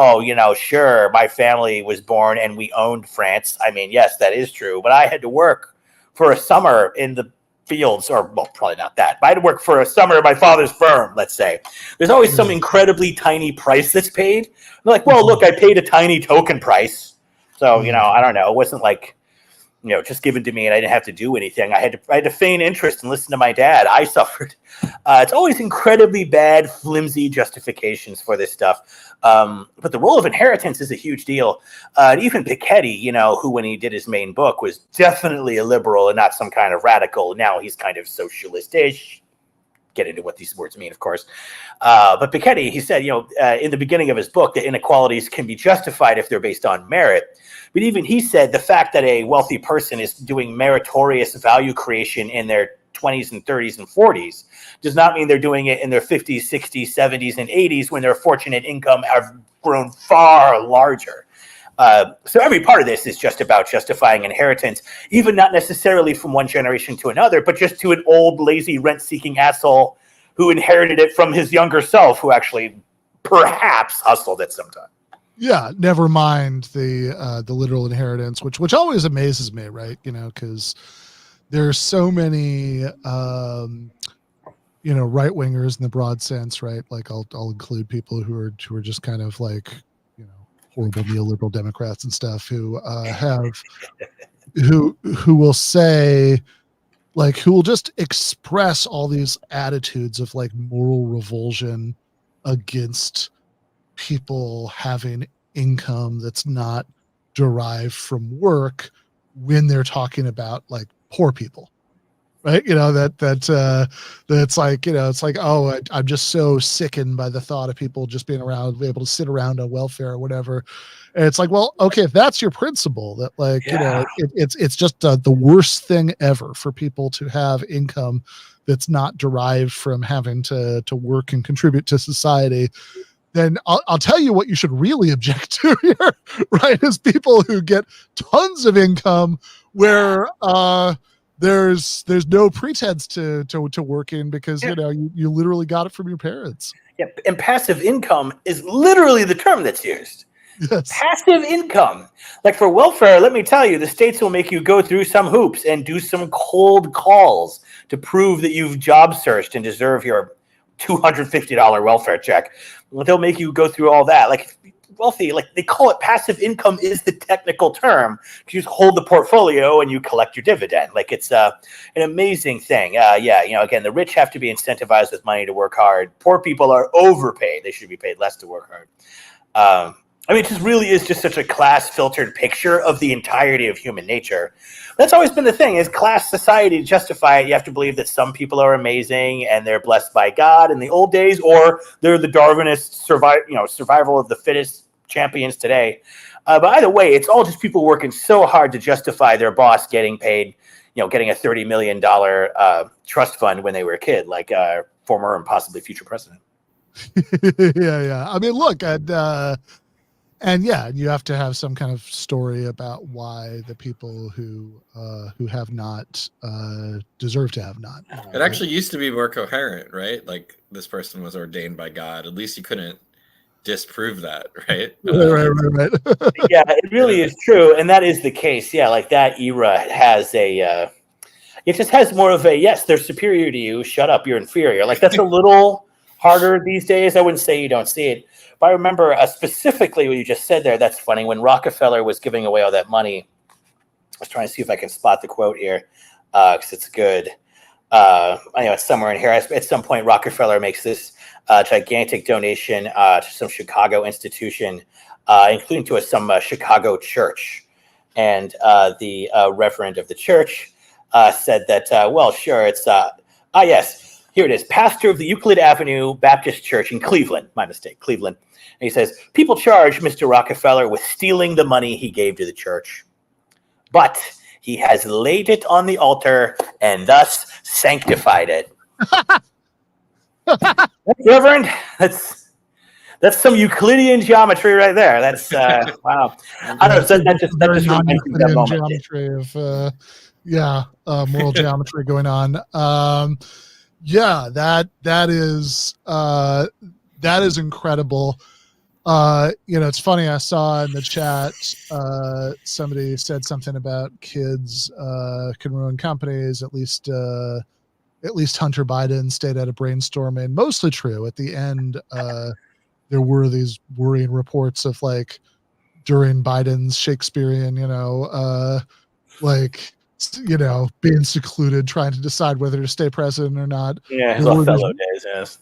sure, my family was born and we owned France. I mean, yes, that is true. But I had to work for a summer in the fields, or, well, probably not that. But I had to work for a summer at my father's firm, let's say. There's always some incredibly tiny price that's paid. They're like, well, look, I paid a tiny token price. So, I don't know. It wasn't like, just given to me and I didn't have to do anything. I had to feign interest and listen to my dad. I suffered. It's always incredibly bad, flimsy justifications for this stuff. But the role of inheritance is a huge deal. And even Piketty, who when he did his main book was definitely a liberal and not some kind of radical. Now he's kind of socialist-ish. Get into what these words mean, of course. But Piketty, he said, in the beginning of his book, that inequalities can be justified if they're based on merit. But even he said the fact that a wealthy person is doing meritorious value creation in their 20s and 30s and 40s does not mean they're doing it in their 50s, 60s, 70s, and 80s when their fortune and income have grown far larger. So every part of this is just about justifying inheritance, even not necessarily from one generation to another, but just to an old, lazy, rent-seeking asshole who inherited it from his younger self, who actually perhaps hustled at some time. Yeah, never mind the literal inheritance, which always amazes me, right? Because there's so many right wingers in the broad sense, right? Like I'll include people who are just kind of like horrible neoliberal Democrats and stuff who will say, like, who will just express all these attitudes of like moral revulsion against people having income that's not derived from work when they're talking about like poor people, right? That's like, it's like, oh, I'm just so sickened by the thought of people just being around, able to sit around on welfare or whatever. And it's like, well, okay, if that's your principle, that like, it's just the worst thing ever for people to have income that's not derived from having to work and contribute to society, then I'll tell you what you should really object to here, right? Is people who get tons of income where there's no pretense to working because you literally got it from your parents. Yeah, and passive income is literally the term that's used. Yes. Passive income. Like for welfare, let me tell you, the states will make you go through some hoops and do some cold calls to prove that you've job searched and deserve your $250 welfare check. They'll make you go through all that. Like wealthy, like they call it passive income is the technical term. You just hold the portfolio and you collect your dividend. Like it's an amazing thing. Again, the rich have to be incentivized with money to work hard. Poor people are overpaid. They should be paid less to work hard. It just really is just such a class-filtered picture of the entirety of human nature. That's always been the thing, is class society. To justify it, you have to believe that some people are amazing and they're blessed by God in the old days, or they're the Darwinist survival of the fittest champions today. But either way, it's all just people working so hard to justify their boss getting paid, getting a $30 million trust fund when they were a kid, like former and possibly future president. Yeah. I mean, look, and you have to have some kind of story about why the people who have not deserve to have not. It actually used to be more coherent, right? Like this person was ordained by God. At least you couldn't disprove that, right? Right. Yeah, it really is true, and that is the case. Yeah, like that era has it just has more of a yes, they're superior to you. Shut up, you're inferior. Like that's a little harder these days. I wouldn't say you don't see it. But I remember specifically what you just said there. That's funny. When Rockefeller was giving away all that money, I was trying to see if I can spot the quote here because it's good. Anyway, somewhere in here, at some point, Rockefeller makes this gigantic donation to some Chicago institution, including to some Chicago church. And the reverend of the church said that, well, sure, it's, yes, here it is, pastor of the Euclid Avenue Baptist Church in Cleveland. My mistake, Cleveland. And he says, people charge Mr. Rockefeller with stealing the money he gave to the church, but he has laid it on the altar and thus sanctified it. Reverend, that's some Euclidean geometry right there. That's wow. I don't know. That just reminds me of that moment. Geometry of moral geometry going on. That is incredible. It's funny. I saw in the chat somebody said something about kids can ruin companies. At least Hunter Biden stayed out of brainstorming. Mostly true. At the end, there were these worrying reports of like during Biden's Shakespearean, being secluded, trying to decide whether to stay president or not. Yeah, his Othello days. Yes.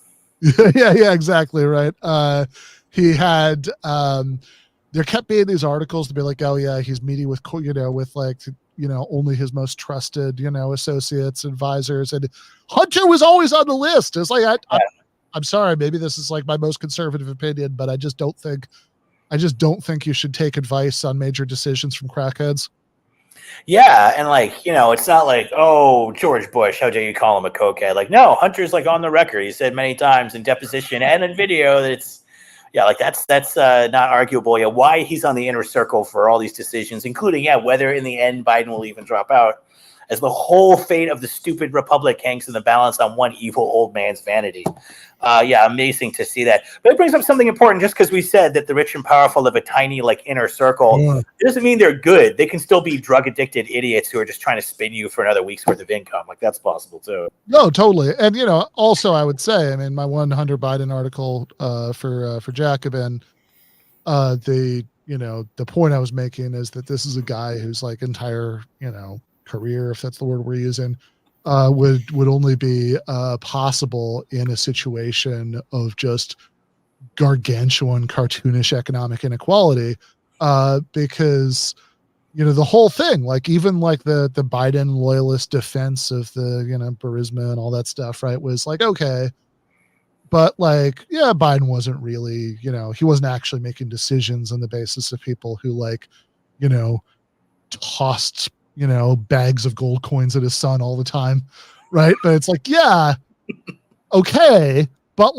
yeah, exactly right. He had there kept being these articles to be like, oh yeah, he's meeting with only his most trusted associates, advisors, and Hunter was always on the list. It's like I'm sorry, maybe this is like my most conservative opinion, but I just don't think you should take advice on major decisions from crackheads. Yeah, and it's not like, oh, George Bush, how dare you call him a cokehead? Like, no, Hunter's like on the record. He said many times in deposition and in video that it's that's not arguable. Yeah, why he's on the inner circle for all these decisions, including whether in the end Biden will even drop out, as the whole fate of the stupid republic hangs in the balance on one evil old man's vanity. Amazing to see that. But it brings up something important. Just because we said that the rich and powerful live a tiny inner circle, it doesn't mean they're good. They can still be drug addicted idiots who are just trying to spin you for another week's worth of income. Like, that's possible too. No, totally. And also I would say, my one Hunter Biden article for Jacobin, the point I was making is that this is a guy whose entire career, if that's the word we're using, would only be possible in a situation of just gargantuan, cartoonish economic inequality, because the whole thing, even the Biden loyalist defense of the Burisma and all that stuff, right, was like, okay, but Biden wasn't really, he wasn't actually making decisions on the basis of people who tossed bags of gold coins at his son all the time, right? But it's like, yeah, okay, but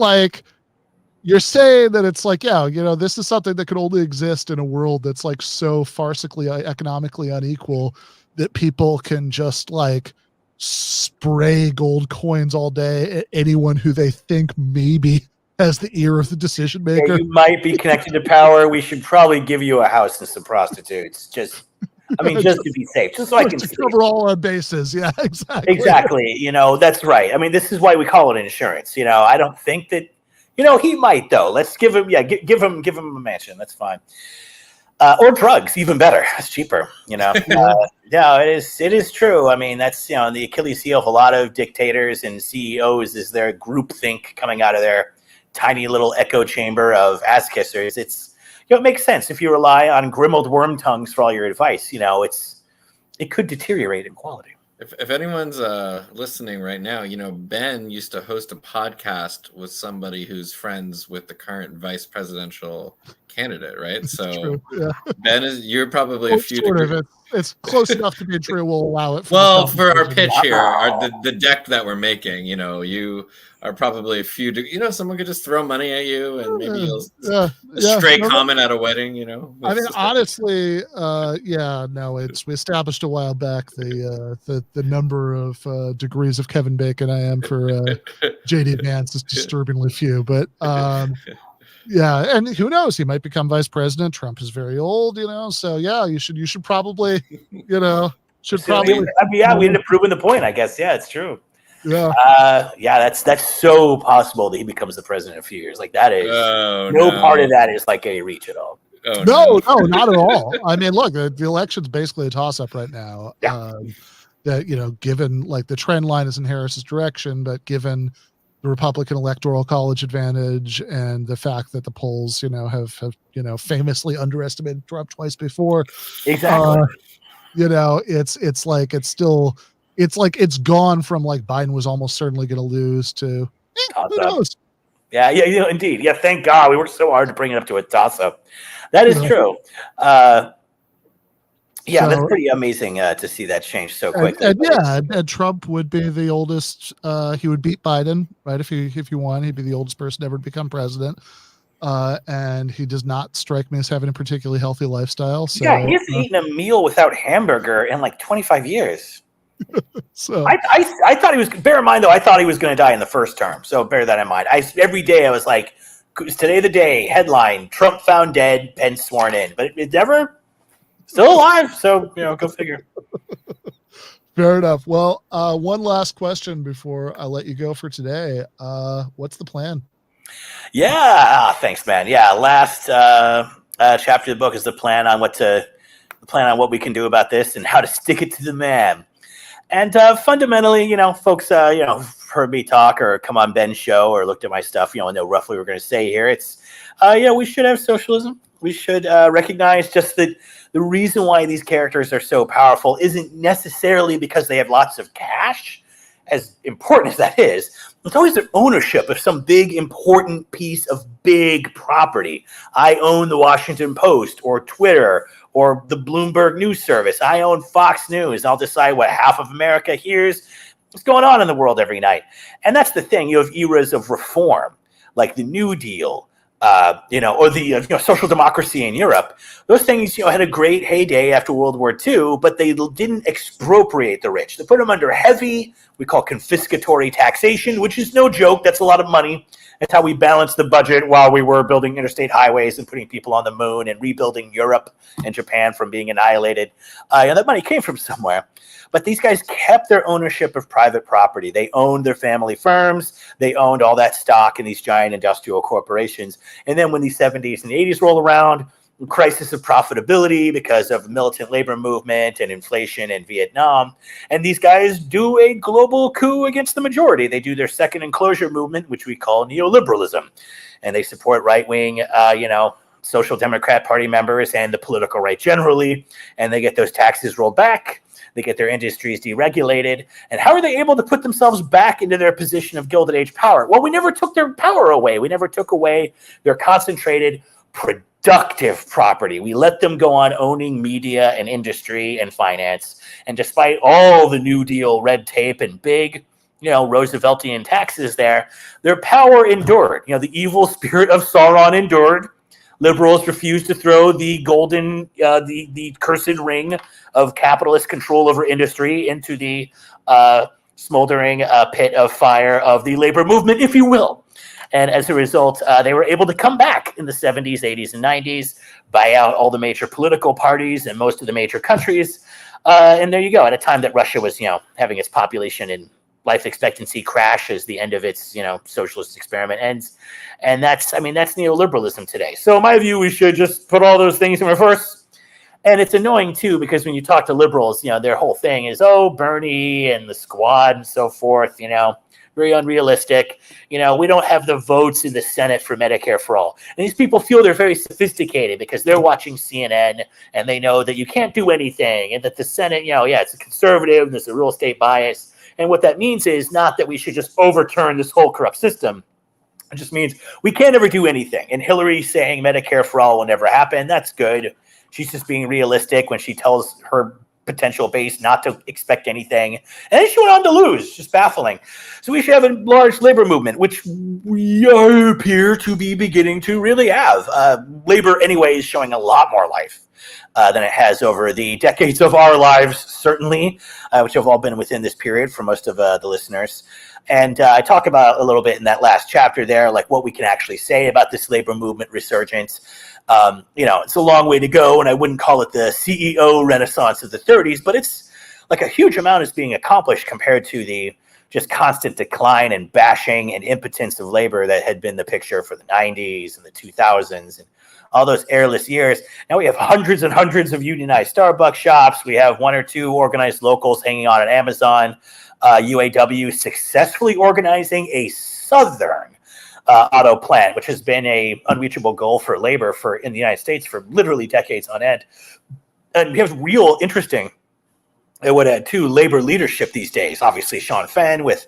you're saying that it's this is something that could only exist in a world that's so farcically economically unequal that people can just spray gold coins all day at anyone who they think maybe has the ear of the decision maker. You might be connected to power. We should probably give you a house and some prostitutes. Just to be safe, just so I can cover all our bases. Yeah, exactly. Exactly. That's right. This is why we call it insurance. I don't think that, he might though. Let's give him, give him a mansion. That's fine. Or drugs, even better. That's cheaper. It is true. That's, the Achilles heel of a lot of dictators and CEOs is their groupthink coming out of their tiny little echo chamber of ass kissers. It makes sense if you rely on grimbled worm tongues for all your advice. It could deteriorate in quality. If anyone's listening right now, Ben used to host a podcast with somebody who's friends with the current vice presidential candidate, right? So Ben you're probably a few degrees. It's close enough to be true. We'll allow it. For our pitch here, the deck that we're making, you are probably a few. Someone could just throw money at you, and maybe you'll stray comment at a wedding. Honestly, we established a while back the number of degrees of Kevin Bacon I am for JD Vance is disturbingly few, but. Yeah, and who knows? He might become vice president. Trump is very old, So you should probably, we ended up proving the point, I guess. Yeah, it's true. Yeah. That's so possible that he becomes the president in a few years. That is part of that is a reach at all. No, not at all. Look, the election's basically a toss-up right now. Yeah. that, given like the trend line is in Harris's direction, but given the Republican Electoral College advantage and the fact that the polls, have famously underestimated Trump twice before. Exactly. It's like it's gone from like Biden was almost certainly going to lose to who knows? Yeah, indeed. Yeah, thank God. We worked so hard to bring it up to a toss-up. That is true. That's pretty amazing to see that change so quickly. And Trump would be the oldest. He would beat Biden, right? If he won, he'd be the oldest person ever to become president. And he does not strike me as having a particularly healthy lifestyle. So, yeah, he hasn't eaten a meal without hamburger in like 25 years. So I thought he was. Bear in mind, though, I thought he was going to die in the first term. So bear that in mind. Every day I was like, "Is today the day?" Headline: Trump found dead, Pence sworn in. But it never. Still alive. So go figure. Fair enough. Well, one last question before I let you go for today. What's the plan? Yeah. Thanks, man. Yeah. Last chapter of the book is the plan on what we can do about this and how to stick it to the man. And fundamentally, folks, heard me talk or come on Ben's show or looked at my stuff, know roughly what we're going to say here. It's, we should have socialism. We should recognize just that the reason why these characters are so powerful isn't necessarily because they have lots of cash, as important as that is. It's always their ownership of some big, important piece of big property. I own the Washington Post or Twitter or the Bloomberg News Service. I own Fox News. I'll decide what half of America hears, what's going on in the world every night. And that's the thing. You have eras of reform, like the New Deal, or the social democracy in Europe. Those things, had a great heyday after World War II, but they didn't expropriate the rich. They put them under heavy, we call confiscatory taxation, which is no joke. That's a lot of money. That's how we balanced the budget while we were building interstate highways and putting people on the moon and rebuilding Europe and Japan from being annihilated. That money came from somewhere. But these guys kept their ownership of private property. They owned their family firms. They owned all that stock in these giant industrial corporations. And then when the 70s and 80s roll around, crisis of profitability because of the militant labor movement and inflation in Vietnam. And these guys do a global coup against the majority. They do their second enclosure movement, which we call neoliberalism. And they support right-wing, social democrat party members and the political right generally. And they get those taxes rolled back. They get their industries deregulated. And how are they able to put themselves back into their position of Gilded Age power? Well, we never took their power away. We never took away their concentrated, productive property. We let them go on owning media and industry and finance. And despite all the New Deal red tape and big, Rooseveltian taxes their power endured. The evil spirit of Sauron endured. Liberals refused to throw the golden, the cursed ring of capitalist control over industry into the smoldering pit of fire of the labor movement, if you will. And as a result, they were able to come back in the 70s, 80s, and 90s, buy out all the major political parties and most of the major countries. And there you go, at a time that Russia was, having its population and life expectancy crash as the end of its, socialist experiment ends. And that's neoliberalism today. So in my view, we should just put all those things in reverse. And it's annoying, too, because when you talk to liberals, their whole thing is, Bernie and the squad and so forth, very unrealistic. We don't have the votes in the Senate for Medicare for all. And these people feel they're very sophisticated because they're watching CNN and they know that you can't do anything and that the Senate, it's a conservative, there's a real estate bias. And what that means is not that we should just overturn this whole corrupt system. It just means we can't ever do anything. And Hillary saying Medicare for all will never happen. That's good. She's just being realistic when she tells her potential base not to expect anything. And then she went on to lose. Just baffling. So we should have a large labor movement, which we appear to be beginning to really have. Labor, anyway, is showing a lot more life than it has over the decades of our lives, certainly, which have all been within this period for most of the listeners. And I talk about a little bit in that last chapter there, like what we can actually say about this labor movement resurgence. It's a long way to go, and I wouldn't call it the CEO renaissance of the 30s, but it's like a huge amount is being accomplished compared to the just constant decline and bashing and impotence of labor that had been the picture for the 90s and the 2000s and all those airless years. Now we have hundreds and hundreds of unionized Starbucks shops. We have one or two organized locals hanging on at Amazon. UAW successfully organizing a Southern auto plant, which has been a unreachable goal for labor in the United States for literally decades on end. And we have real interesting, I would add, too, labor leadership these days. Obviously, Sean Fenn with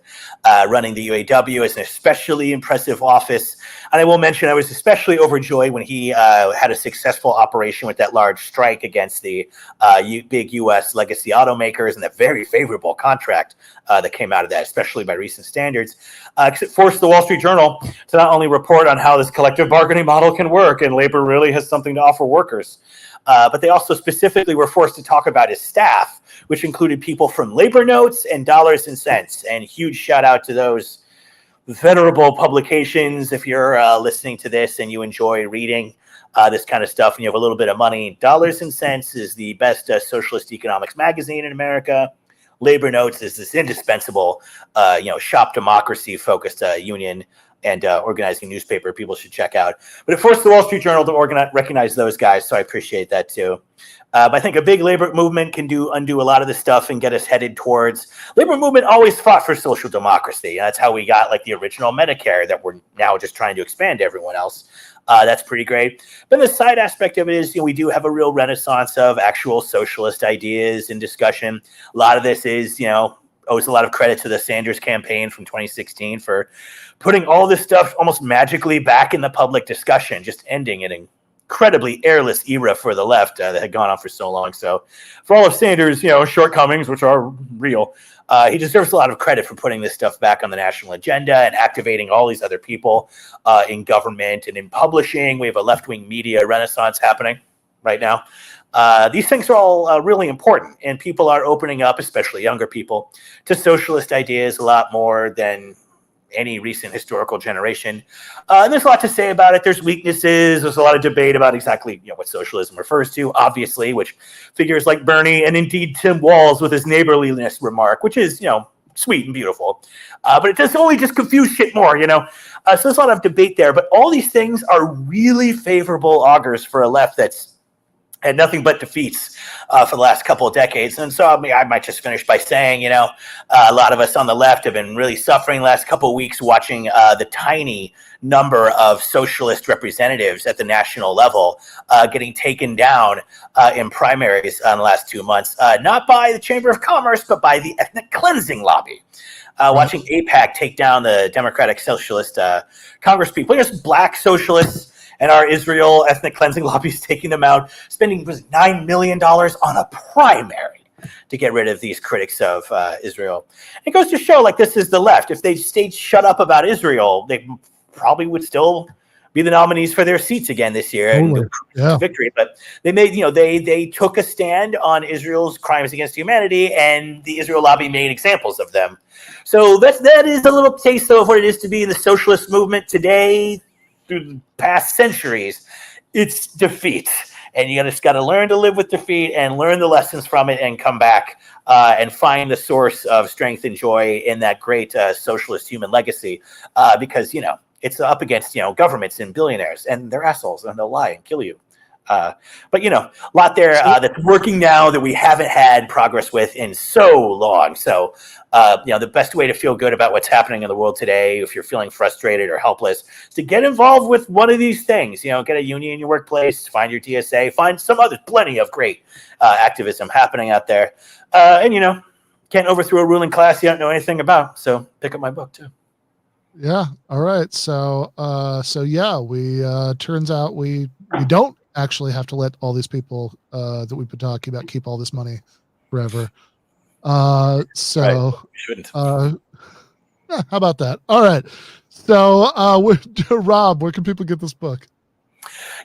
running the UAW is an especially impressive office. And I will mention I was especially overjoyed when he had a successful operation with that large strike against the big U.S. legacy automakers and that very favorable contract that came out of that, especially by recent standards. It forced the Wall Street Journal to not only report on how this collective bargaining model can work and labor really has something to offer workers, but they also specifically were forced to talk about his staff, which included people from Labor Notes and Dollars and Cents. And huge shout out to those venerable publications. If you're listening to this and you enjoy reading this kind of stuff and you have a little bit of money, Dollars and Cents is the best socialist economics magazine in America. Labor Notes is this indispensable, shop democracy focused union and organizing newspaper people should check out. But it forced the Wall Street Journal to recognize those guys, so I appreciate that too. But I think a big labor movement can undo a lot of this stuff and get us headed towards labor movement. Always fought for social democracy. That's how we got like the original Medicare that we're now just trying to expand to everyone else. That's pretty great. But the side aspect of it is, we do have a real renaissance of actual socialist ideas and discussion. A lot of this is, owes a lot of credit to the Sanders campaign from 2016 for putting all this stuff almost magically back in the public discussion, just ending an incredibly airless era for the left that had gone on for so long. So for all of Sanders, shortcomings, which are real, he deserves a lot of credit for putting this stuff back on the national agenda and activating all these other people in government and in publishing. We have a left-wing media renaissance happening right now. These things are all really important, and people are opening up, especially younger people, to socialist ideas a lot more than any recent historical generation. And there's a lot to say about it. There's weaknesses. There's a lot of debate about exactly what socialism refers to, obviously, which figures like Bernie and indeed Tim Walz with his neighborliness remark, which is, sweet and beautiful. But it does only just confuse shit more, So there's a lot of debate there. But all these things are really favorable augurs for a left that's had nothing but defeats for the last couple of decades. And so I might just finish by saying, a lot of us on the left have been really suffering the last couple of weeks watching the tiny number of socialist representatives at the national level getting taken down in primaries in the last 2 months, not by the Chamber of Commerce, but by the ethnic cleansing lobby. Watching AIPAC take down the Democratic Socialist Congress people, just black socialists, and our Israel ethnic cleansing lobbies taking them out, spending $9 million on a primary to get rid of these critics of Israel. It goes to show, this is the left. If they stayed shut up about Israel, they probably would still be the nominees for their seats again this year and victory. But they made, they took a stand on Israel's crimes against humanity, and the Israel lobby made examples of them. So that is a little taste of what it is to be in the socialist movement today. Through the past centuries, it's defeat, and you just got to learn to live with defeat and learn the lessons from it and come back and find the source of strength and joy in that great socialist human legacy, because it's up against governments and billionaires, and they're assholes and they'll lie and kill you. But a lot there that's working now that we haven't had progress with in so long. So the best way to feel good about what's happening in the world today, if you're feeling frustrated or helpless, is to get involved with one of these things. Get a union in your workplace, find your DSA, find some other plenty of great activism happening out there. And can't overthrow a ruling class you don't know anything about. So pick up my book too. Yeah. All right. So we turns out we don't actually have to let all these people that we've been talking about keep all this money forever. Right. Shouldn't. How about that? All right. So Rob, where can people get this book?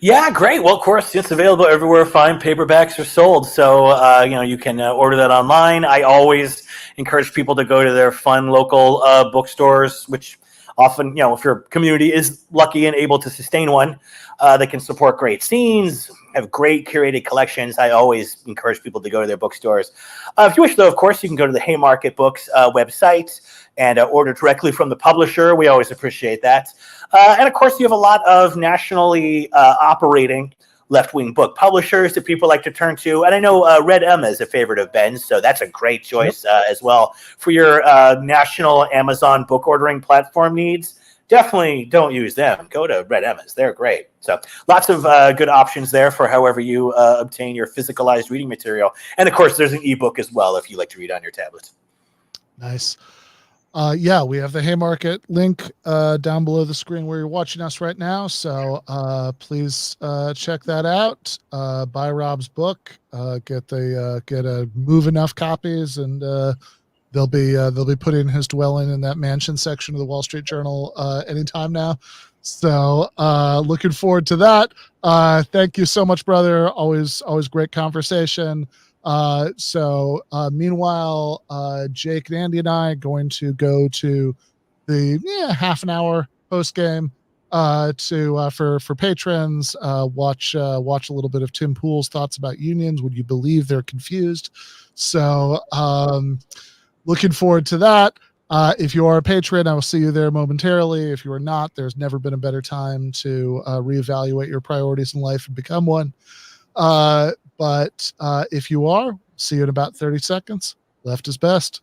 Yeah, great. Well, of course, it's available everywhere fine paperbacks are sold. So, you can order that online. I always encourage people to go to their fun local bookstores, which often, if your community is lucky and able to sustain one, that can support great scenes, have great curated collections. I always encourage people to go to their bookstores. If you wish, though, of course, you can go to the Haymarket Books website and order directly from the publisher. We always appreciate that. And of course, you have a lot of nationally operating left-wing book publishers that people like to turn to. And I know Red Emma is a favorite of Ben's, so that's a great choice as well for your national Amazon book ordering platform needs. Definitely don't use them. Go to Red Emma's. They're great. So lots of good options there for however you obtain your physicalized reading material. And of course, there's an ebook as well if you like to read on your tablet. Nice. Yeah, we have the Haymarket link down below the screen where you're watching us right now. So please check that out. Buy Rob's book. Get move enough copies, and they'll be putting his dwelling in that mansion section of the Wall Street Journal anytime now. So looking forward to that. Thank you so much, brother. Always great conversation. Meanwhile, Jake and Andy and I are going to go to the half an hour post game for patrons, watch a little bit of Tim Pool's thoughts about unions. Would you believe they're confused? So looking forward to that. If you are a patron, I will see you there momentarily. If you are not, there's never been a better time to reevaluate your priorities in life and become one. But if you are, see you in about 30 seconds. Left is best.